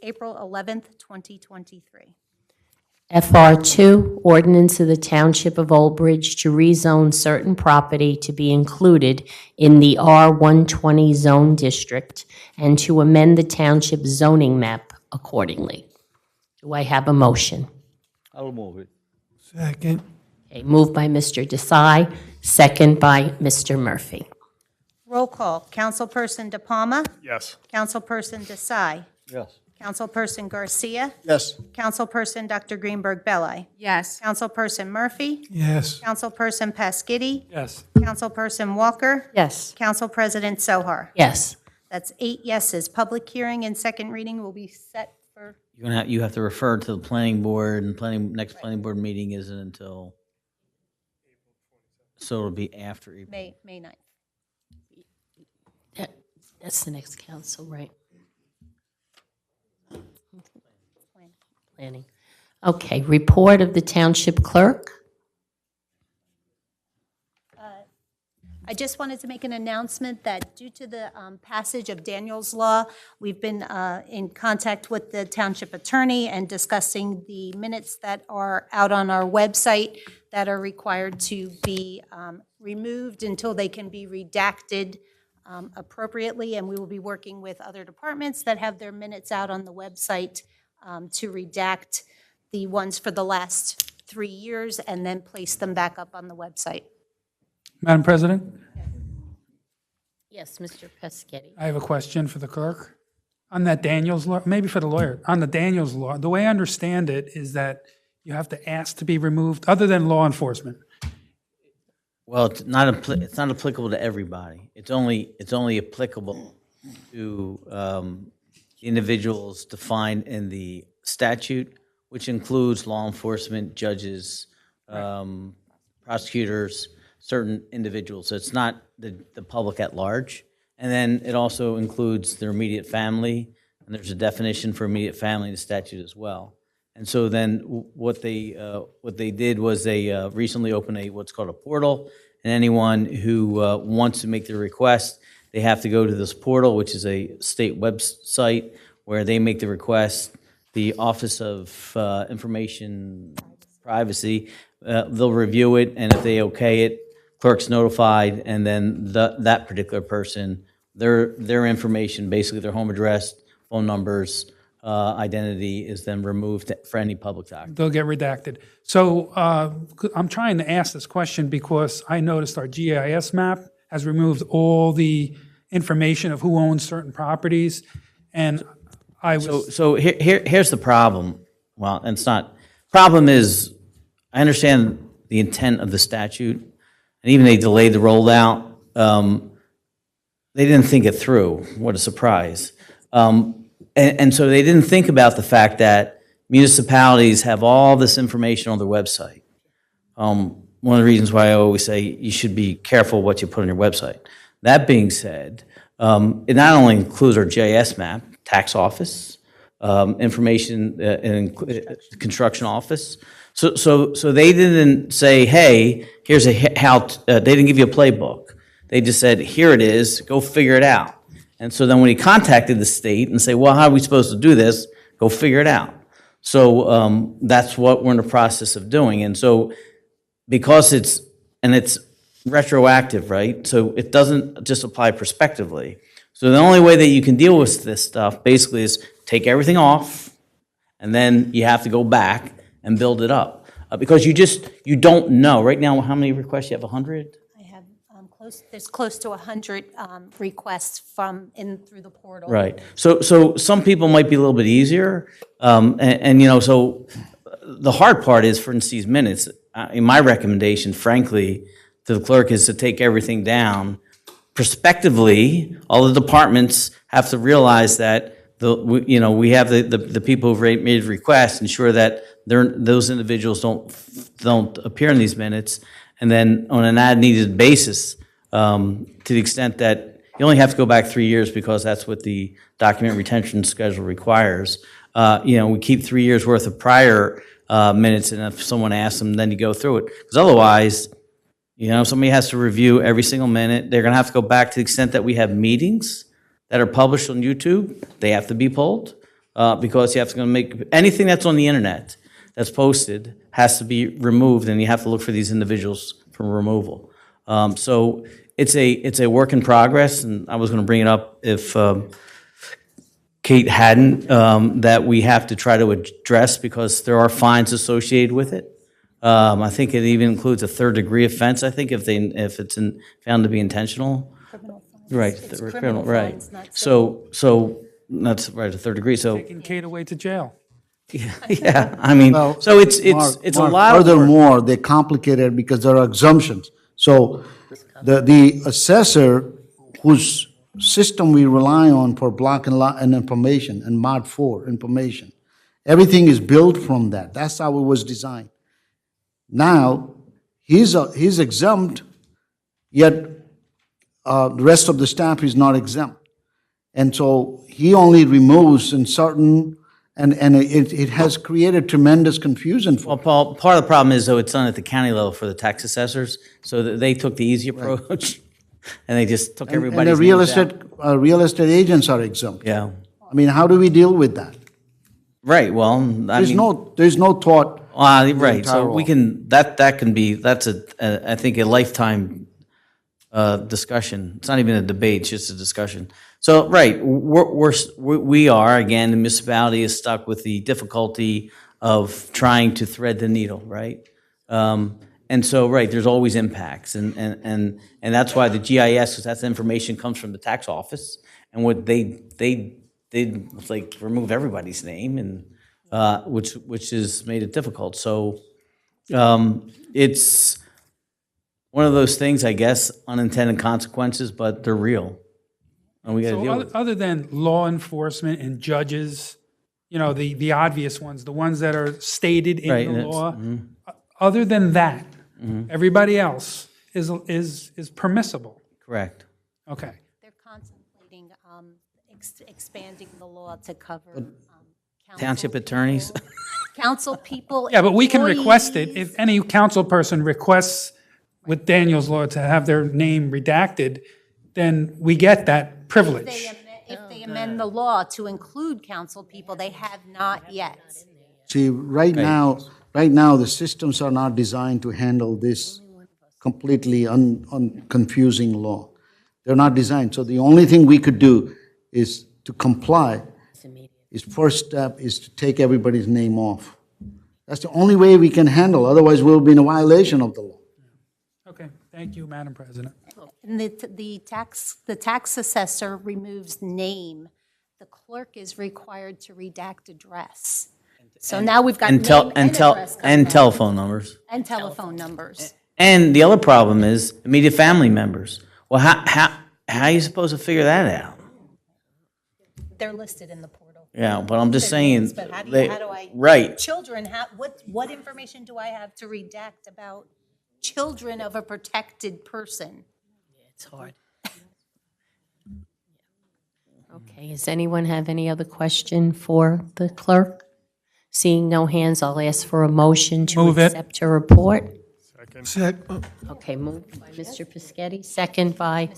April 11th, 2023. FR2, ordinance of the Township of Old Bridge to rezone certain property to be included in the R120 zone district and to amend the township zoning map accordingly. Do I have a motion? I'll move it. Second. Okay, moved by Mr. Desai, second by Mr. Murphy. Roll call. Councilperson De Palma? Yes. Councilperson Desai? Yes. Councilperson Garcia? Yes. Councilperson Dr. Greenberg Belli? Yes. Councilperson Murphy? Yes. Councilperson Pasquitti? Yes. Councilperson Walker? Yes. Council President Sohar? Yes. That's 8 yeses. Public hearing and second reading will be set for You have to refer to the planning board, and next planning board meeting isn't until, so it'll be after April. May 9th. That's the next council, right? Planning. Okay, report of the township clerk. I just wanted to make an announcement that due to the passage of Daniel's Law, we've been in contact with the township attorney and discussing the minutes that are out on our website that are required to be removed until they can be redacted appropriately, and we will be working with other departments that have their minutes out on the website to redact the ones for the last 3 years and then place them back up on the website. Madam President, Yes, Mr. Pescetti. I have a question for the clerk. On that Daniels Law, maybe for the lawyer, on the Daniels Law, the way I understand it is that you have to ask to be removed, other than law enforcement. Well, it's not applicable to everybody. It's only applicable to individuals defined in the statute, which includes law enforcement, judges, prosecutors, certain individuals. So it's not the public at large. And then it also includes their immediate family, and there's a definition for immediate family in the statute as well. And so then what they did was they recently opened what's called a portal, and anyone who wants to make their request, they have to go to this portal, which is a state website where they make the request. The Office of Information Privacy, they'll review it, and if they okay it, clerk's notified, and then that particular person, their information, basically their home address, phone numbers, identity, is then removed for any public document. They'll get redacted. So I'm trying to ask this question because I noticed our GIS map has removed all the information of who owns certain properties, and I was... So here's the problem. Well, and it's not, problem is, I understand the intent of the statute, and even they delayed the rollout. They didn't think it through. What a surprise. And so they didn't think about the fact that municipalities have all this information on their website. One of the reasons why I always say you should be careful what you put on your website. That being said, it not only includes our GIS map, tax office, information, construction office. So they didn't say, hey, here's they didn't give you a playbook. They just said, here it is, go figure it out. And so then when he contacted the state and say, well, how are we supposed to do this? Go figure it out. So that's what we're in the process of doing. And so because it's retroactive, right? So it doesn't just apply prospectively. So the only way that you can deal with this stuff basically is take everything off, and then you have to go back and build it up. Because you don't know. Right now, how many requests? You have 100? I have there's close to 100 requests through the portal. Right. So some people might be a little bit easier. So the hard part is, for instance, these minutes. My recommendation, frankly, to the clerk is to take everything down. Prospectively, all the departments have to realize that we have the people who've made requests, ensure that those individuals don't appear in these minutes, and then on an as-needed basis, to the extent that you only have to go back 3 years because that's what the document retention schedule requires. We keep 3 years worth of prior minutes, and if someone asks them, then you go through it. Because otherwise, somebody has to review every single minute. They're going to have to go back to the extent that we have meetings that are published on YouTube. They have to be pulled because you have to make anything that's on the internet. that's posted has to be removed, and you have to look for these individuals for removal. So it's a work in progress, and I was going to bring it up if Kate hadn't, that we have to try to address because there are fines associated with it. I think it even includes a third-degree offense, I think, if it's found to be intentional. Right. It's the criminal right. fines, not So that's right, a third degree, so, Taking Kate away to jail. yeah, I mean, Well, so it's Mark, a Mark, lot of work. Furthermore, they complicate it because there are exemptions. So the assessor whose system we rely on for block and lot and information and mod 4 information, everything is built from that. That's how it was designed. Now, he's exempt, yet the rest of the staff is not exempt. And so he only removes in certain, and it has created tremendous confusion for Well, Paul, part of the problem is, though, it's done at the county level for the tax assessors, so that they took the easy approach, and they just took And everybody's the real names out. estate, real estate agents are exempt. Yeah, I mean, how do we deal with that? right, well, I There's mean, there's no thought. right, so entire we law. can, that can be, that's I think, a lifetime discussion. It's not even a debate, it's just a discussion. So, right, we are, again, the municipality is stuck with the difficulty of trying to thread the needle, right? And so, right, there's always impacts, and that's why the GIS, because that's information comes from the tax office, and what they like remove everybody's name, and which has made it difficult. So, it's one of those things, I guess, unintended consequences, but they're real, and we got to deal So with it. other than law enforcement and judges, you know, the obvious ones, the ones that are stated in Right, the and it's- law, other than that, everybody else is permissible. Correct. Okay. They're contemplating expanding the law to cover Township attorneys. council people. Yeah, but we can request it. employees. If any council person requests with Daniel's law to have their name redacted, then we get that privilege. If they amend the law to include council people, they have not yet. See, right now, the systems are not designed to handle this completely confusing law. They're not designed. So the only thing we could do is to comply. First step is to take everybody's name off. That's the only way we can handle, otherwise we'll be in a violation of the law. Okay, thank you, Madam President. And the tax assessor removes name. The clerk is required to redact address. So now we've got name and address coming and out. telephone numbers. And telephone numbers. And the other problem is immediate family members. Well, how are you supposed to figure that out? They're listed in the portal. Yeah, but I'm just Their saying. names, but how do I? Right. Children, what information do I have to redact about children of a protected person? It's hard. Okay, does anyone have any other question for the clerk? Seeing no hands, I'll ask for a motion to Move it. accept her report. Okay, moved by Mr. Pischetti, second by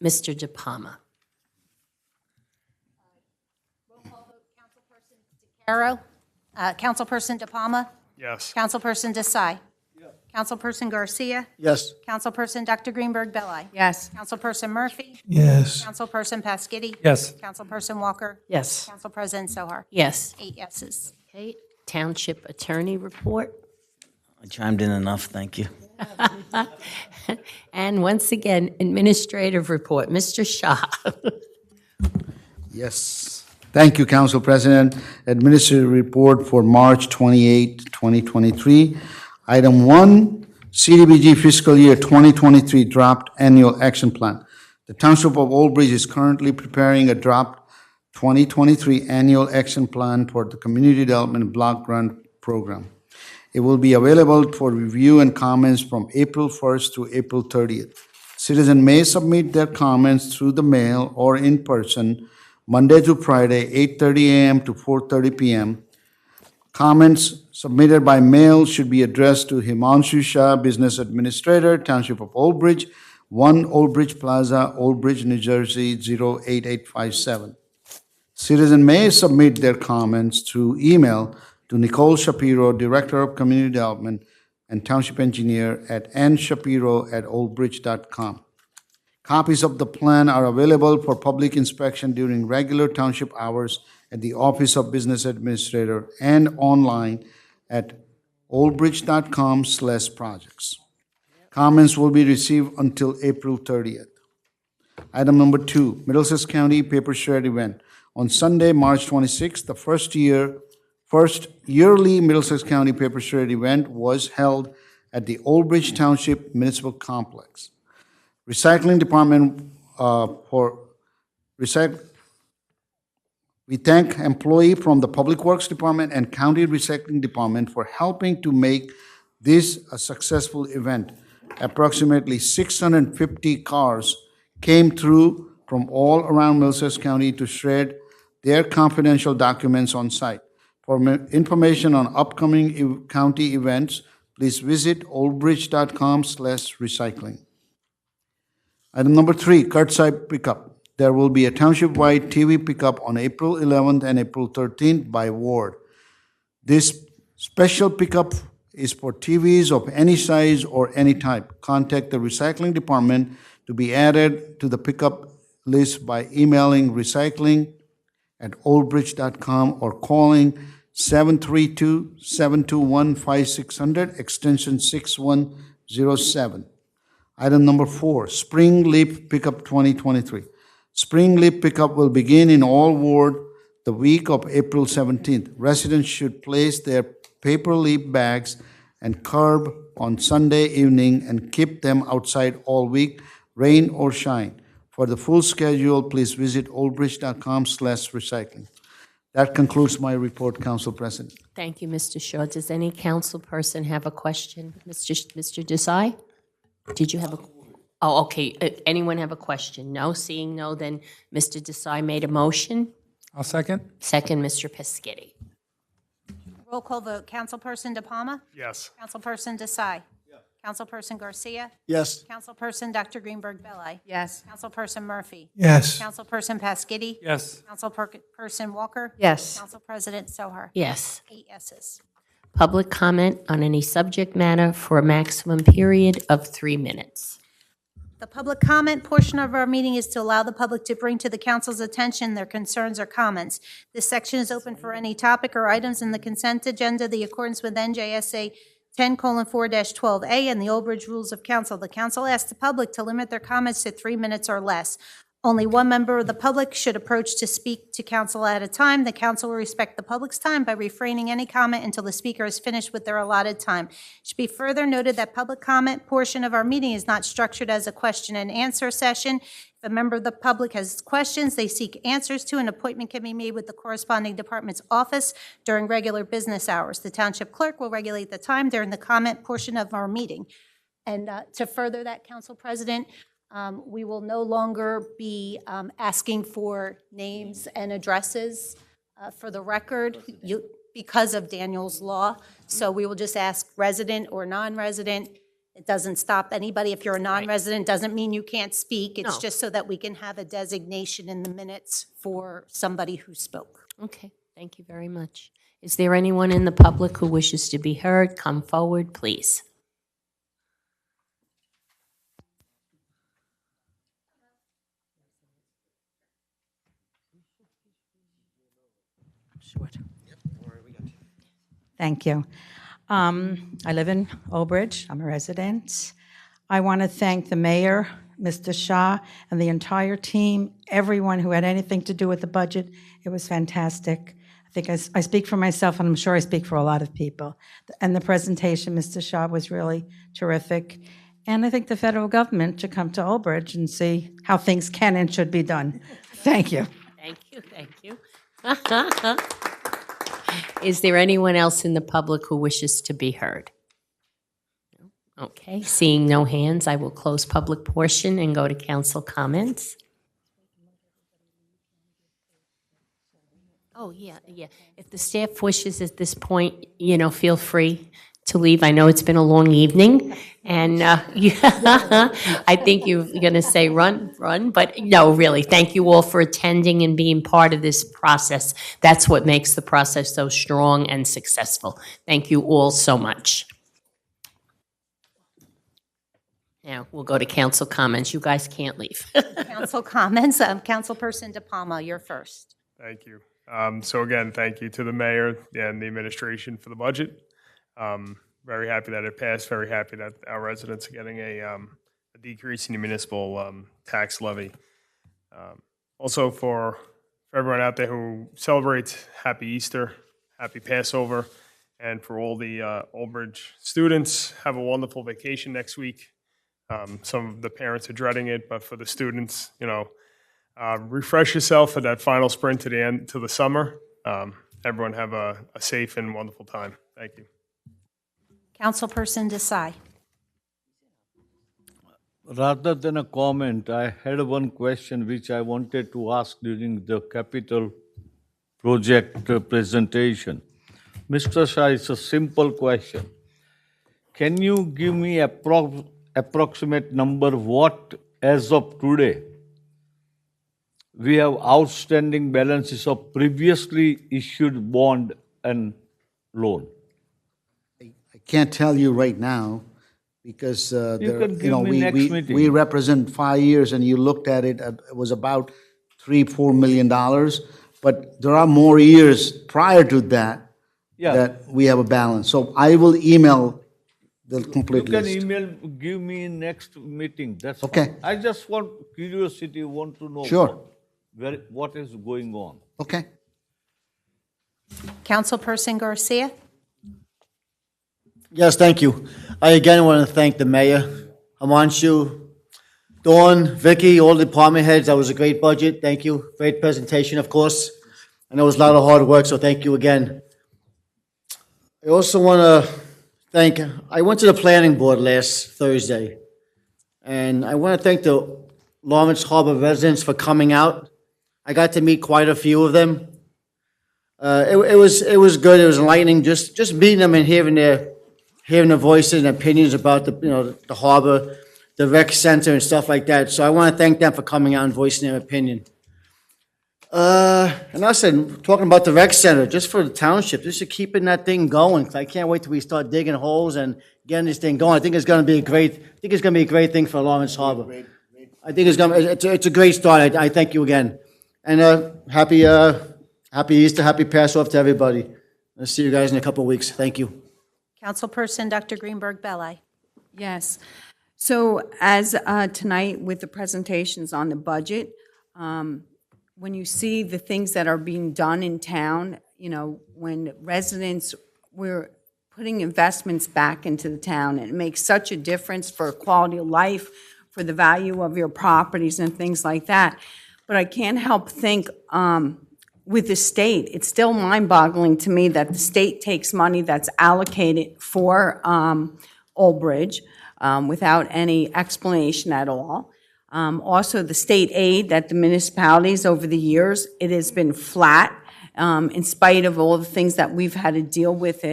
Mr. De Palma. Caro? Councilperson De Palma? Yes. Councilperson Desai? Councilperson Garcia? Yes. Councilperson Dr. Greenberg Belli? Yes. Councilperson Murphy? Yes. Councilperson Pasquitti? Yes. Councilperson Walker? Yes. Council President Sohar? Yes. 8 yeses. Okay, Township Attorney report. I chimed in enough, thank you. And once again, Administrative report. Mr. Shah. Yes. Thank you, Council President. Administrative report for March 28, 2023. Item 1, CDBG fiscal year 2023 draft annual action plan. The Township of Old Bridge is currently preparing a draft 2023 annual action plan for the Community Development Block Grant Program. It will be available for review and comments from April 1st to April 30th. Citizens may submit their comments through the mail or in person, Monday to Friday, 8:30 a.m. to 4:30 p.m. Comments submitted by mail should be addressed to Himanshu Shah, Business Administrator, Township of Old Bridge, 1 Old Bridge Plaza, Old Bridge, New Jersey, 08857. Citizens may submit their comments through email to Nicole Shapiro, Director of Community Development and Township Engineer, at nshapiro@oldbridge.com. Copies of the plan are available for public inspection during regular township hours at the Office of Business Administrator and online at oldbridge.com/projects. Comments will be received until April 30th. Item number 2, Middlesex County Paper Shred Event. On Sunday, March 26th, the first yearly Middlesex County Paper Shred Event was held at the Old Bridge Township Municipal Complex. Recycling Department we thank employee from the Public Works Department and County Recycling Department for helping to make this a successful event. Approximately 650 cars came through from all around Middlesex County to shred their confidential documents on site. For information on upcoming county events, please visit oldbridge.com/recycling. Item number 3, curbside pickup. There will be a township-wide TV pickup on April 11th and April 13th by ward. This special pickup is for TVs of any size or any type. Contact the recycling department to be added to the pickup list by emailing recycling@oldbridge.com or calling 732-721-5600, extension 6107. Item number 4, Spring Leaf Pickup 2023. Spring Leaf Pickup will begin in all ward the week of April 17th. Residents should place their paper leaf bags and curb on Sunday evening and keep them outside all week, rain or shine. For the full schedule, please visit oldbridge.com/recycling. That concludes my report, Council President. Thank you, Mr. Shaw. Does any council person have a question? Mr. Desai? Did you have a, oh, okay. Anyone have a question? No? Seeing no, then Mr. Desai made a motion. I'll second. Second, Mr. Pescetti. Roll call vote. Councilperson DePalma? Yes. Councilperson Desai? Councilperson Garcia? Yes. Councilperson Dr. Greenberg Belli? Yes. Councilperson Murphy? Yes. Councilperson Pasquitti? Yes. Councilperson Walker? Yes. Council President Sohar? Yes. 8 yeses. Public comment on any subject matter for a maximum period of 3 minutes. The public comment portion of our meeting is to allow the public to bring to the council's attention their concerns or comments. This section is open for any topic or items in the consent agenda, the accordance with NJSA 10:4-12A and the Old Bridge Rules of Council. The council asks the public to limit their comments to 3 minutes or less. Only one member of the public should approach to speak to council at a time. The council will respect the public's time by refraining any comment until the speaker is finished with their allotted time. It should be further noted that public comment portion of our meeting is not structured as a question and answer session. If a member of the public has questions they seek answers to, an appointment can be made with the corresponding department's office during regular business hours. The township clerk will regulate the time during the comment portion of our meeting. And to further that, Council President, we will no longer be asking for names and addresses for the record because of Daniel's law. So we will just ask resident or non-resident. It doesn't stop anybody. If you're a non-resident, doesn't mean you can't speak. It's just so that we can have a designation in the minutes for somebody who spoke. Okay, thank you very much. Is there anyone in the public who wishes to be heard? Come forward, please. Thank you. I live in Old Bridge. I'm a resident. I want to thank the mayor, Mr. Shah, and the entire team, everyone who had anything to do with the budget. It was fantastic. I think I speak for myself, and I'm sure I speak for a lot of people. And the presentation, Mr. Shah, was really terrific. And I think the federal government should come to Old Bridge and see how things can and should be done. Thank you. Thank you, thank you. Is there anyone else in the public who wishes to be heard? Okay, seeing no hands, I will close public portion and go to council comments. Oh, yeah. If the staff wishes at this point, feel free to leave. I know it's been a long evening, and I think you're going to say run, but no, really, thank you all for attending and being part of this process. That's what makes the process so strong and successful. Thank you all so much. Now, we'll go to council comments. You guys can't leave. Council comments, Councilperson De Palma, you're first. Thank you. So again, thank you to the mayor and the administration for the budget. Very happy that it passed. Very happy that our residents are getting a decrease in the municipal tax levy. Also for everyone out there who celebrates, happy Easter, happy Passover, and for all the Old Bridge students, have a wonderful vacation next week. Some of the parents are dreading it, but for the students, refresh yourself at that final sprint to the end, to the summer. Everyone have a safe and wonderful time. Thank you. Councilperson Desai. Rather than a comment, I had one question which I wanted to ask during the capital project presentation. Mr. Shah, it's a simple question. Can you give me approximate number what, as of today, we have outstanding balances of previously issued bond and loan? I can't tell you right now because we represent 5 years, and you looked at it, it was about $3-4 million. But there are more years prior to that that we have a balance. So I will email the complete list. You can give me in next meeting. That's okay. Fine. I just want curiosity, want to know sure. what is going on. Okay. Councilperson Garcia. Yes, thank you. I again want to thank the mayor, Himanshu, Dawn, Vicky, all the department heads. That was a great budget. Thank you. Great presentation, of course. I know it was a lot of hard work, so thank you again. I also want to I went to the planning board last Thursday, and I want to thank the Lawrence Harbor residents for coming out. I got to meet quite a few of them. It was good. It was enlightening. Just meeting them and hearing their voices and opinions about the harbor, the rec center, and stuff like that. So I want to thank them for coming out and voicing their opinion. And I said, talking about the rec center, just for the township, just to keeping that thing going. I can't wait till we start digging holes and getting this thing going. I think it's going to be a great thing for Lawrence Harbor. I think it's a great start. I thank you again, and happy Easter, happy Passover to everybody. I'll see you guys in a couple of weeks. Thank you. Councilperson Dr. Greenberg-Belli. Yes. So as tonight with the presentations on the budget, when you see the things that are being done in town, when residents, we're putting investments back into the town, and it makes such a difference for quality of life, for the value of your properties and things like that. But I can't help think with the state, it's still mind-boggling to me that the state takes money that's allocated for Old Bridge without any explanation at all. Also, the state aid that the municipalities over the years, it has been flat in spite of all the things that we've had to deal with.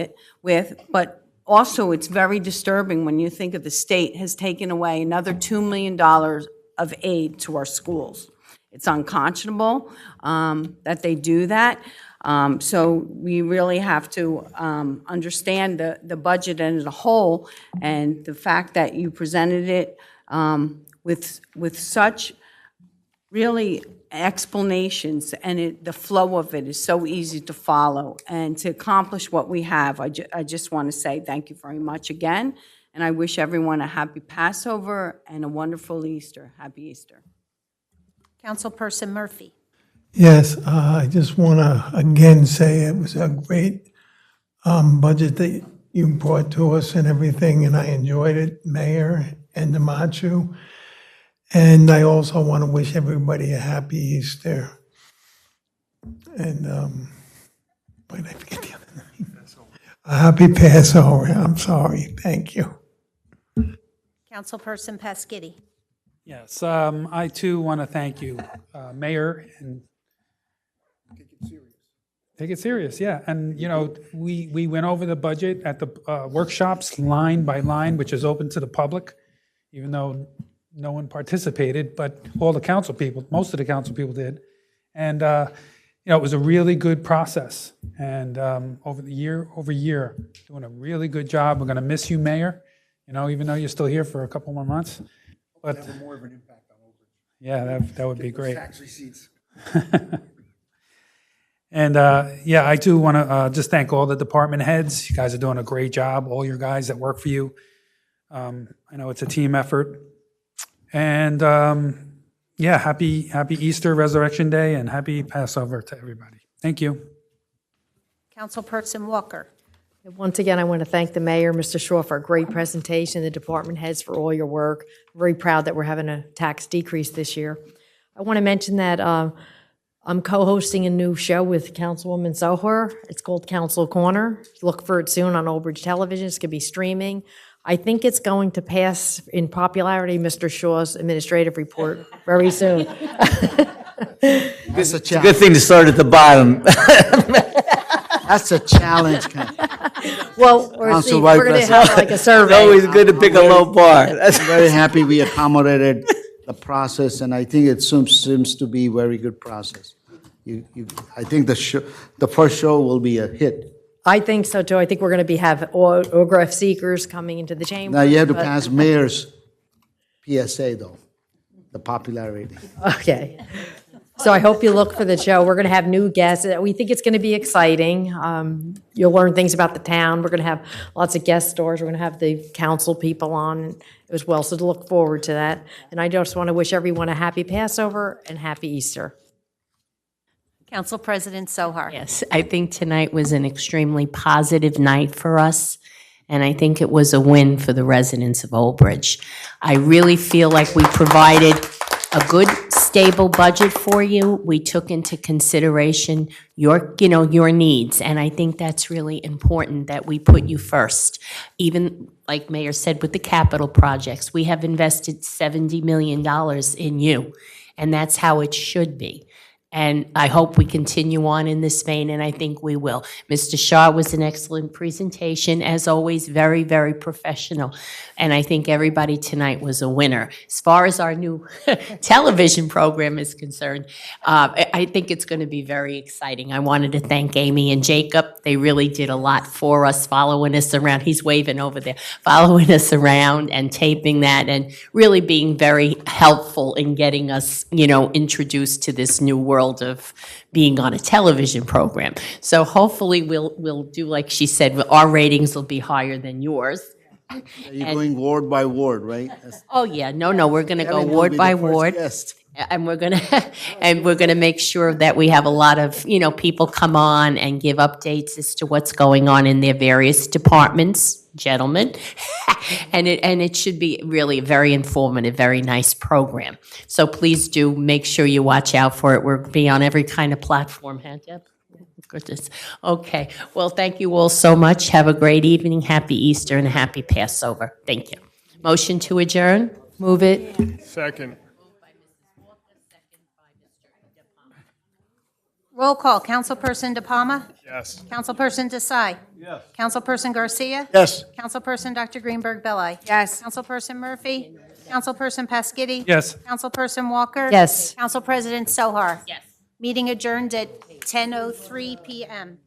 But also, it's very disturbing when you think of the state has taken away another $2 million of aid to our schools. It's unconscionable that they do that. So we really have to understand the budget as a whole, and the fact that you presented it with such really explanations, and the flow of it is so easy to follow, and to accomplish what we have. I just want to say thank you very much again, and I wish everyone a happy Passover and a wonderful Easter. Happy Easter. Councilperson Murphy. Yes, I just want to again say it was a great budget that you brought to us and everything, and I enjoyed it, Mayor and Himanshu. And I also want to wish everybody a happy Easter. And why did I forget the other name? A happy Passover. I'm sorry. Thank you. Councilperson Pasquini. Yes, I too want to thank you, Mayor, and Take it serious, yeah. And, you know, we went over the budget at the workshops line by line, which is open to the public, even though no one participated, but all the council people, most of the council people did. And, you know, it was a really good process. And over year, doing a really good job. We're going to miss you, Mayor, you know, even though you're still here for a couple more months. But Have more of an impact on Oldbridge. yeah, that would be great. Tax receipts. And yeah, I do want to just thank all the department heads. You guys are doing a great job, all your guys that work for you. I know it's a team effort. And yeah, happy Easter, Resurrection Day, and happy Passover to everybody. Thank you. Councilperson Walker. Once again, I want to thank the mayor, Mr. Shaw, for a great presentation, the department heads for all your work. I'm very proud that we're having a tax decrease this year. I want to mention that I'm co-hosting a new show with Councilwoman Sohar. It's called Council Corner. Look for it soon on Old Bridge Television. It's going to be streaming. I think it's going to pass in popularity Mr. Shaw's administrative report very soon. It's a challenge. Good thing to start at the bottom. That's a challenge. Well, we're Council going to Vice have like a survey. It's always good to pick a low bar. I'm very happy we accommodated the process, and I think it seems to be a very good process. I think the first show will be a hit. I think so too. I think we're going to have autograph seekers coming into the chamber. Now, you have to but- pass mayor's PSA, though, the popularity. Okay. So I hope you look for the show. We're going to have new guests. We think it's going to be exciting. You'll learn things about the town. We're going to have lots of guest stars. We're going to have the council people on as well. So to look forward to that. And I just want to wish everyone a happy Passover and happy Easter. Council President Sohar. Yes, I think tonight was an extremely positive night for us, and I think it was a win for the residents of Old Bridge. I really feel like we provided a good, stable budget for you. We took into consideration your needs, and I think that's really important that we put you first. Even like Mayor said with the capital projects, we have invested $70 million in you, and that's how it should be. And I hope we continue on in this vein, and I think we will. Mr. Shaw was an excellent presentation, as always, very, very professional. And I think everybody tonight was a winner. As far as our new television program is concerned, I think it's going to be very exciting. I wanted to thank Amy and Jacob. They really did a lot for us, following us around. He's waving over there, following us around and taping that, and really being very helpful in getting us, introduced to this new world of being on a television program. So hopefully we'll do like she said, our ratings will be higher than yours. You're going ward by ward, right? Oh yeah, no, we're going to go Kevin will ward be by the first ward. guest. And we're gonna make sure that we have a lot of, people come on and give updates as to what's going on in their various departments, gentlemen. And it should be really a very informative, very nice program. So please do make sure you watch out for it. We'll be on every kind of platform, huh, Deb? Goodness. Okay. Well, thank you all so much. Have a great evening. Happy Easter and a happy Passover. Thank you. Motion to adjourn? Move it. Second. Roll call. Councilperson DePalma? Yes. Councilperson Desai? Yes. Councilperson Garcia? Yes. Councilperson Dr. Greenberg Belli? Yes. Councilperson Murphy? Councilperson Pasquitti? Yes. Councilperson Walker? Yes. Council President Sohar? Yes. Meeting adjourned at 10:03 PM.